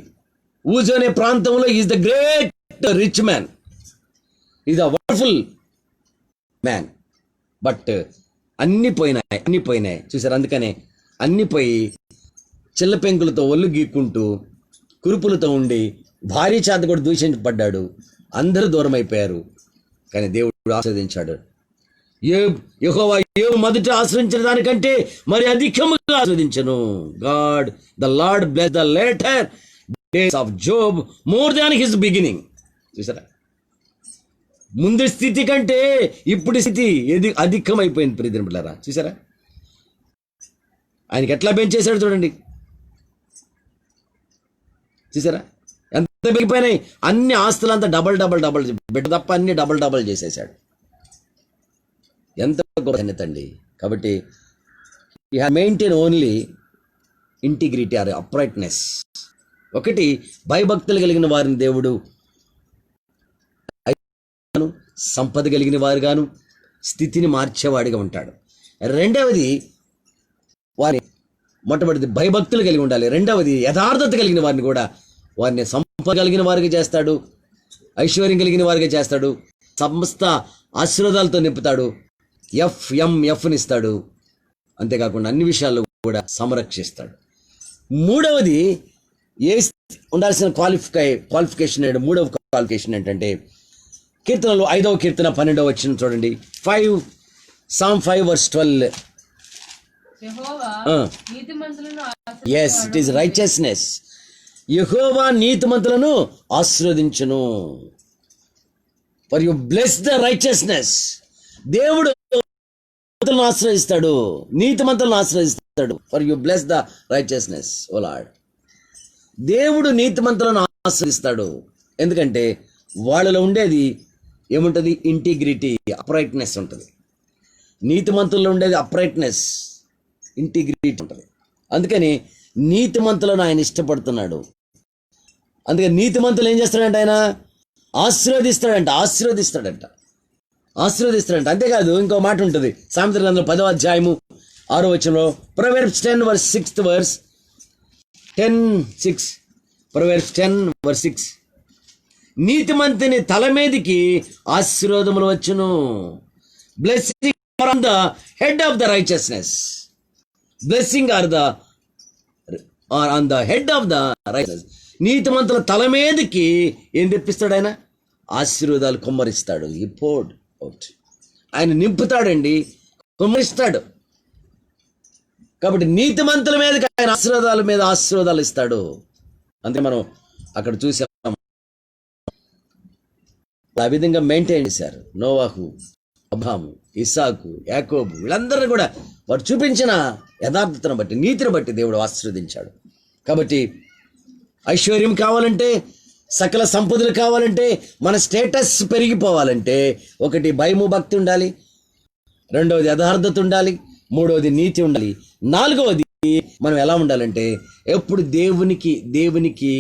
ఊజు అనే ప్రాంతంలో is the great rich man, is the wonderful man. But అన్ని పోయినాయి. చూసారు, అందుకనే అన్ని పోయి చిల్ల పెంకులతో ఒళ్ళు గీక్కుంటూ కురుపులతో ఉండి భార్య చేత కూడా దూషించబడ్డాడు. అందరూ దూరం అయిపోయారు. కానీ దేవుడు ఆస్వాదించాడు. యెహోవా యోబు మొదట ఆశ్రయించిన దానికంటే మరి అధికముగా ఆస్వాదించను. God the Lord bless the latter days of Job more than his beginning. చూసారా, ముందు స్థితి కంటే ఇప్పుడు స్థితి అధికమైపోయింది. ప్రియమైన బిడ్డలారా, చూసారా, ఆయనకి ఎట్లా పెంచేశాడు చూడండి. చూసారా, ఎంత మిగిలిపోయినాయి. అన్ని ఆస్తులంతా డబల్ బిడ్డ తప్ప అన్ని డబల్ చేసేసాడు. ఎంత గొప్ప ధన్యత అండి. కాబట్టి you have maintain only integrity or uprightness. ఒకటి, భయభక్తులు కలిగిన వారిని దేవుడు సంపద కలిగిన వారుగాను స్థితిని మార్చేవాడిగా ఉంటాడు. రెండవది, మొట్టమొదటిది భయభక్తులు కలిగి ఉండాలి. రెండవది, యథార్థత కలిగిన వారిని కూడా వారిని సంపద కలిగిన వారికి చేస్తాడు, ఐశ్వర్యం కలిగిన వారికి చేస్తాడు, సమస్త ఆశీర్వాదాలతో నింపుతాడు, ఎఫ్ని ఇస్తాడు. అంతేకాకుండా అన్ని విషయాల్లో కూడా సంరక్షిస్తాడు. మూడవది, ఉండాల్సిన క్వాలిఫికేషన్ మూడవ క్వాలిఫికేషన్ ఏంటంటే కీర్తనలు 5వ కీర్తన 12వ వచనం చూడండి. Psalm 5 verse 12. యెహోవా నీతిమంతులను yes, it is righteousness. యెహోవా నీతిమంతులను ఆశీర్వదించును. For you bless the righteousness. దేవుడు ఆశ్రయిస్తాడు, నీతిమంతులను ఆశ్రయిస్తాడు. For you bless the righteousness, O Lord. దేవుడు నీతిమంతులను ఆశ్రయిస్తాడు. ఎందుకంటే వాళ్ళలో ఉండేది ఏముంటుంది? ఇంటిగ్రిటీ, అప్రైట్నెస్ ఉంటుంది. నీతిమంతుల్లో ఉండేది అప్రైట్నెస్, ఇంటిగ్రిటీ ఉంటుంది. అందుకని నీతిమంతులను ఆయన ఇష్టపడుతున్నాడు. అందుకని నీతిమంతులు ఏం చేస్తాడంటే ఆయన ఆశీర్వదిస్తాడంట. అంతేకాదు, ఇంకో మాట ఉంటుంది సామెతల గ్రంథంలో 10వ అధ్యాయము 6వ వచనంలో, Proverbs 10 verse 6th verse 10:6. Proverbs 10 verse 6. నీతిమంతుని తల మీదికి ఆశీర్వాదములు వచ్చును. Blessing on the head of the righteousness. Blessing are the on the head of the writers. నీతిమంతుల తల మీదకి ఏం తెప్పిస్తాడు ఆయన? ఆశీర్వాదాలు కుమ్మరిస్తాడు. ఈ పోడ్ అవుట్, ఆయన నింపుతాడండి, కుమ్మరిస్తాడు. కాబట్టి నీతిమంతుల మీదకి ఆయన ఆశీర్వాదాల మీద ఆశీర్వాదాలు ఇస్తాడు. అంతే మనం అక్కడ చూసాం. ఆ విధంగా మెయింటైన్ చేశారు నోవాహు, అబ్రాహాము, ఇస్సాకు, యాకోబు, వీళ్ళందరూ కూడా వారు చూపించిన యథార్థతను బట్టి, నీతిని బట్టి దేవుడు ఆశీర్వదించాడు. కాబట్టి ఐశ్వర్యం కావాలంటే, సకల సంపదలు కావాలంటే, మన స్టేటస్ పెరిగిపోవాలంటే, ఒకటి భయము భక్తి ఉండాలి, రెండవది యథార్థత ఉండాలి, మూడవది నీతి ఉండాలి, నాలుగవది మనం ఎలా ఉండాలంటే ఎప్పుడు దేవునికి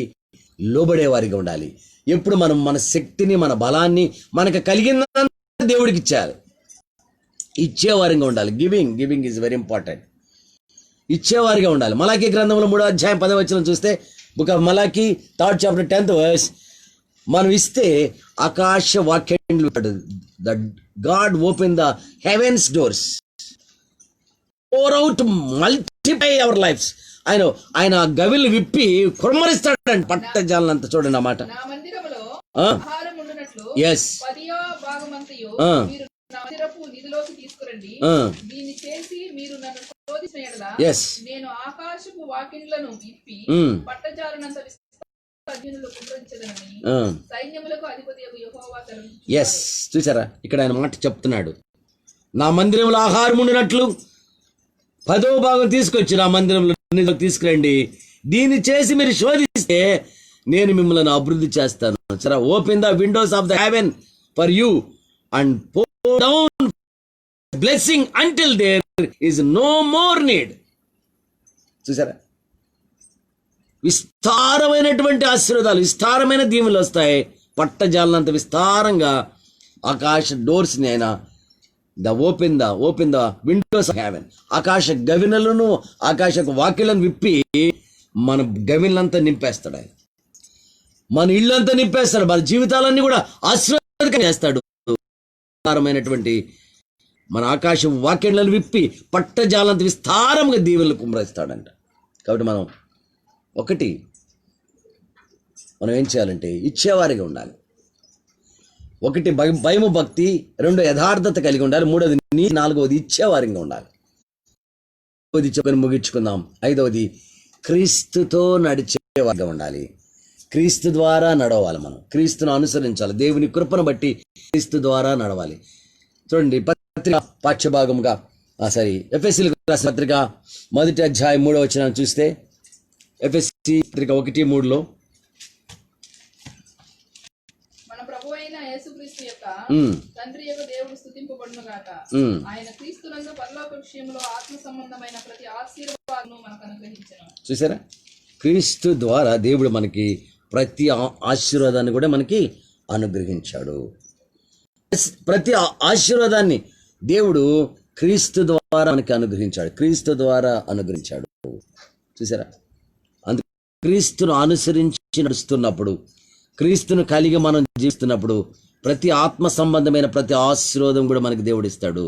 లోబడేవారిగా ఉండాలి. ఎప్పుడు మనం మన శక్తిని, మన బలాన్ని మనకు కలిగిన దేవుడికి ఇచ్చేవారిగా ఉండాలి. Giving is very important. ఇచ్చేవారిగా ఉండాలి. మలాకీ గ్రంథంలో 3వ అధ్యాయం 10వ వచనం చూస్తే, book of Malachi 3rd chapter 10th verse, మనం ఇస్తే ఆకాశ వాక్యంలో the God open the heavens doors, pour out, multiply our lives. ఆయన గవిలు విప్పి కుమ్మరిస్తాడండి పట్టజాలంత. చూడండి ఆ మాట. నా మందిరములో ఆ. ఆహారం ఉండునట్లు Yes. 10వ భాగమంతయు ఆ. మీరు నా మందిరపు నిధిలోకి తీసుకురండి. ఆ. దీన్ని చేసి మీరు నన్ను శోధించిన యెడల Yes. నేను ఆకాశపు వాకిండ్లను విప్పి పట్టజాలనంత విస్తీర్ణములు కుమ్మరించదనని సైన్యములకు అధిపతియగు యెహోవా సెలవిచ్చుచున్నాడు. ఎస్, చూసారా ఇక్కడ ఆయన మాట చెప్తున్నాడు. నా మందిరంలో ఆహారం ఉండినట్లు 10వ భాగం తీసుకొచ్చి నా మందిరంలో తీసుకురండి. దీన్ని చేసి మీరు శోధిస్తే నేను మిమ్మల్ని అభివృద్ధి చేస్తాను. సరే, open the Windows of the heaven for you and pour down blessing until there is no more need. చూసారా, విస్తారమైనటువంటి ఆశీర్వాదాలు, విస్తారమైన దీవెనలు వస్తాయి. పట్టజాలనంత విస్తారంగా ఆకాశ డోర్స్ని ఆయన open the Windows of haven, ఆకాశ గవినలను, ఆకాశకు వాక్యలను విప్పి మన గవినంతా నింపేస్తాడు ఆయన. మన ఇళ్ళంతా నింపేస్తాడు. మన జీవితాలన్నీ కూడా ఆశీర్వాదకరంగా చేస్తాడు. విస్తారమైనటువంటి మన ఆకాశ వాక్యలను విప్పి పట్టజాలంత విస్తారంగా దీవెనలు కుమ్మరిస్తాడంట. కాబట్టి మనం ఏం చేయాలంటే ఇచ్చేవారిగా ఉండాలి. ఒకటి భయము భక్తి, రెండు యథార్థత కలిగి ఉండాలి, మూడవది నీతి, నాలుగవది ఇచ్చేవారిగా ఉండాలి. చెప్పని ముగించుకుందాం. ఐదవది క్రీస్తుతో నడిచేవారిగా ఉండాలి. క్రీస్తు ద్వారా నడవాలి. మనం క్రీస్తును అనుసరించాలి. దేవుని కృపను బట్టి క్రీస్తు ద్వారా నడవాలి. చూడండి, పత్రిక పాఠ్యభాగంగా ఎఫెసీయులకు రాసిన పత్రిక 1వ అధ్యాయం 3వ వచనం చూస్తే, ఎఫెసీ పత్రిక 1:3 మన ప్రభువైన యేసుక్రీస్తు యొక్క తండ్రి యొక్క దేవుడు స్తుతింపబడును గాక. ఆయన క్రీస్తునందు పరలోక విషయంలో ఆత్మ సంబంధమైన ప్రతి ఆశీర్వాదమును మనకు అనుగ్రహించెను. చూసారా, క్రీస్తు ద్వారా దేవుడు మనకి ప్రతి ఆశీర్వాదాన్ని కూడా మనకి అనుగ్రహించాడు. ప్రతి ఆశీర్వాదాన్ని దేవుడు క్రీస్తు ద్వారా మనకి అనుగ్రహించాడు. క్రీస్తు ద్వారా అనుగ్రహించాడు. చూసారా, అందుకే క్రీస్తును అనుసరించి నడుస్తున్నప్పుడు, క్రీస్తును కలిగి మనం జీవిస్తున్నప్పుడు ప్రతి ఆత్మ సంబంధమైన ప్రతి ఆశీర్వాదం కూడా మనకి దేవుడు ఇస్తాడు.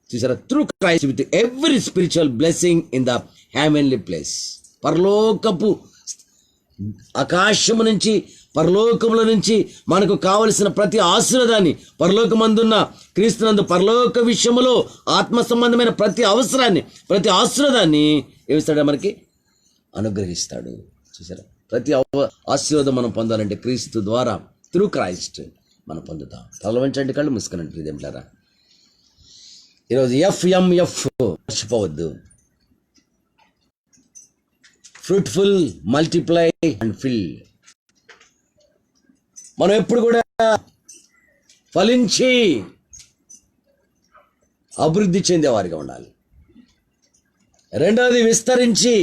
చూసారా, through Christ with every spiritual blessing in the heavenly place. పరలోకపు ఆకాశము నుంచి, పరలోకముల నుంచి మనకు కావలసిన ప్రతి ఆశీర్వాదాన్ని, పరలోకమందున్న క్రీస్తునందు పరలోక విషయములో ఆత్మ సంబంధమైన ప్రతి అవసరాన్ని, ప్రతి ఆశీర్వాదాన్ని ఏమిస్తాడు? మనకి అనుగ్రహిస్తాడు. చూసారా, ప్రతి ఆశీర్వాదం మనం పొందాలంటే క్రీస్తు ద్వారా, త్రూ క్రైస్ట్ మనం పొందుతాం. తల వంచండి, కళ్ళు మూసుకునండి. ఇదేమిటారా, ఈరోజు FMF మర్చిపోవద్దు. Fruitful, multiply and fill. మనం ఎప్పుడు కూడా ఫలించి అభివృద్ధి చెందేవారిగా ఉండాలి. రెండవది విస్తరించి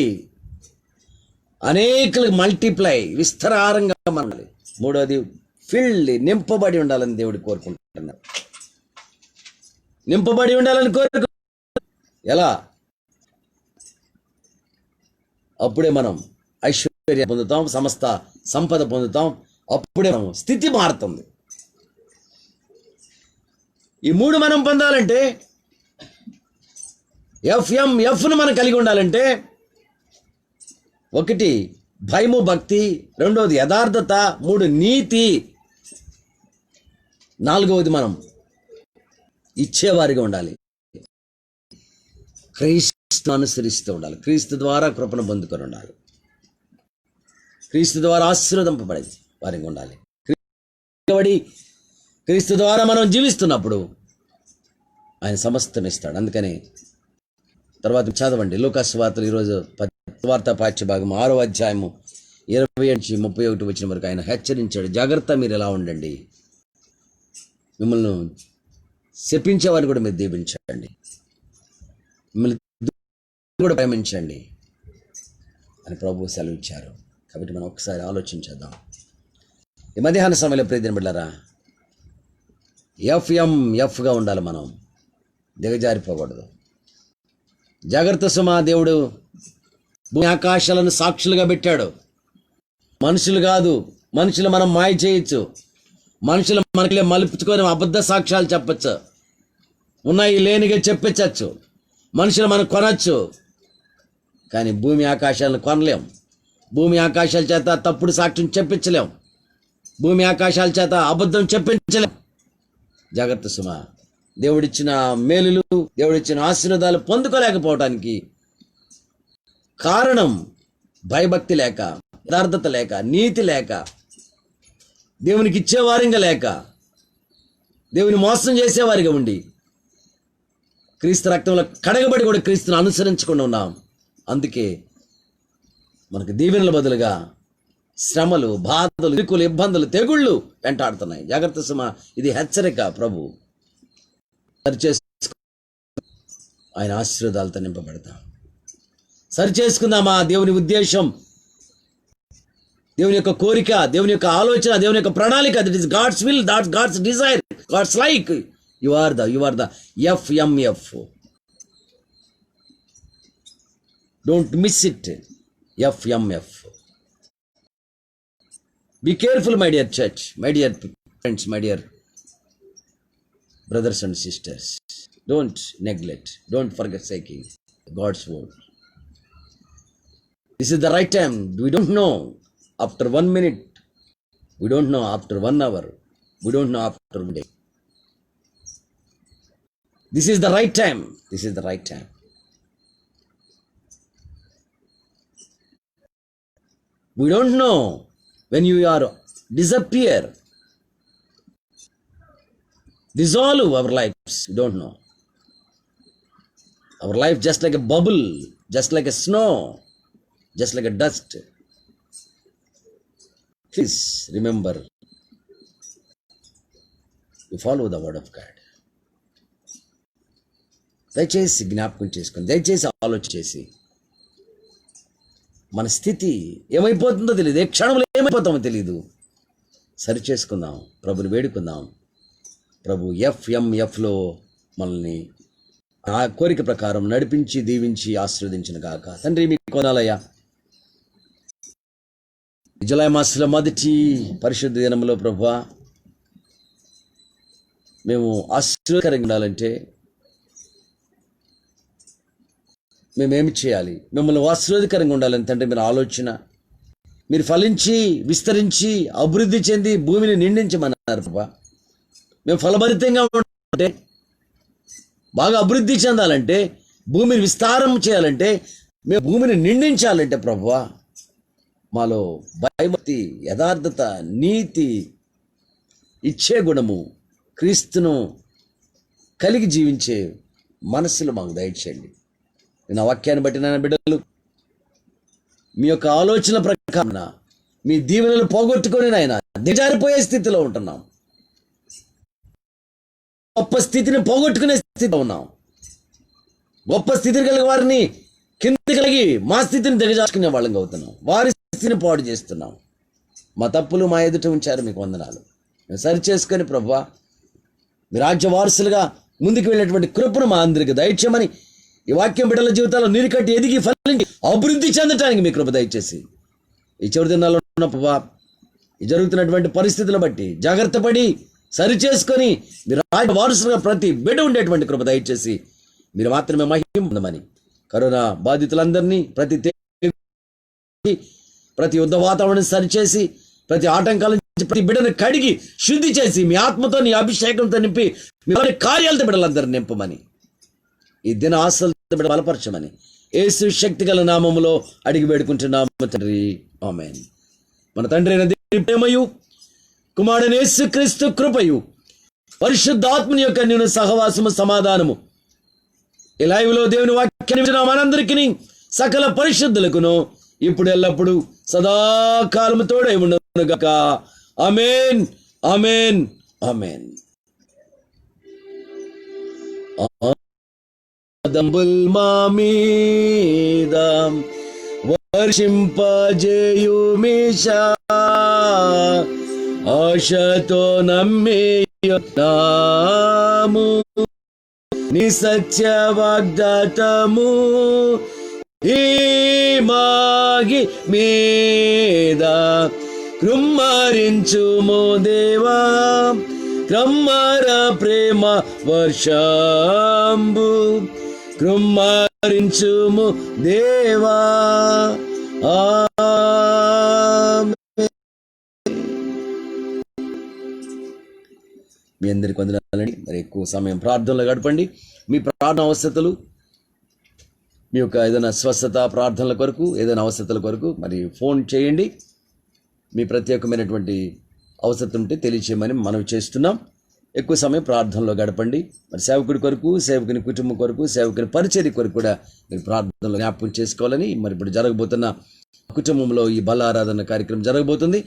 అనేకులకు మల్టిప్లై, విస్తారంగా ఉండాలి. మూడవది ఫిల్డ్, నింపబడి ఉండాలని దేవుడు కోరుకుంటున్నాడు. నింపబడి ఉండాలని ఎలా? అప్పుడే మనం ఐశ్వర్యం పొందుతాం, సమస్త సంపద పొందుతాం. అప్పుడే మనం స్థితి మారుతుంది. ఈ మూడు మనం పొందాలంటే, FMFను మనం కలిగి ఉండాలంటే ఒకటి భయము భక్తి, రెండవది యథార్థత, మూడు నీతి, నాలుగవది మనం ఇచ్చేవారిగా ఉండాలి. క్రీస్తు అనుసరిస్తూ ఉండాలి. క్రీస్తు ద్వారా కృపను పొందుకొని ఉండాలి. క్రీస్తు ద్వారా ఆశీర్వదింపబడేది వారిగా ఉండాలి. క్రీస్తు ద్వారా మనం జీవిస్తున్నప్పుడు ఆయన సమస్తం ఇస్తాడు. అందుకని తర్వాత చదవండి లూకాసు వార్తలు ఈరోజు వార్తా పాఠ్య భాగం 6వ అధ్యాయము 20-31 వచ్చిన వరకు ఆయన హెచ్చరించాడు. జాగ్రత్త, మీరు ఎలా ఉండండి, మిమ్మల్ని శపించేవారిని కూడా మీరు దీవించండి, మిమ్మల్ని కూడా ప్రేమించండి అని ప్రభువు సెలవు ఇచ్చారు. కాబట్టి మనం ఒకసారి ఆలోచించేద్దాం. ఈ మధ్యాహ్న సమయంలో ప్రియమైన బిడ్డలారా, ఎఫ్గా ఉండాలి. మనం దిగజారిపోకూడదు. జాగ్రత్త సుమా. దేవుడు భూమి ఆకాశాలను సాక్షులుగా పెట్టాడు. మనుషులు కాదు. మనుషులు మనం మాయ చేయొచ్చు, మనుషులు మనకి మలుపుచుకొని అబద్ధ సాక్ష్యాలు చెప్పచ్చు, ఉన్నాయి లేనిగా చెప్పించచ్చు, మనుషులు మనం కొనచ్చు. కానీ భూమి ఆకాశాలను కొనలేం. భూమి ఆకాశాల చేత తప్పుడు సాక్ష్యం చెప్పించలేం. భూమి ఆకాశాల చేత అబద్ధం చెప్పించలేం. జాగ్రత్త సుమా. దేవుడిచ్చిన మేలులు, దేవుడిచ్చిన ఆశీర్వాదాలు పొందుకోలేకపోవటానికి కారణం భయభక్తి లేక, యథార్థత లేక, నీతి లేక, దేవునికి ఇచ్చేవారిగా లేక, దేవుని మోసం చేసేవారిగా ఉండి, క్రీస్తు రక్తంలో కడగబడి కూడా క్రీస్తుని అనుసరించకుండా ఉన్నాం. అందుకే మనకు దీవెనల బదులుగా శ్రమలు, బాధలు, ఇరుకులు, ఇబ్బందులు, తెగుళ్ళు వెంటాడుతున్నాయి. జాగ్రత్త సుమా. ఇది హెచ్చరిక. ప్రభు సరిచేసు, ఆయన ఆశీర్వాదాలతో నింపబడతాం. సరిచేసుకుందామా. దేవుని ఉద్దేశం, దేవుని యొక్క కోరిక, దేవుని యొక్క ఆలోచన, దేవుని యొక్క ప్రణాళిక. That is God's will, that God's desire, God's like. You are the FMF. Don't miss it. FMF. Be careful, my dear church, my dear friends, my dear brothers and sisters. Don't neglect, don't forget seeking God's word. This is the right time. We don't know after 1 minute. We don't know after 1 hour. We don't know after 1 day. This is the right time. This is the right time. We don't know when you are disappear, dissolve our lives. We don't know. Our life just like a bubble, just like a snow, just like a dust. Please remember to follow the word of God. దయచేసి జ్ఞాపకం చేసుకొని, దయచేసి ఆలోచన చేసి, మన స్థితి ఏమైపోతుందో తెలియదు, ఏ క్షణంలో ఏమైపోతామో తెలియదు. సరి చేసుకుందాం, ప్రభుని వేడుకుందాం. ప్రభు ఎఫ్ఎంఎఫ్లో మనల్ని ఆ కోరిక ప్రకారం నడిపించి, దీవించి, ఆశీర్వదించిన గాక. తండ్రి మీకు కొనాలయ్యా. జూలై మాసంలో మొదటి పరిశుద్ధ దినంలో ప్రభువా, మేము ఆశీర్వాదకరంగా ఉండాలంటే మేమేమి చేయాలి? మిమ్మల్ని ఆశీర్వాదకరంగా ఉండాలని తండ్రి మీరు ఆలోచన, మీరు ఫలించి, విస్తరించి, అభివృద్ధి చెంది భూమిని నిండించమన్నారు ప్రభా. మేము ఫలభరితంగా ఉండాలంటే, బాగా అభివృద్ధి చెందాలంటే, భూమిని విస్తారం చేయాలంటే, మేము భూమిని నిండించాలంటే ప్రభువా, మాలో భయభక్తి, యథార్థత, నీతి, ఇచ్చే గుణము, క్రీస్తును కలిగి జీవించే మనస్సులు మాకు దయచేయండి. నా వాక్యాన్ని బట్టి నాయన బిడ్డలు మీ యొక్క ఆలోచన ప్రకారం మీ దీవెనలు పోగొట్టుకొని నాయన దిగజారిపోయే స్థితిలో ఉంటున్నాం. గొప్ప స్థితిని పోగొట్టుకునే స్థితిలో ఉన్నాం. గొప్ప స్థితిని కలిగి వారిని కింద కలిగి మా స్థితిని దిగజార్చుకునే వాళ్ళంగా అవుతున్నాం. వారి స్థితిని పాడు చేస్తున్నాం. మా తప్పులు మా ఎదుట ఉంచారు, మీకు వందనాలు. మేము సరి చేసుకొని ప్రభువా, మీ రాజ్య వారసులుగా ముందుకు వెళ్ళినటువంటి కృపను మా అందరికి దయచేయమని, ఈ వాక్యం బిడ్డల జీవితాల్లో నీరు కట్టి ఎదిగి ఫలించి అభివృద్ధి చెందటానికి మీ కృప దయచేసి, ఈ చివరి దినాల్లో ఉన్న ప్రభా, ఈ జరుగుతున్నటువంటి పరిస్థితులను బట్టి జాగ్రత్త పడి సరి చేసుకొని మీరు రాజ్య వారసులుగా ప్రతి బిడ్డ ఉండేటువంటి కృప దయచేసి మీరు మాత్రమే మహిమ పొందమని, కరోనా బాధితులందరినీ, ప్రతి ప్రతి యుద్ధ వాతావరణం సరిచేసి ప్రతి ఆటంకాల నుంచి ప్రతి బిడ్డను కడిగి శుద్ధి చేసి మీ ఆత్మతో నీ అభిషేకంతో నింపి మీ కార్యాలతో బిడ్డలందరూ నింపమని ఈ దిన ఆశలతో బిడ్డ బలపరచమని యేసు శక్తి గల నామములో అడిగి వేడుకుంటున్నాము తండ్రి, ఆమేన్. మన తండ్రి అయిన దేవుని ప్రేమయు కుమారుడైన యేసుక్రీస్తు కృపయు పరిశుద్ధాత్మని యొక్క నేను సహవాసము సమాధానము ఈ లైవ్లో దేవుని వాక్యాన్ని వింటున్న మనందరికీ సకల పరిశుద్ధులకును ఇప్పుడు ఎల్లప్పుడు సదాకాలము తోడై ఉండును గాక. ఆమేన్, ఆమేన్, ఆమేన్. ఆదంబుల్ మా మీద వర్షింపజేయుమిషా ఆశతో నమ్మియున్నాము నీ సత్య వాగ్దాతము ఈ మాగి మీద కృమ్మరించుము దేవా క్రమ్మర ప్రేమ వర్షంబు కృమ్మరించుము దేవా. మీ అందరికి వందనాలండి. మరి ఎక్కువ సమయం ప్రార్థనలో గడపండి. మీ ప్రార్థన అవసరతలు, మీ యొక్క ఏదైనా స్వస్థత ప్రార్థనల కొరకు, ఏదైనా అవసరతల కొరకు మరి ఫోన్ చేయండి. మీ ప్రత్యేకమైనటువంటి అవసరం ఉంటే తెలియచేయమని మనం చేస్తున్నాం. ఎక్కువ సమయం ప్రార్థనలో గడపండి. మరి సేవకుడి కొరకు, సేవకుని కుటుంబం కొరకు, సేవకుని పరిచర్య కొరకు కూడా మీరు ప్రార్థనలో జ్ఞాపకం చేసుకోవాలని మరి ఇప్పుడు జరగబోతున్న కుటుంబంలో ఈ బల ఆరాధన కార్యక్రమం జరగబోతుంది.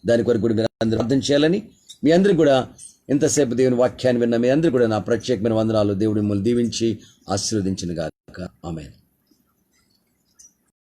దాని కొరకు కూడా మీరు అందరూ ప్రార్థన చేయాలని, మీ అందరికీ కూడా ఇంతసేపు దేవుని వాక్యాన్ని విన్న మీ అందరూ కూడా నా ప్రత్యేకమైన వందనాలు. దేవుడి మిమ్మల్ని దీవించి ఆశీర్వదించిన గాక. ఆమేన్.